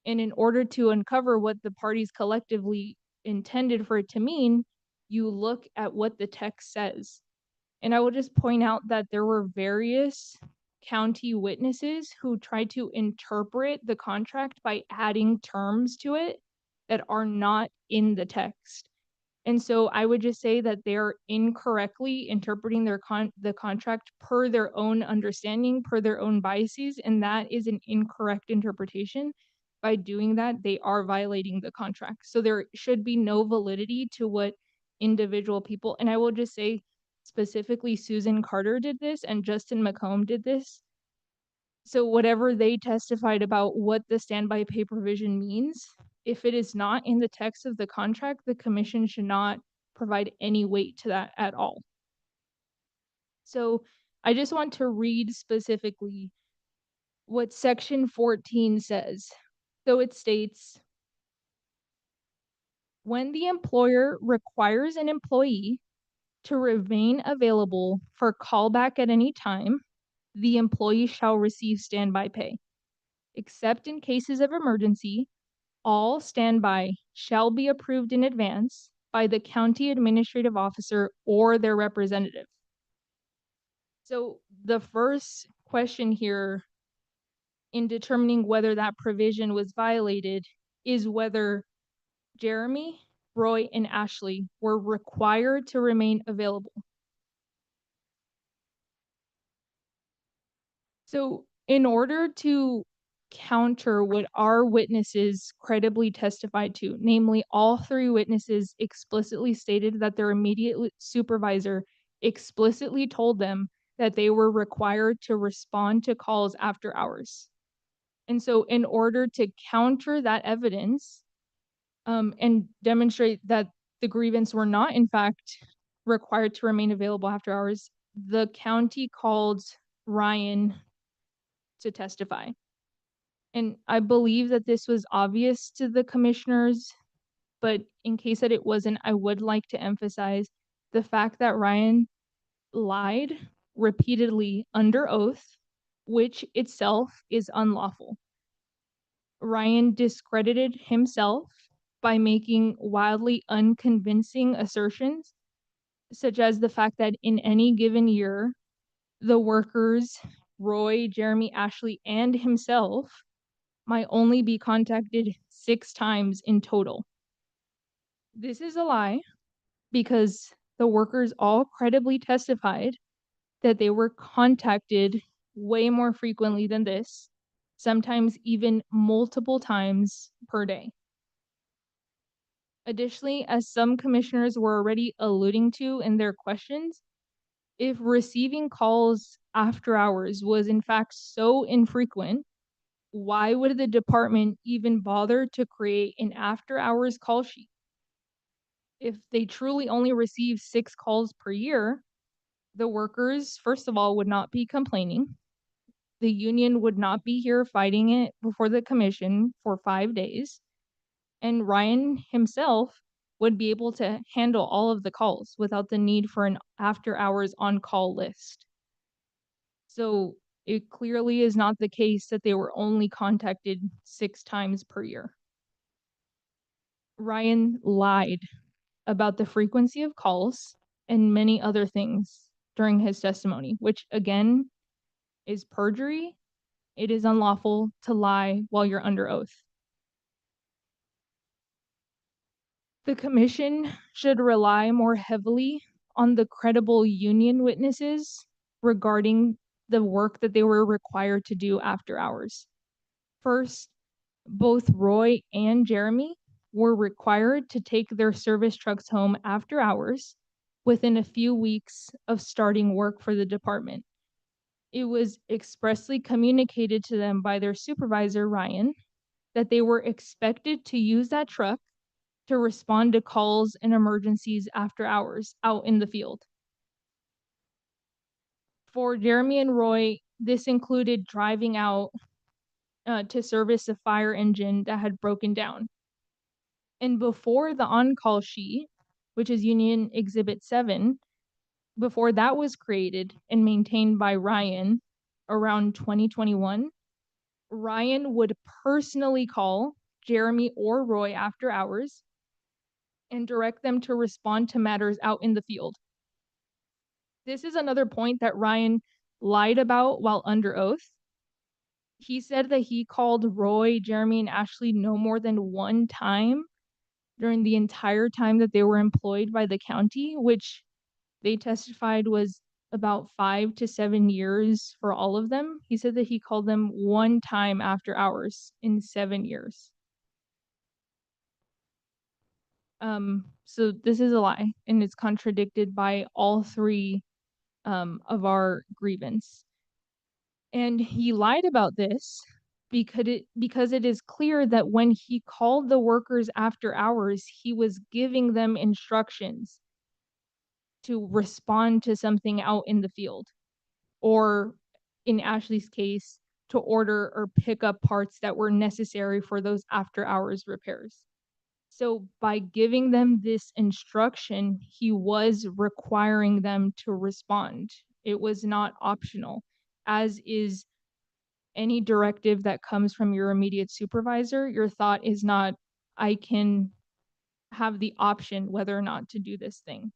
And in order to uncover what the parties collectively intended for it to mean, you look at what the text says. And I will just point out that there were various county witnesses who tried to interpret the contract by adding terms to it that are not in the text. And so I would just say that they're incorrectly interpreting the contract per their own understanding, per their own biases, and that is an incorrect interpretation. By doing that, they are violating the contract. So there should be no validity to what individual people, and I will just say specifically Susan Carter did this and Justin McComb did this. So whatever they testified about what the standby pay provision means, if it is not in the text of the contract, the commission should not provide any weight to that at all. So I just want to read specifically what Section 14 says. So it states, when the employer requires an employee to remain available for callback at any time, the employee shall receive standby pay. Except in cases of emergency, all standby shall be approved in advance by the county administrative officer or their representative. So the first question here in determining whether that provision was violated is whether Jeremy, Roy, and Ashley were required to remain available. So in order to counter what our witnesses credibly testified to. Namely, all three witnesses explicitly stated that their immediate supervisor explicitly told them that they were required to respond to calls after hours. And so in order to counter that evidence, and demonstrate that the grievance were not in fact required to remain available after hours, the county called Ryan to testify. And I believe that this was obvious to the commissioners, but in case that it wasn't, I would like to emphasize the fact that Ryan lied repeatedly under oath, which itself is unlawful. Ryan discredited himself by making wildly unconvincing assertions, such as the fact that in any given year, the workers, Roy, Jeremy, Ashley, and himself, might only be contacted 6 times in total. This is a lie because the workers all credibly testified that they were contacted way more frequently than this, sometimes even multiple times per day. Additionally, as some commissioners were already alluding to in their questions, if receiving calls after hours was in fact so infrequent, why would the department even bother to create an after hours call sheet? If they truly only receive 6 calls per year, the workers, first of all, would not be complaining. The union would not be here fighting it before the commission for 5 days. And Ryan himself would be able to handle all of the calls without the need for an after hours on call list. So it clearly is not the case that they were only contacted 6 times per year. Ryan lied about the frequency of calls and many other things during his testimony, which again is perjury. It is unlawful to lie while you're under oath. The commission should rely more heavily on the credible union witnesses regarding the work that they were required to do after hours. First, both Roy and Jeremy were required to take their service trucks home after hours within a few weeks of starting work for the department. It was expressly communicated to them by their supervisor, Ryan, that they were expected to use that truck to respond to calls and emergencies after hours out in the field. For Jeremy and Roy, this included driving out to service a fire engine that had broken down. And before the on-call sheet, which is Union Exhibit 7, before that was created and maintained by Ryan around 2021, Ryan would personally call Jeremy or Roy after hours and direct them to respond to matters out in the field. This is another point that Ryan lied about while under oath. He said that he called Roy, Jeremy, and Ashley no more than 1 time during the entire time that they were employed by the county, which they testified was about 5 to 7 years for all of them. He said that he called them 1 time after hours in 7 years. So this is a lie, and it's contradicted by all 3 of our grievance. And he lied about this because it is clear that when he called the workers after hours, he was giving them instructions to respond to something out in the field, or in Ashley's case, to order or pick up parts that were necessary for those after hours repairs. So by giving them this instruction, he was requiring them to respond. It was not optional, as is any directive that comes from your immediate supervisor. Your thought is not, I can have the option whether or not to do this thing.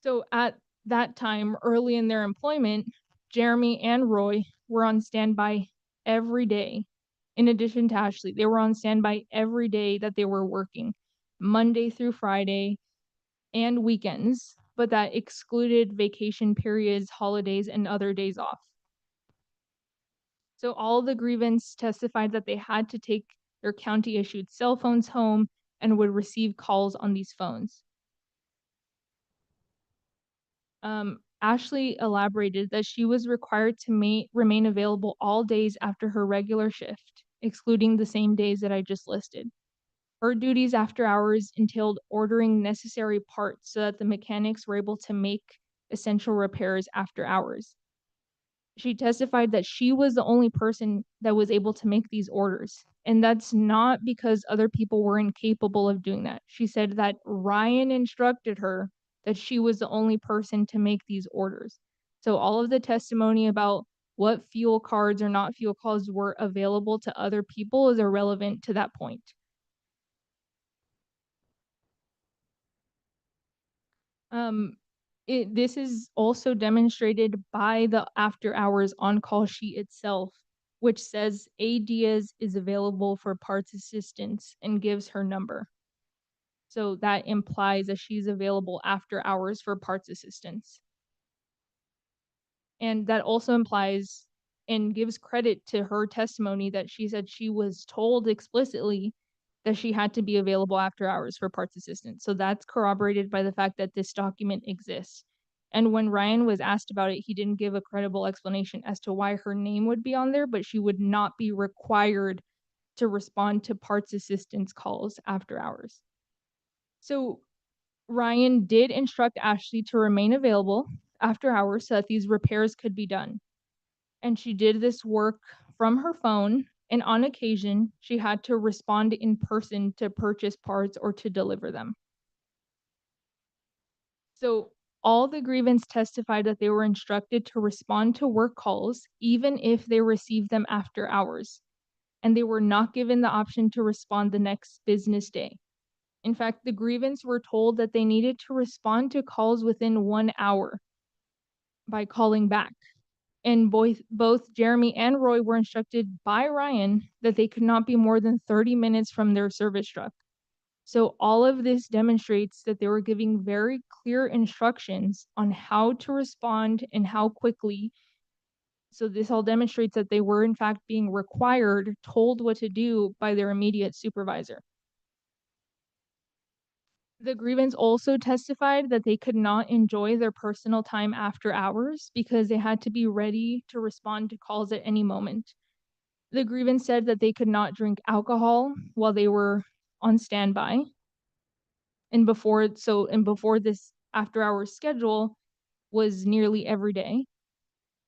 So at that time, early in their employment, Jeremy and Roy were on standby every day. In addition to Ashley, they were on standby every day that they were working, Monday through Friday and weekends, but that excluded vacation periods, holidays, and other days off. So all the grievance testified that they had to take their county issued cell phones home and would receive calls on these phones. Ashley elaborated that she was required to remain available all days after her regular shift, excluding the same days that I just listed. Her duties after hours entailed ordering necessary parts so that the mechanics were able to make essential repairs after hours. She testified that she was the only person that was able to make these orders. And that's not because other people were incapable of doing that. She said that Ryan instructed her that she was the only person to make these orders. So all of the testimony about what fuel cards or not fuel cards were available to other people is irrelevant to that point. This is also demonstrated by the after hours on-call sheet itself, which says A. Diaz is available for parts assistance and gives her number. So that implies that she's available after hours for parts assistance. And that also implies and gives credit to her testimony that she said she was told explicitly that she had to be available after hours for parts assistance. So that's corroborated by the fact that this document exists. And when Ryan was asked about it, he didn't give a credible explanation as to why her name would be on there, but she would not be required to respond to parts assistance calls after hours. So Ryan did instruct Ashley to remain available after hours so that these repairs could be done. And she did this work from her phone, and on occasion, she had to respond in person to purchase parts or to deliver them. So all the grievance testified that they were instructed to respond to work calls, even if they received them after hours, and they were not given the option to respond the next business day. In fact, the grievance were told that they needed to respond to calls within 1 hour by calling back. And both Jeremy and Roy were instructed by Ryan that they could not be more than 30 minutes from their service truck. So all of this demonstrates that they were giving very clear instructions on how to respond and how quickly. So this all demonstrates that they were in fact being required, told what to do by their immediate supervisor. The grievance also testified that they could not enjoy their personal time after hours because they had to be ready to respond to calls at any moment. The grievance said that they could not drink alcohol while they were on standby. And before this after hours schedule was nearly every day.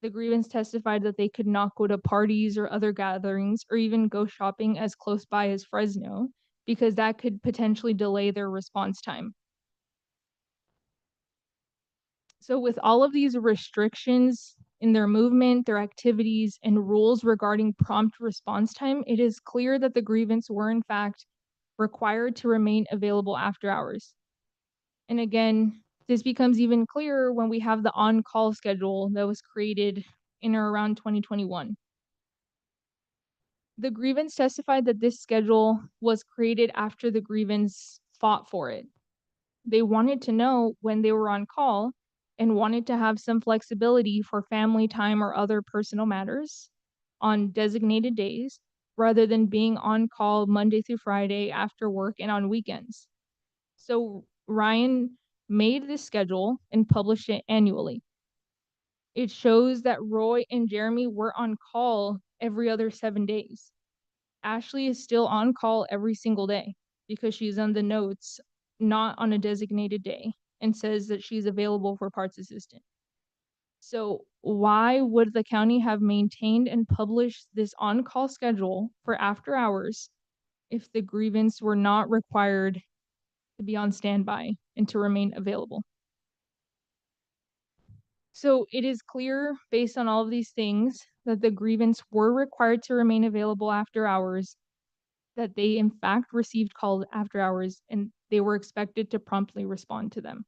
The grievance testified that they could not go to parties or other gatherings or even go shopping as close by as Fresno because that could potentially delay their response time. So with all of these restrictions in their movement, their activities, and rules regarding prompt response time, it is clear that the grievance were in fact required to remain available after hours. And again, this becomes even clearer when we have the on-call schedule that was created in or around 2021. The grievance testified that this schedule was created after the grievance fought for it. They wanted to know when they were on call and wanted to have some flexibility for family time or other personal matters on designated days rather than being on call Monday through Friday after work and on weekends. So Ryan made this schedule and published it annually. It shows that Roy and Jeremy were on call every other 7 days. Ashley is still on call every single day because she's on the notes, not on a designated day, and says that she's available for parts assistant. So why would the county have maintained and published this on-call schedule for after hours if the grievance were not required to be on standby and to remain available? So it is clear based on all of these things that the grievance were required to remain available after hours, that they in fact received calls after hours, and they were expected to promptly respond to them.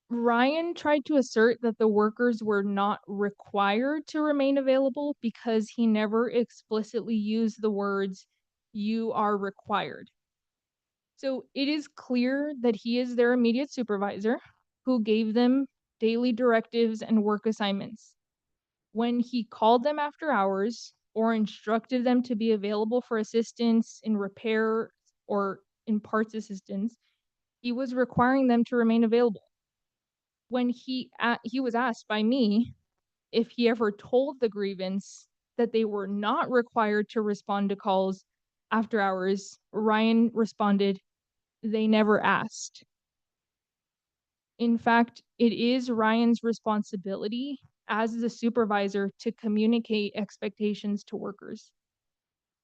Ryan tried to assert that the workers were not required to remain available because he never explicitly used the words, "you are required." So it is clear that he is their immediate supervisor who gave them daily directives and work assignments. When he called them after hours or instructed them to be available for assistance in repair or in parts assistance, he was requiring them to remain available. When he was asked by me if he ever told the grievance that they were not required to respond to calls after hours, Ryan responded, "They never asked." In fact, it is Ryan's responsibility as the supervisor to communicate expectations to workers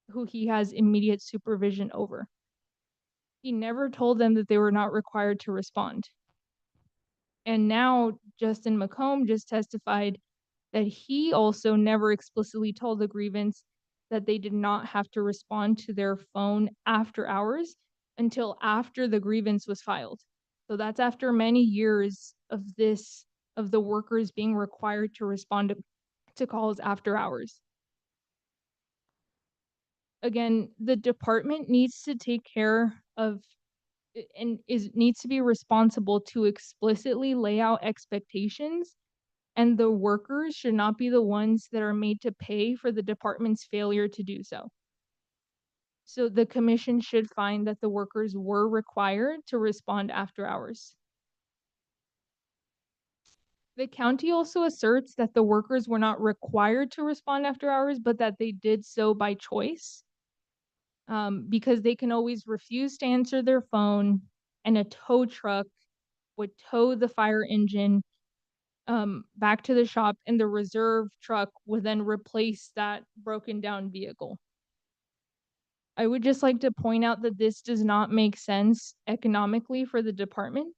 who he has immediate supervision over. He never told them that they were not required to respond. And now Justin McComb just testified that he also never explicitly told the grievance that they did not have to respond to their phone after hours until after the grievance was filed. So that's after many years of the workers being required to respond to calls after hours. Again, the department needs to take care of and needs to be responsible to explicitly lay out expectations, and the workers should not be the ones that are made to pay for the department's failure to do so. So the commission should find that the workers were required to respond after hours. The county also asserts that the workers were not required to respond after hours, but that they did so by choice, because they can always refuse to answer their phone, and a tow truck would tow the fire engine back to the shop, and the reserve truck would then replace that broken down vehicle. I would just like to point out that this does not make sense economically for the department.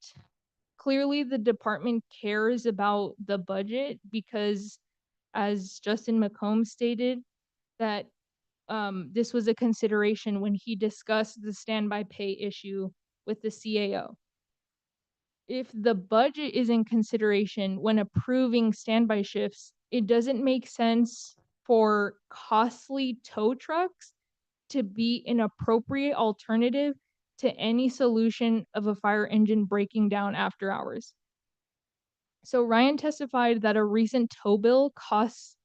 Clearly, the department cares about the budget because, as Justin McComb stated, that this was a consideration when he discussed the standby pay issue with the CAO. If the budget is in consideration when approving standby shifts, it doesn't make sense for costly tow trucks to be an appropriate alternative to any solution of a fire engine breaking down after hours. So Ryan testified that a recent tow bill costs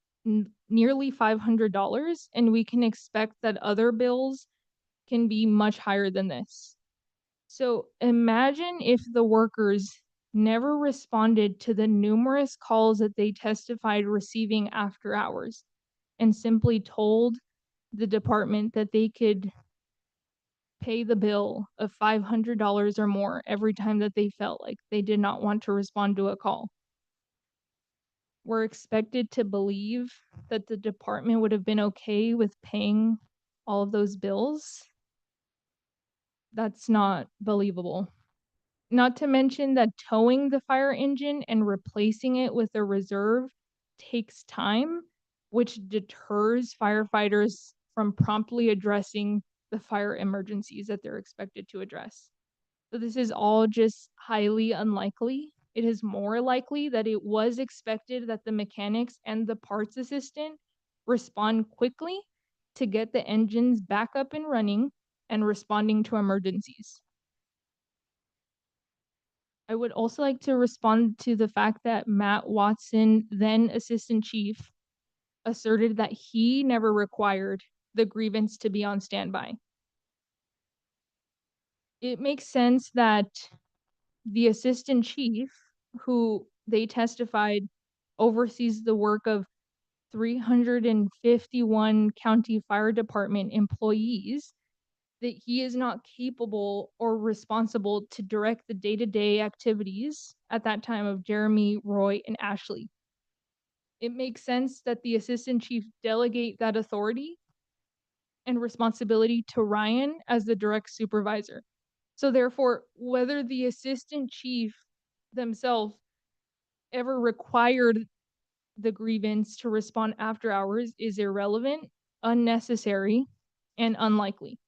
nearly $500, and we can expect that other bills can be much higher than this. So imagine if the workers never responded to the numerous calls that they testified receiving after hours and simply told the department that they could pay the bill of $500 or more every time that they felt like they did not want to respond to a call. We're expected to believe that the department would have been okay with paying all of those bills. That's not believable. Not to mention that towing the fire engine and replacing it with a reserve takes time, which deters firefighters from promptly addressing the fire emergencies that they're expected to address. So this is all just highly unlikely. It is more likely that it was expected that the mechanics and the parts assistant respond quickly to get the engines back up and running and responding to emergencies. I would also like to respond to the fact that Matt Watson, then Assistant Chief, asserted that he never required the grievance to be on standby. It makes sense that the Assistant Chief, who they testified oversees the work of 351 county fire department employees, that he is not capable or responsible to direct the day-to-day activities at that time of Jeremy, Roy, and Ashley. It makes sense that the assistant chief delegate that authority and responsibility to Ryan as the direct supervisor. So therefore, whether the assistant chief themselves ever required the grievance to respond after hours is irrelevant, unnecessary, and unlikely.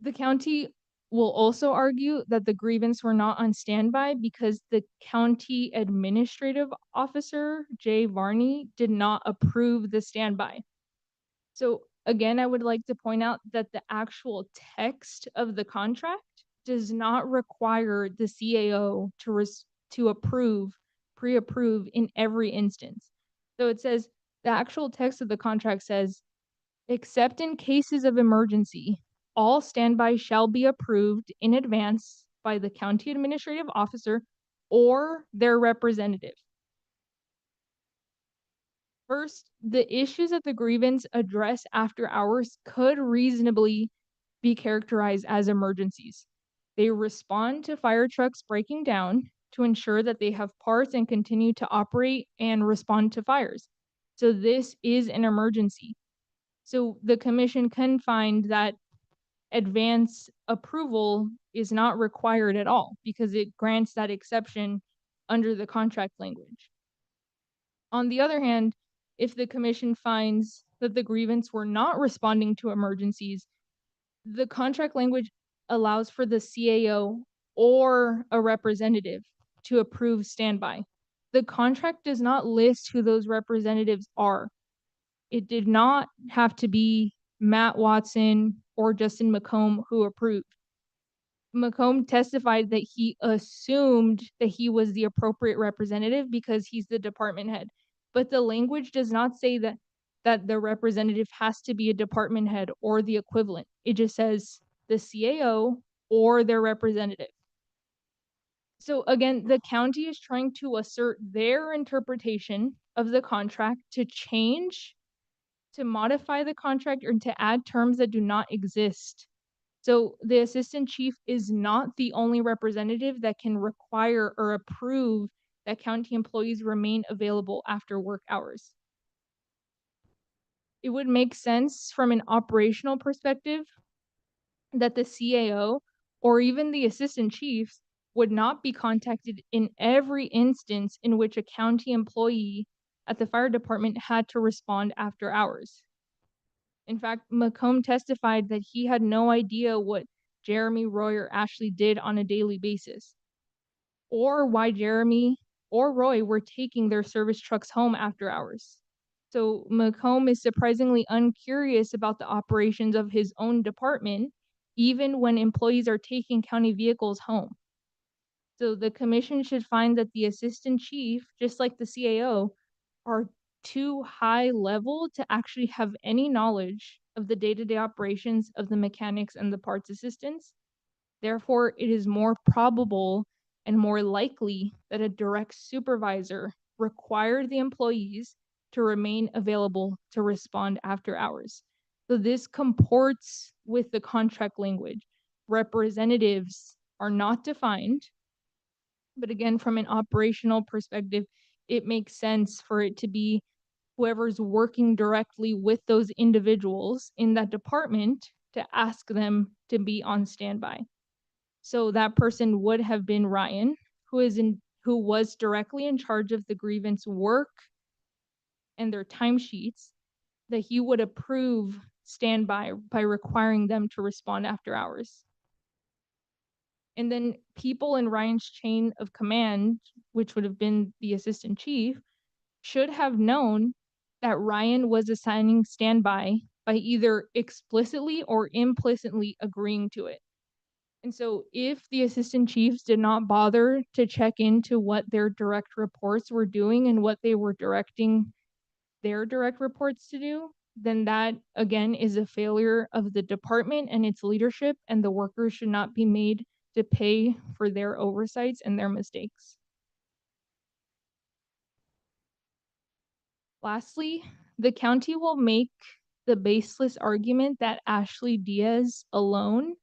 The county will also argue that the grievance were not on standby because the county administrative officer, Jay Varney, did not approve the standby. So again, I would like to point out that the actual text of the contract does not require the CAO to approve pre-approve in every instance. So it says, the actual text of the contract says, except in cases of emergency, all standby shall be approved in advance by the county administrative officer or their representative. First, the issues that the grievance address after hours could reasonably be characterized as emergencies. They respond to fire trucks breaking down to ensure that they have parts and continue to operate and respond to fires. So this is an emergency. So the commission can find that advance approval is not required at all because it grants that exception under the contract language. On the other hand, if the commission finds that the grievance were not responding to emergencies, the contract language allows for the CAO or a representative to approve standby. The contract does not list who those representatives are. It did not have to be Matt Watson or Justin McComb who approved. McComb testified that he assumed that he was the appropriate representative because he's the department head. But the language does not say that the representative has to be a department head or the equivalent. It just says the CAO or their representative. So again, the county is trying to assert their interpretation of the contract to change, to modify the contract, or to add terms that do not exist. So the assistant chief is not the only representative that can require or approve that county employees remain available after work hours. It would make sense from an operational perspective that the CAO or even the assistant chiefs would not be contacted in every instance in which a county employee at the fire department had to respond after hours. In fact, McComb testified that he had no idea what Jeremy, Roy, or Ashley did on a daily basis, or why Jeremy or Roy were taking their service trucks home after hours. So McComb is surprisingly uncurious about the operations of his own department, even when employees are taking county vehicles home. So the commission should find that the assistant chief, just like the CAO, are too high level to actually have any knowledge of the day-to-day operations of the mechanics and the parts assistants. Therefore, it is more probable and more likely that a direct supervisor required the employees to remain available to respond after hours. So this comports with the contract language. Representatives are not defined, but again, from an operational perspective, it makes sense for it to be whoever's working directly with those individuals in that department to ask them to be on standby. So that person would have been Ryan, who was directly in charge of the grievance work and their timesheets, that he would approve standby by requiring them to respond after hours. And then people in Ryan's chain of command, which would have been the assistant chief, should have known that Ryan was assigning standby by either explicitly or implicitly agreeing to it. And so if the assistant chiefs did not bother to check into what their direct reports were doing and what they were directing their direct reports to do, then that again is a failure of the department and its leadership, and the workers should not be made to pay for their oversights and their mistakes. Lastly, the county will make the baseless argument that Ashley Diaz alone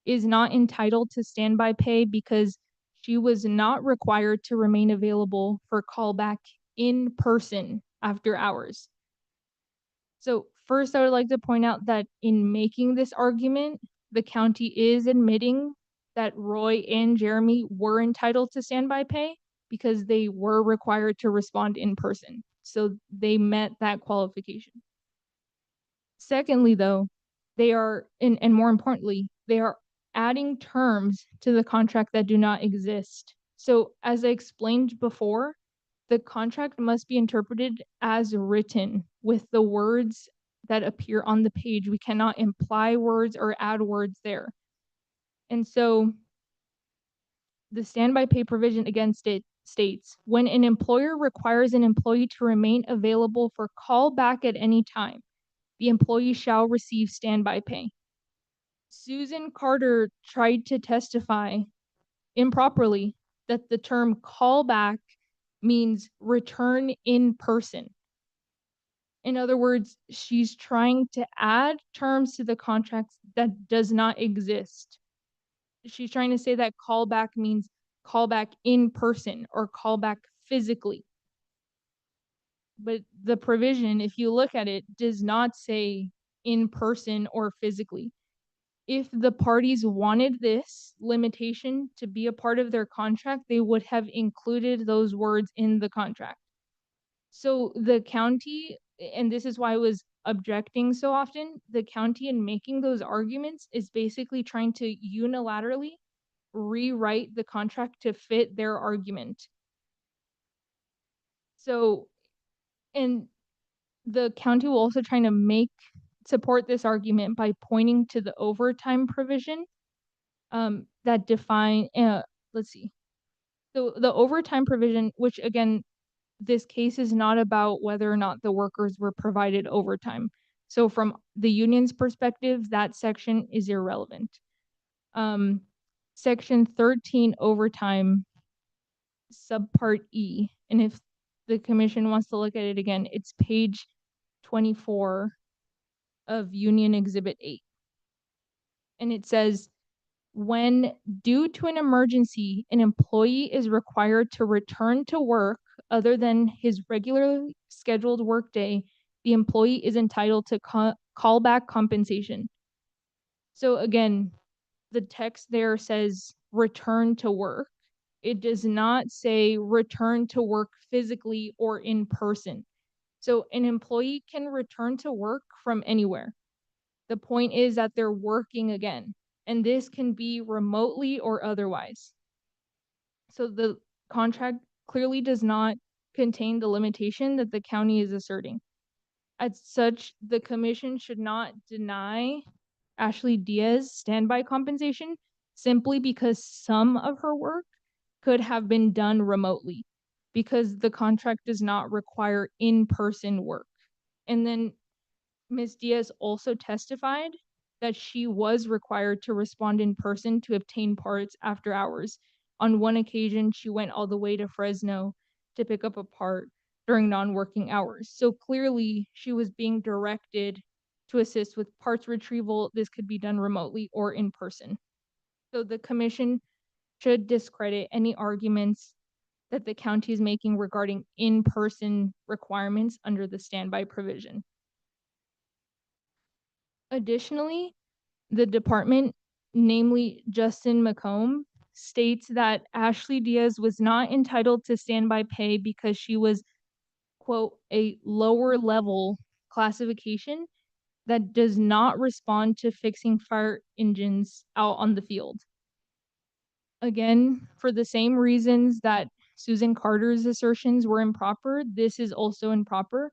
is not entitled to standby pay because she was not required to remain available for callback in person after hours. So first, I would like to point out that in making this argument, the county is admitting that Roy and Jeremy were entitled to standby pay because they were required to respond in person. So they met that qualification. Secondly, though, they are, and more importantly, they are adding terms to the contract that do not exist. So as I explained before, the contract must be interpreted as written with the words that appear on the page. We cannot imply words or add words there. And so the standby pay provision against it states, when an employer requires an employee to remain available for call back at any time, the employee shall receive standby pay. Susan Carter tried to testify improperly that the term callback means return in person. In other words, she's trying to add terms to the contracts that does not exist. She's trying to say that callback means callback in person or callback physically. But the provision, if you look at it, does not say in person or physically. If the parties wanted this limitation to be a part of their contract, they would have included those words in the contract. So the county, and this is why I was objecting so often, the county in making those arguments is basically trying to unilaterally rewrite the contract to fit their argument. So, and the county will also trying to support this argument by pointing to the overtime provision that define, let's see. So the overtime provision, which again, this case is not about whether or not the workers were provided overtime. So from the union's perspective, that section is irrelevant. Section 13 overtime, subpart E, and if the commission wants to look at it again, it's page 24 of Union Exhibit 8. And it says, when due to an emergency, an employee is required to return to work other than his regularly scheduled workday, the employee is entitled to callback compensation. So again, the text there says return to work. It does not say return to work physically or in person. So an employee can return to work from anywhere. The point is that they're working again, and this can be remotely or otherwise. So the contract clearly does not contain the limitation that the county is asserting. As such, the commission should not deny Ashley Diaz standby compensation simply because some of her work could have been done remotely, because the contract does not require in-person work. And then Ms. Diaz also testified that she was required to respond in person to obtain parts after hours. On one occasion, she went all the way to Fresno to pick up a part during non-working hours. So clearly, she was being directed to assist with parts retrieval. This could be done remotely or in person. So the commission should discredit any arguments that the county is making regarding in-person requirements under the standby provision. Additionally, the department, namely Justin McComb, states that Ashley Diaz was not entitled to standby pay because she was, quote, a lower level classification that does not respond to fixing fire engines out on the field. Again, for the same reasons that Susan Carter's assertions were improper, this is also improper.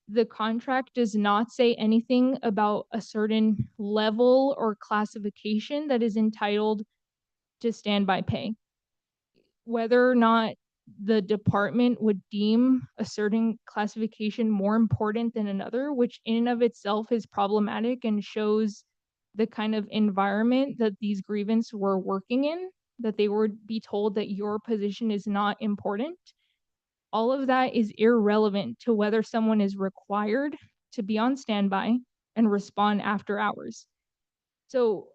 The contract does not say anything about a certain level or classification that is entitled to standby pay. Whether or not the department would deem a certain classification more important than another, which in and of itself is problematic and shows the kind of environment that these grievance were working in, that they would be told that your position is not important. All of that is irrelevant to whether someone is required to be on standby and respond after hours. So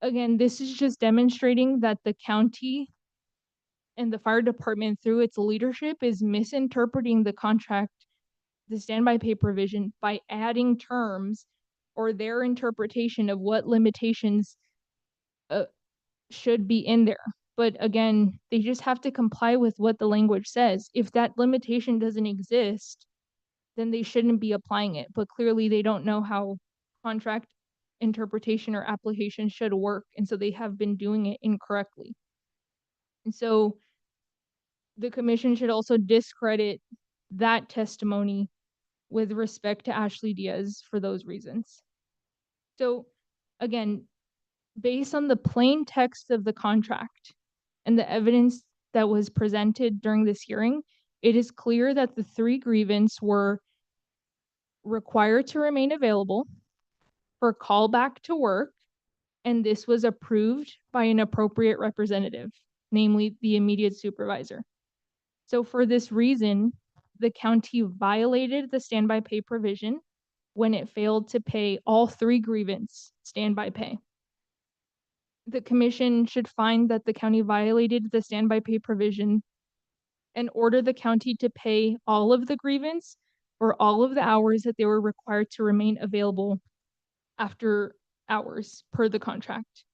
again, this is just demonstrating that the county and the fire department through its leadership is misinterpreting the contract, the standby pay provision, by adding terms or their interpretation of what limitations should be in there. But again, they just have to comply with what the language says. If that limitation doesn't exist, then they shouldn't be applying it. But clearly they don't know how contract interpretation or application should work. And so they have been doing it incorrectly. And so the commission should also discredit that testimony with respect to Ashley Diaz for those reasons. So again, based on the plain text of the contract and the evidence that was presented during this hearing, it is clear that the three grievance were required to remain available, for callback to work, and this was approved by an appropriate representative, namely the immediate supervisor. So for this reason, the county violated the standby pay provision when it failed to pay all three grievance standby pay. The commission should find that the county violated the standby pay provision and order the county to pay all of the grievance for all of the hours that they were required to remain available after hours per the contract.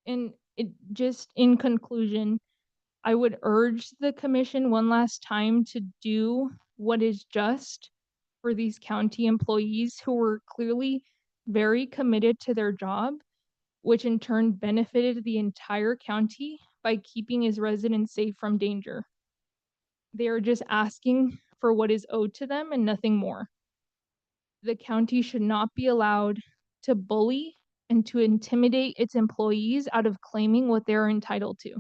And just in conclusion, I would urge the commission one last time to do what is just for these county employees who were clearly very committed to their job, which in turn benefited the entire county by keeping its residents safe from danger. They are just asking for what is owed to them and nothing more. The county should not be allowed to bully and to intimidate its employees out of claiming what they're entitled to.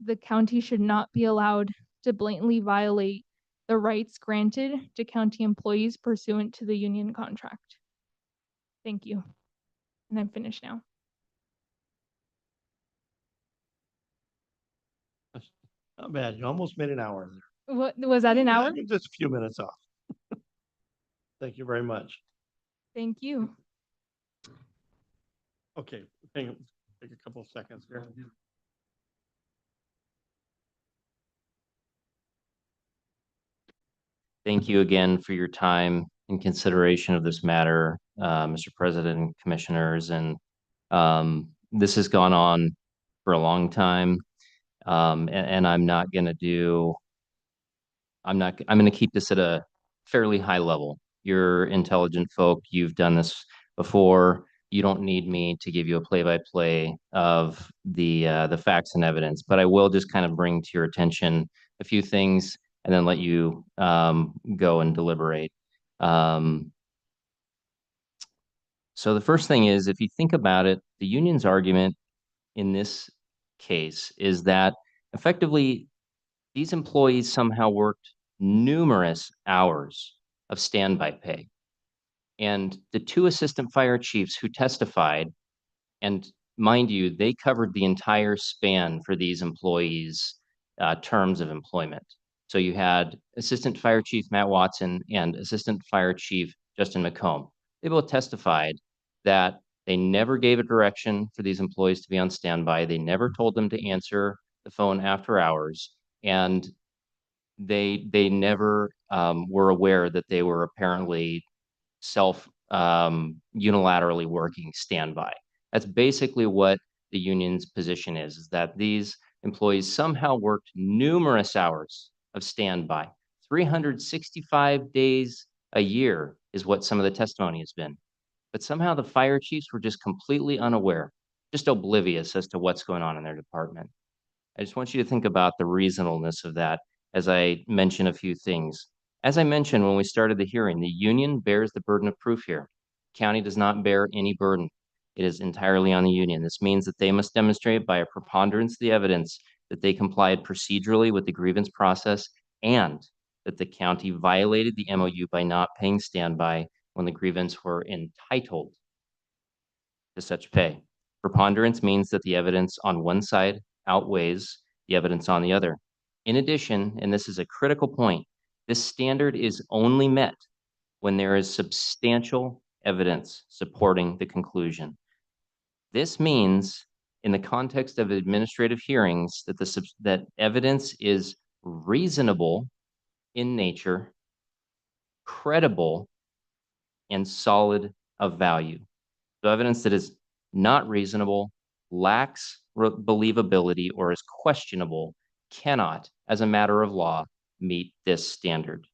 The county should not be allowed to blatantly violate the rights granted to county employees pursuant to the union contract. Thank you. And I'm finished now. Not bad. You almost made an hour there. What was that, an hour? Just a few minutes off. Thank you very much. Thank you. Okay, hang on, take a couple of seconds here. Thank you again for your time and consideration of this matter, Mr. President and Commissioners. And this has gone on for a long time. And I'm going to keep this at a fairly high level. You're intelligent folk. You've done this before. You don't need me to give you a play-by-play of the facts and evidence, but I will just kind of bring to your attention a few things and then let you go and deliberate. So the first thing is, if you think about it, the union's argument in this case is that effectively these employees somehow worked numerous hours of standby pay. And the two assistant fire chiefs who testified, and mind you, they covered the entire span for these employees' terms of employment. So you had Assistant Fire Chief Matt Watson and Assistant Fire Chief Justin McComb. They both testified that they never gave a direction for these employees to be on standby. They never told them to answer the phone after hours, and they never were aware that they were apparently unilaterally working standby. That's basically what the union's position is that these employees somehow worked numerous hours of standby. 365 days a year is what some of the testimony has been. But somehow the fire chiefs were just completely unaware, just oblivious as to what's going on in their department. I just want you to think about the reasonableness of that as I mention a few things. As I mentioned when we started the hearing, the union bears the burden of proof here. County does not bear any burden. It is entirely on the union. This means that they must demonstrate by a preponderance of the evidence that they complied procedurally with the grievance process and that the county violated the MOU by not paying standby when the grievance were entitled to such pay. Preponderance means that the evidence on one side outweighs the evidence on the other. In addition, and this is a critical point, this standard is only met when there is substantial evidence supporting the conclusion. This means, in the context of administrative hearings, that that evidence is reasonable in nature, credible, and solid of value. So evidence that is not reasonable, lacks believability, or is questionable cannot, as a matter of law, meet this standard.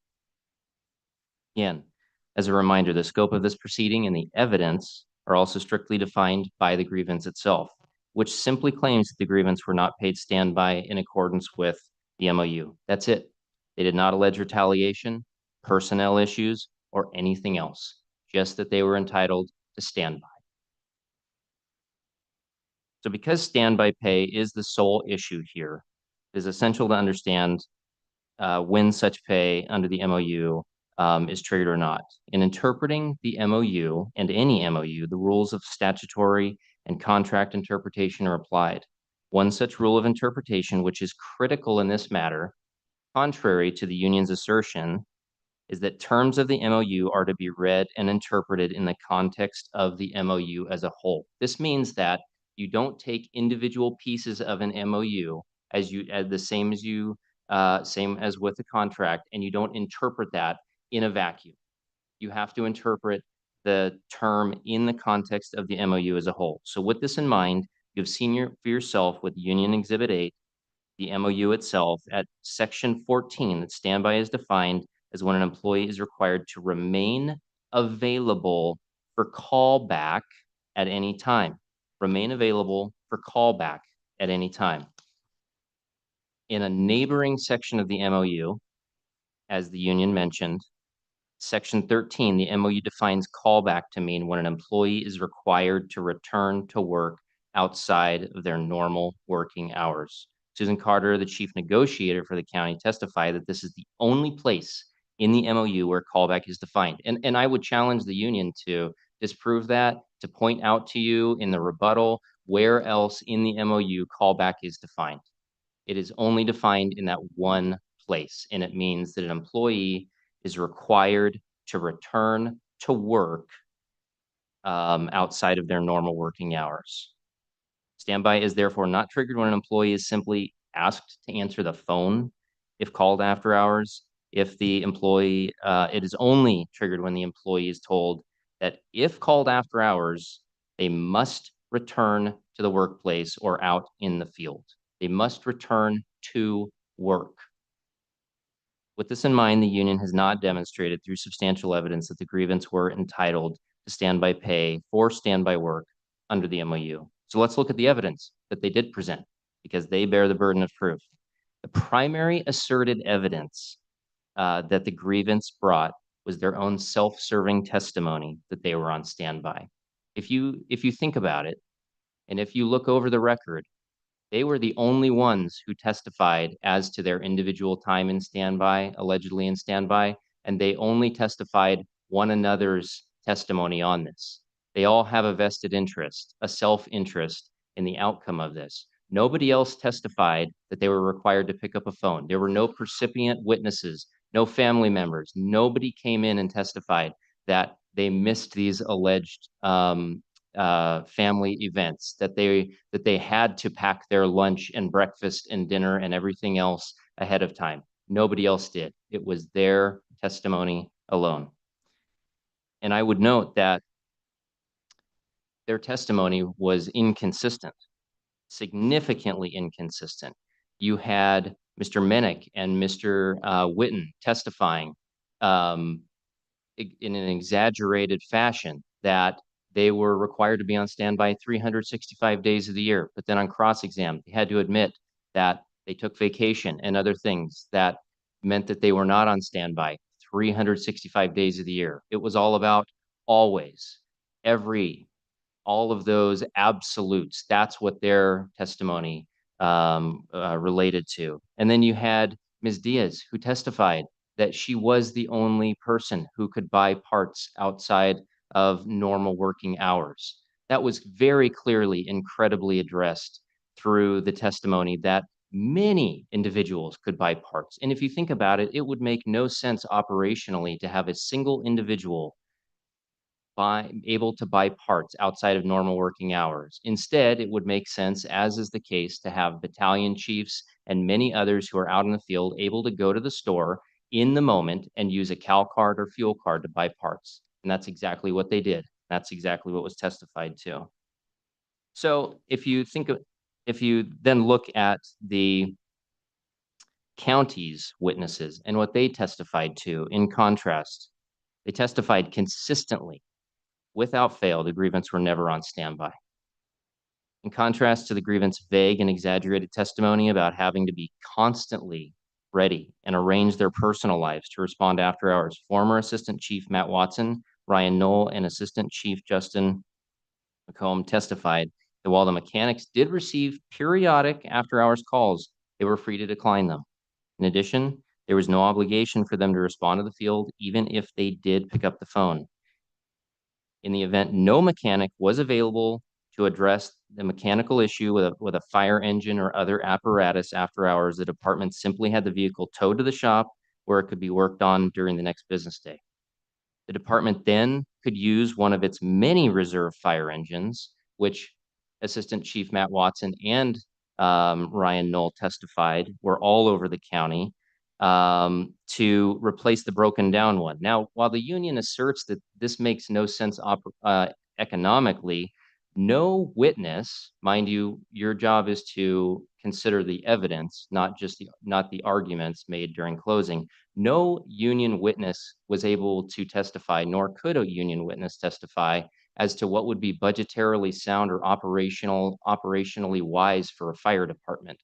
Again, as a reminder, the scope of this proceeding and the evidence are also strictly defined by the grievance itself, which simply claims that the grievance were not paid standby in accordance with the MOU. That's it. They did not allege retaliation, personnel issues, or anything else, just that they were entitled to standby. So because standby pay is the sole issue here, it is essential to understand when such pay under the MOU is triggered or not. In interpreting the MOU and any MOU, the rules of statutory and contract interpretation are applied. One such rule of interpretation, which is critical in this matter, contrary to the union's assertion, is that terms of the MOU are to be read and interpreted in the context of the MOU as a whole. This means that you don't take individual pieces of an MOU as the same as with the contract, and you don't interpret that in a vacuum. You have to interpret the term in the context of the MOU as a whole. So with this in mind, you've seen for yourself with Union Exhibit 8, the MOU itself at section 14, that standby is defined as when an employee is required to remain available for callback at any time. Remain available for callback at any time. In a neighboring section of the MOU, as the union mentioned, section 13, the MOU defines callback to mean when an employee is required to return to work outside of their normal working hours. Susan Carter, the chief negotiator for the county, testified that this is the only place in the MOU where callback is defined. And I would challenge the union to disprove that, to point out to you in the rebuttal where else in the MOU callback is defined. It is only defined in that one place, and it means that an employee is required to return to work outside of their normal working hours. Standby is therefore not triggered when an employee is simply asked to answer the phone if called after hours. If the employee, it is only triggered when the employee is told that if called after hours, they must return to the workplace or out in the field. They must return to work. With this in mind, the union has not demonstrated through substantial evidence that the grievance were entitled to standby pay for standby work under the MOU. So let's look at the evidence that they did present, because they bear the burden of proof. The primary asserted evidence that the grievance brought was their own self-serving testimony that they were on standby. If you think about it, and if you look over the record, they were the only ones who testified as to their individual time in standby, allegedly in standby, and they only testified one another's testimony on this. They all have a vested interest, a self-interest in the outcome of this. Nobody else testified that they were required to pick up a phone. There were no percipient witnesses, no family members. Nobody came in and testified that they missed these alleged family events, that they had to pack their lunch and breakfast and dinner and everything else ahead of time. Nobody else did. It was their testimony alone. And I would note that their testimony was inconsistent, significantly inconsistent. You had Mr. Menick and Mr. Witten testifying in an exaggerated fashion that they were required to be on standby 365 days of the year. But then on cross-exam, they had to admit that they took vacation and other things that meant that they were not on standby 365 days of the year. It was all about always, all of those absolutes. That's what their testimony related to. And then you had Ms. Diaz, who testified that she was the only person who could buy parts outside of normal working hours. That was very clearly, incredibly addressed through the testimony that many individuals could buy parts. And if you think about it, it would make no sense operationally to have a single individual able to buy parts outside of normal working hours. Instead, it would make sense, as is the case, to have battalion chiefs and many others who are out in the field able to go to the store in the moment and use a Cal card or fuel card to buy parts. And that's exactly what they did. That's exactly what was testified to. So if you then look at the county's witnesses and what they testified to, in contrast, they testified consistently, without fail, the grievance were never on standby. In contrast to the grievance vague and exaggerated testimony about having to be constantly ready and arrange their personal lives to respond after hours, former Assistant Chief Matt Watson, Ryan Knoll, and Assistant Chief Justin McComb testified that while the mechanics did receive periodic after-hours calls, they were free to decline them. In addition, there was no obligation for them to respond to the field, even if they did pick up the phone. In the event no mechanic was available to address the mechanical issue with a fire engine or other apparatus after hours, the department simply had the vehicle towed to the shop where it could be worked on during the next business day. The department then could use one of its many reserve fire engines, which Assistant Chief Matt Watson and Ryan Knoll testified were all over the county, to replace the broken down one. Now, while the union asserts that this makes no sense economically, no witness, mind you, your job is to consider the evidence, not the arguments made during closing. No union witness was able to testify, nor could a union witness testify as to what would be budgetarily sound or operationally wise for a fire department.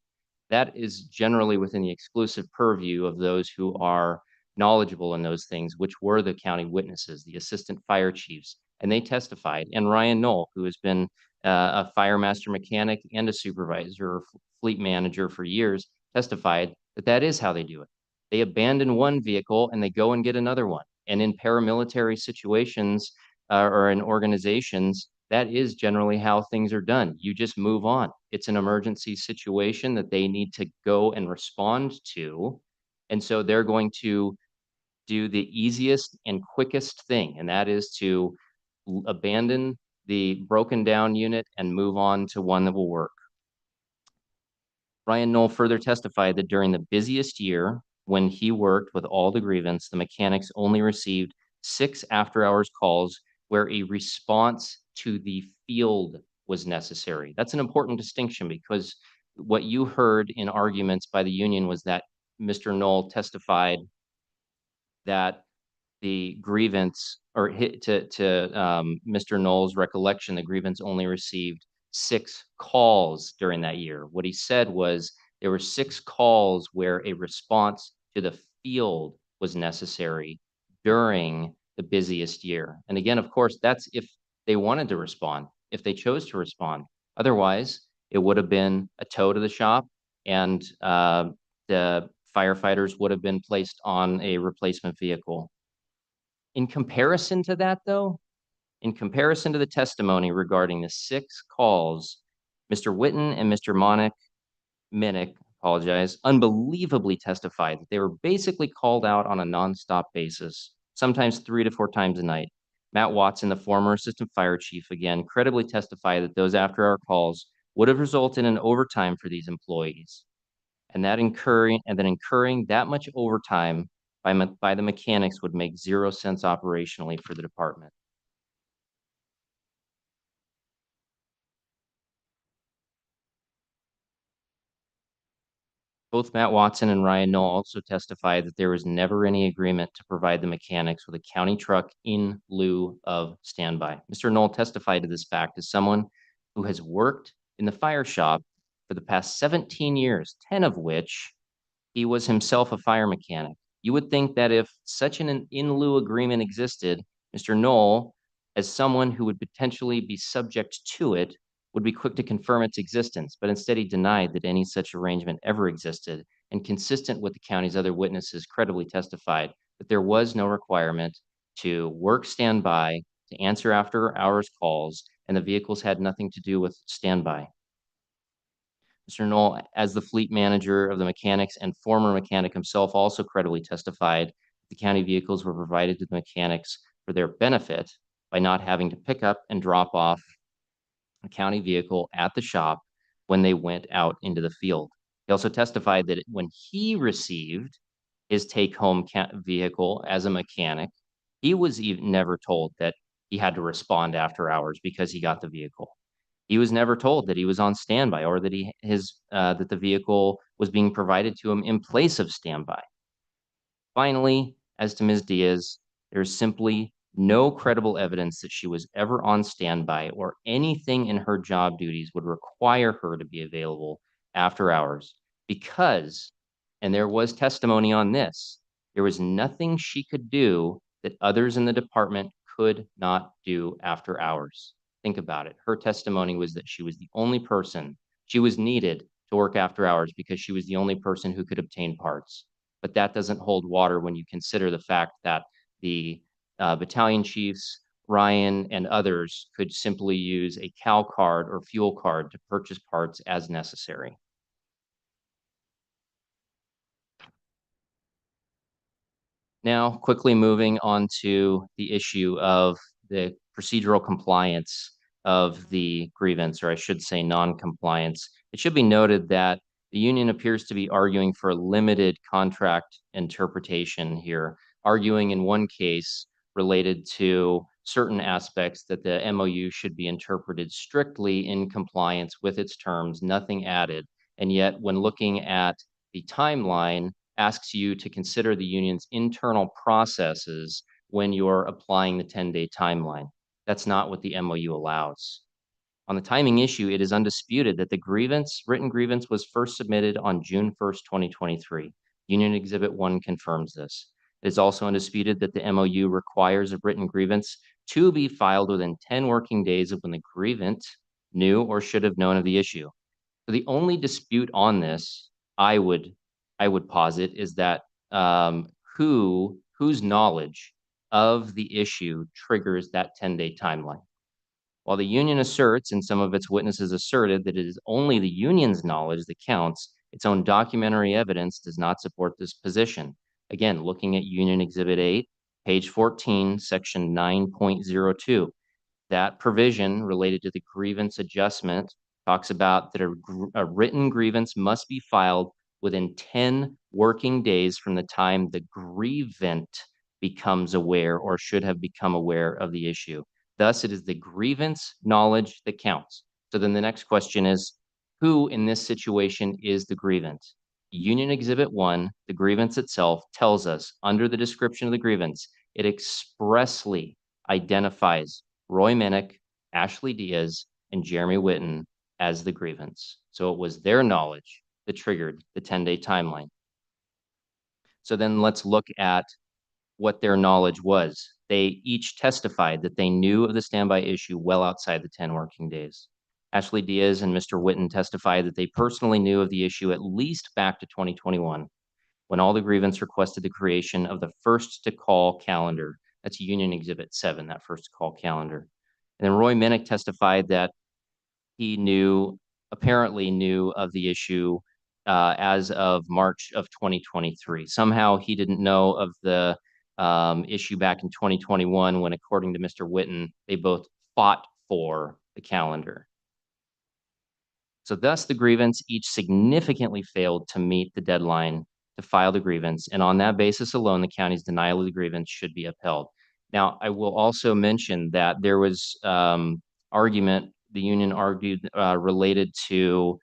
That is generally within the exclusive purview of those who are knowledgeable in those things, which were the county witnesses, the assistant fire chiefs, and they testified. And Ryan Knoll, who has been a fire master mechanic and a supervisor or fleet manager for years, testified that that is how they do it. They abandon one vehicle and they go and get another one. And in paramilitary situations or in organizations, that is generally how things are done. You just move on. It's an emergency situation that they need to go and respond to. And so they're going to do the easiest and quickest thing, and that is to abandon the broken down unit and move on to one that will work. Ryan Knoll further testified that during the busiest year, when he worked with all the grievance, the mechanics only received 6 after-hours calls where a response to the field was necessary. That's an important distinction because what you heard in arguments by the union was that Mr. Knoll testified that the grievance, or to Mr. Knoll's recollection, the grievance only received 6 calls during that year. What he said was there were 6 calls where a response to the field was necessary during the busiest year. And again, of course, that's if they wanted to respond, if they chose to respond. Otherwise, it would have been a tow to the shop and the firefighters would have been placed on a replacement vehicle. In comparison to that, though, in comparison to the testimony regarding the 6 calls, Mr. Witten and Mr. Minnick, unbelievably testified that they were basically called out on a nonstop basis, sometimes 3 to 4 times a night. Matt Watson, the former assistant fire chief, again, credibly testified that those after-hour calls would have resulted in overtime for these employees. And that incurring that much overtime by the mechanics would make 0 sense operationally for the department. Both Matt Watson and Ryan Knoll also testified that there was never any agreement to provide the mechanics with a county truck in lieu of standby. Mr. Knoll testified to this fact as someone who has worked in the fire shop for the past 17 years, 10 of which he was himself a fire mechanic. You would think that if such an in lieu agreement existed, Mr. Knoll, as someone who would potentially be subject to it, would be quick to confirm its existence, but instead he denied that any such arrangement ever existed, and consistent with the county's other witnesses, credibly testified that there was no requirement to work standby, to answer after hours calls, and the vehicles had nothing to do with standby. Mr. Knoll, as the fleet manager of the mechanics and former mechanic himself, also credibly testified the county vehicles were provided to the mechanics for their benefit by not having to pick up and drop off a county vehicle at the shop when they went out into the field. He also testified that when he received his take-home vehicle as a mechanic, he was even never told that he had to respond after hours because he got the vehicle. He was never told that he was on standby or that that the vehicle was being provided to him in place of standby. Finally, as to Ms. Diaz, there's simply no credible evidence that she was ever on standby or anything in her job duties would require her to be available after hours because, and there was testimony on this, there was nothing she could do that others in the department could not do after hours. Think about it. Her testimony was that she was the only person, she was needed to work after hours because she was the only person who could obtain parts. But that doesn't hold water when you consider the fact that the battalion chiefs, Ryan, and others could simply use a CAL card or fuel card to purchase parts as necessary. Now, quickly moving on to the issue of the procedural compliance of the grievance, or I should say non-compliance. It should be noted that the union appears to be arguing for a limited contract interpretation here, arguing in one case related to certain aspects that the MOU should be interpreted strictly in compliance with its terms, nothing added. And yet, when looking at the timeline, asks you to consider the union's internal processes when you're applying the 10-day timeline. That's not what the MOU allows. On the timing issue, it is undisputed that the written grievance was first submitted on June 1st, 2023. Union Exhibit 1 confirms this. It is also undisputed that the MOU requires a written grievance to be filed within 10 working days of when the grievant knew or should have known of the issue. So the only dispute on this, I would posit, is that whose knowledge of the issue triggers that 10-day timeline. While the union asserts, and some of its witnesses asserted, that it is only the union's knowledge that counts, its own documentary evidence does not support this position. Again, looking at Union Exhibit 8, page 14, section 9.02, that provision related to the grievance adjustment talks about that a written grievance must be filed within 10 working days from the time the grievant becomes aware or should have become aware of the issue. Thus, it is the grievance knowledge that counts. So then the next question is, who in this situation is the grievant? Union Exhibit 1, the grievance itself, tells us under the description of the grievance, it expressly identifies Roy Minnick, Ashley Diaz, and Jeremy Witten as the grievance. So it was their knowledge that triggered the 10-day timeline. So then let's look at what their knowledge was. They each testified that they knew of the standby issue well outside the 10 working days. Ashley Diaz and Mr. Witten testified that they personally knew of the issue at least back to 2021, when all the grievance requested the creation of the first to call calendar. That's Union Exhibit 7, that first to call calendar. And then Roy Minnick testified that he apparently knew of the issue as of March of 2023. Somehow he didn't know of the issue back in 2021 when, according to Mr. Witten, they both fought for the calendar. So thus the grievance each significantly failed to meet the deadline to file the grievance, and on that basis alone, the county's denial of the grievance should be upheld. Now, I will also mention that there was argument, the union argued related to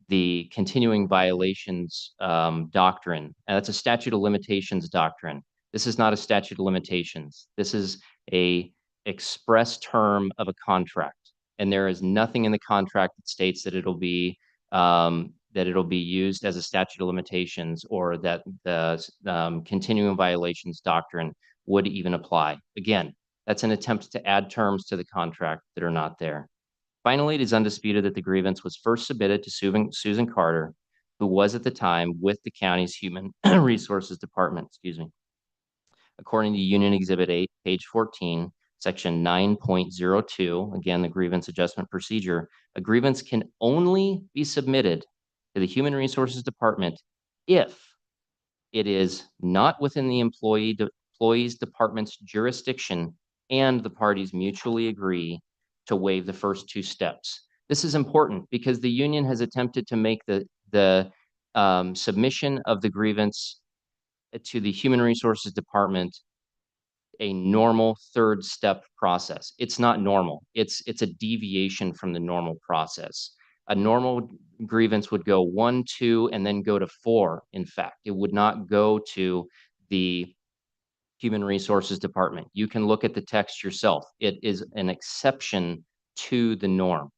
the continuing violations doctrine. And that's a statute of limitations doctrine. This is not a statute of limitations. This is a express term of a contract. And there is nothing in the contract that states that it'll be used as a statute of limitations, or that the continuing violations doctrine would even apply. Again, that's an attempt to add terms to the contract that are not there. Finally, it is undisputed that the grievance was first submitted to Susan Carter, who was at the time with the county's Human Resources Department, According to Union Exhibit 8, page 14, section 9.02, again, the grievance adjustment procedure, a grievance can only be submitted to the Human Resources Department if it is not within the employee's department's jurisdiction and the parties mutually agree to waive the first two steps. This is important because the union has attempted to make the submission of the grievance to the Human Resources Department a normal third step process. It's not normal. It's a deviation from the normal process. A normal grievance would go 1, 2, and then go to 4. In fact, it would not go to the Human Resources Department. You can look at the text yourself. It is an exception to the norm.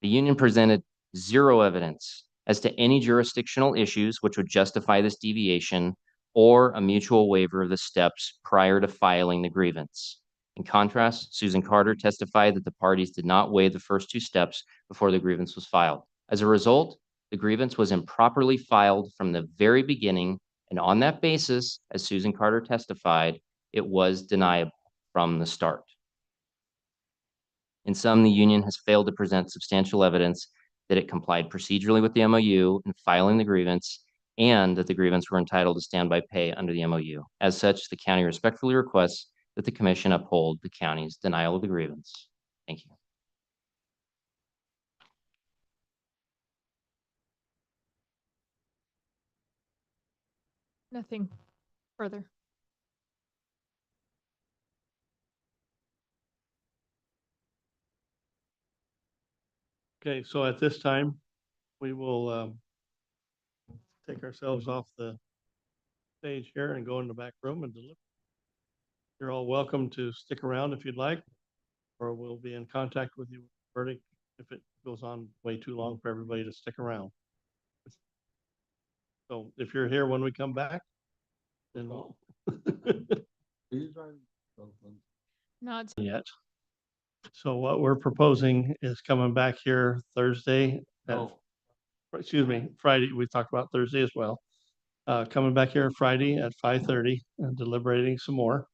The union presented zero evidence as to any jurisdictional issues which would justify this deviation or a mutual waiver of the steps prior to filing the grievance. In contrast, Susan Carter testified that the parties did not weigh the first two steps before the grievance was filed. As a result, the grievance was improperly filed from the very beginning, and on that basis, as Susan Carter testified, it was deniable from the start. In sum, the union has failed to present substantial evidence that it complied procedurally with the MOU in filing the grievance and that the grievance were entitled to standby pay under the MOU. As such, the county respectfully requests that the commission uphold the county's denial of the grievance. Thank you. Nothing further. Okay, so at this time, we will take ourselves off the stage here and go in the back room and deliver. You're all welcome to stick around if you'd like, or we'll be in contact with you with the verdict if it goes on way too long for everybody to stick around. So if you're here when we come back, then we'll. Not Yet. So what we're proposing is coming back here Thursday. Excuse me, Friday. We talked about Thursday as well. Coming back here Friday at 5:30 and deliberating some more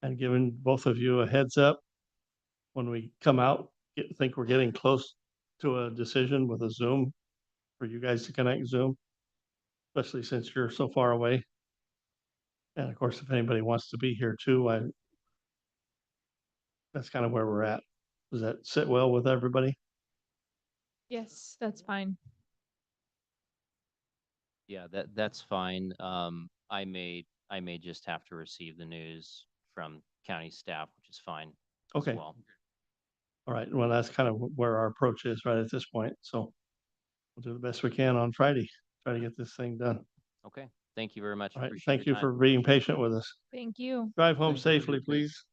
and giving both of you a heads up when we come out. Think we're getting close to a decision with a Zoom for you guys to connect Zoom, especially since you're so far away. And of course, if anybody wants to be here too, that's kind of where we're at. Does that sit well with everybody? Yes, that's fine. Yeah, that's fine. I may just have to receive the news from county staff, which is fine as Okay. well. All right. Well, that's kind of where our approach is right at this point. So we'll do the best we can on Friday, try to get this thing done. Okay, thank you very much. All right. Appreciate Thank your you time. for being patient with us. Thank you. Drive home safely, please.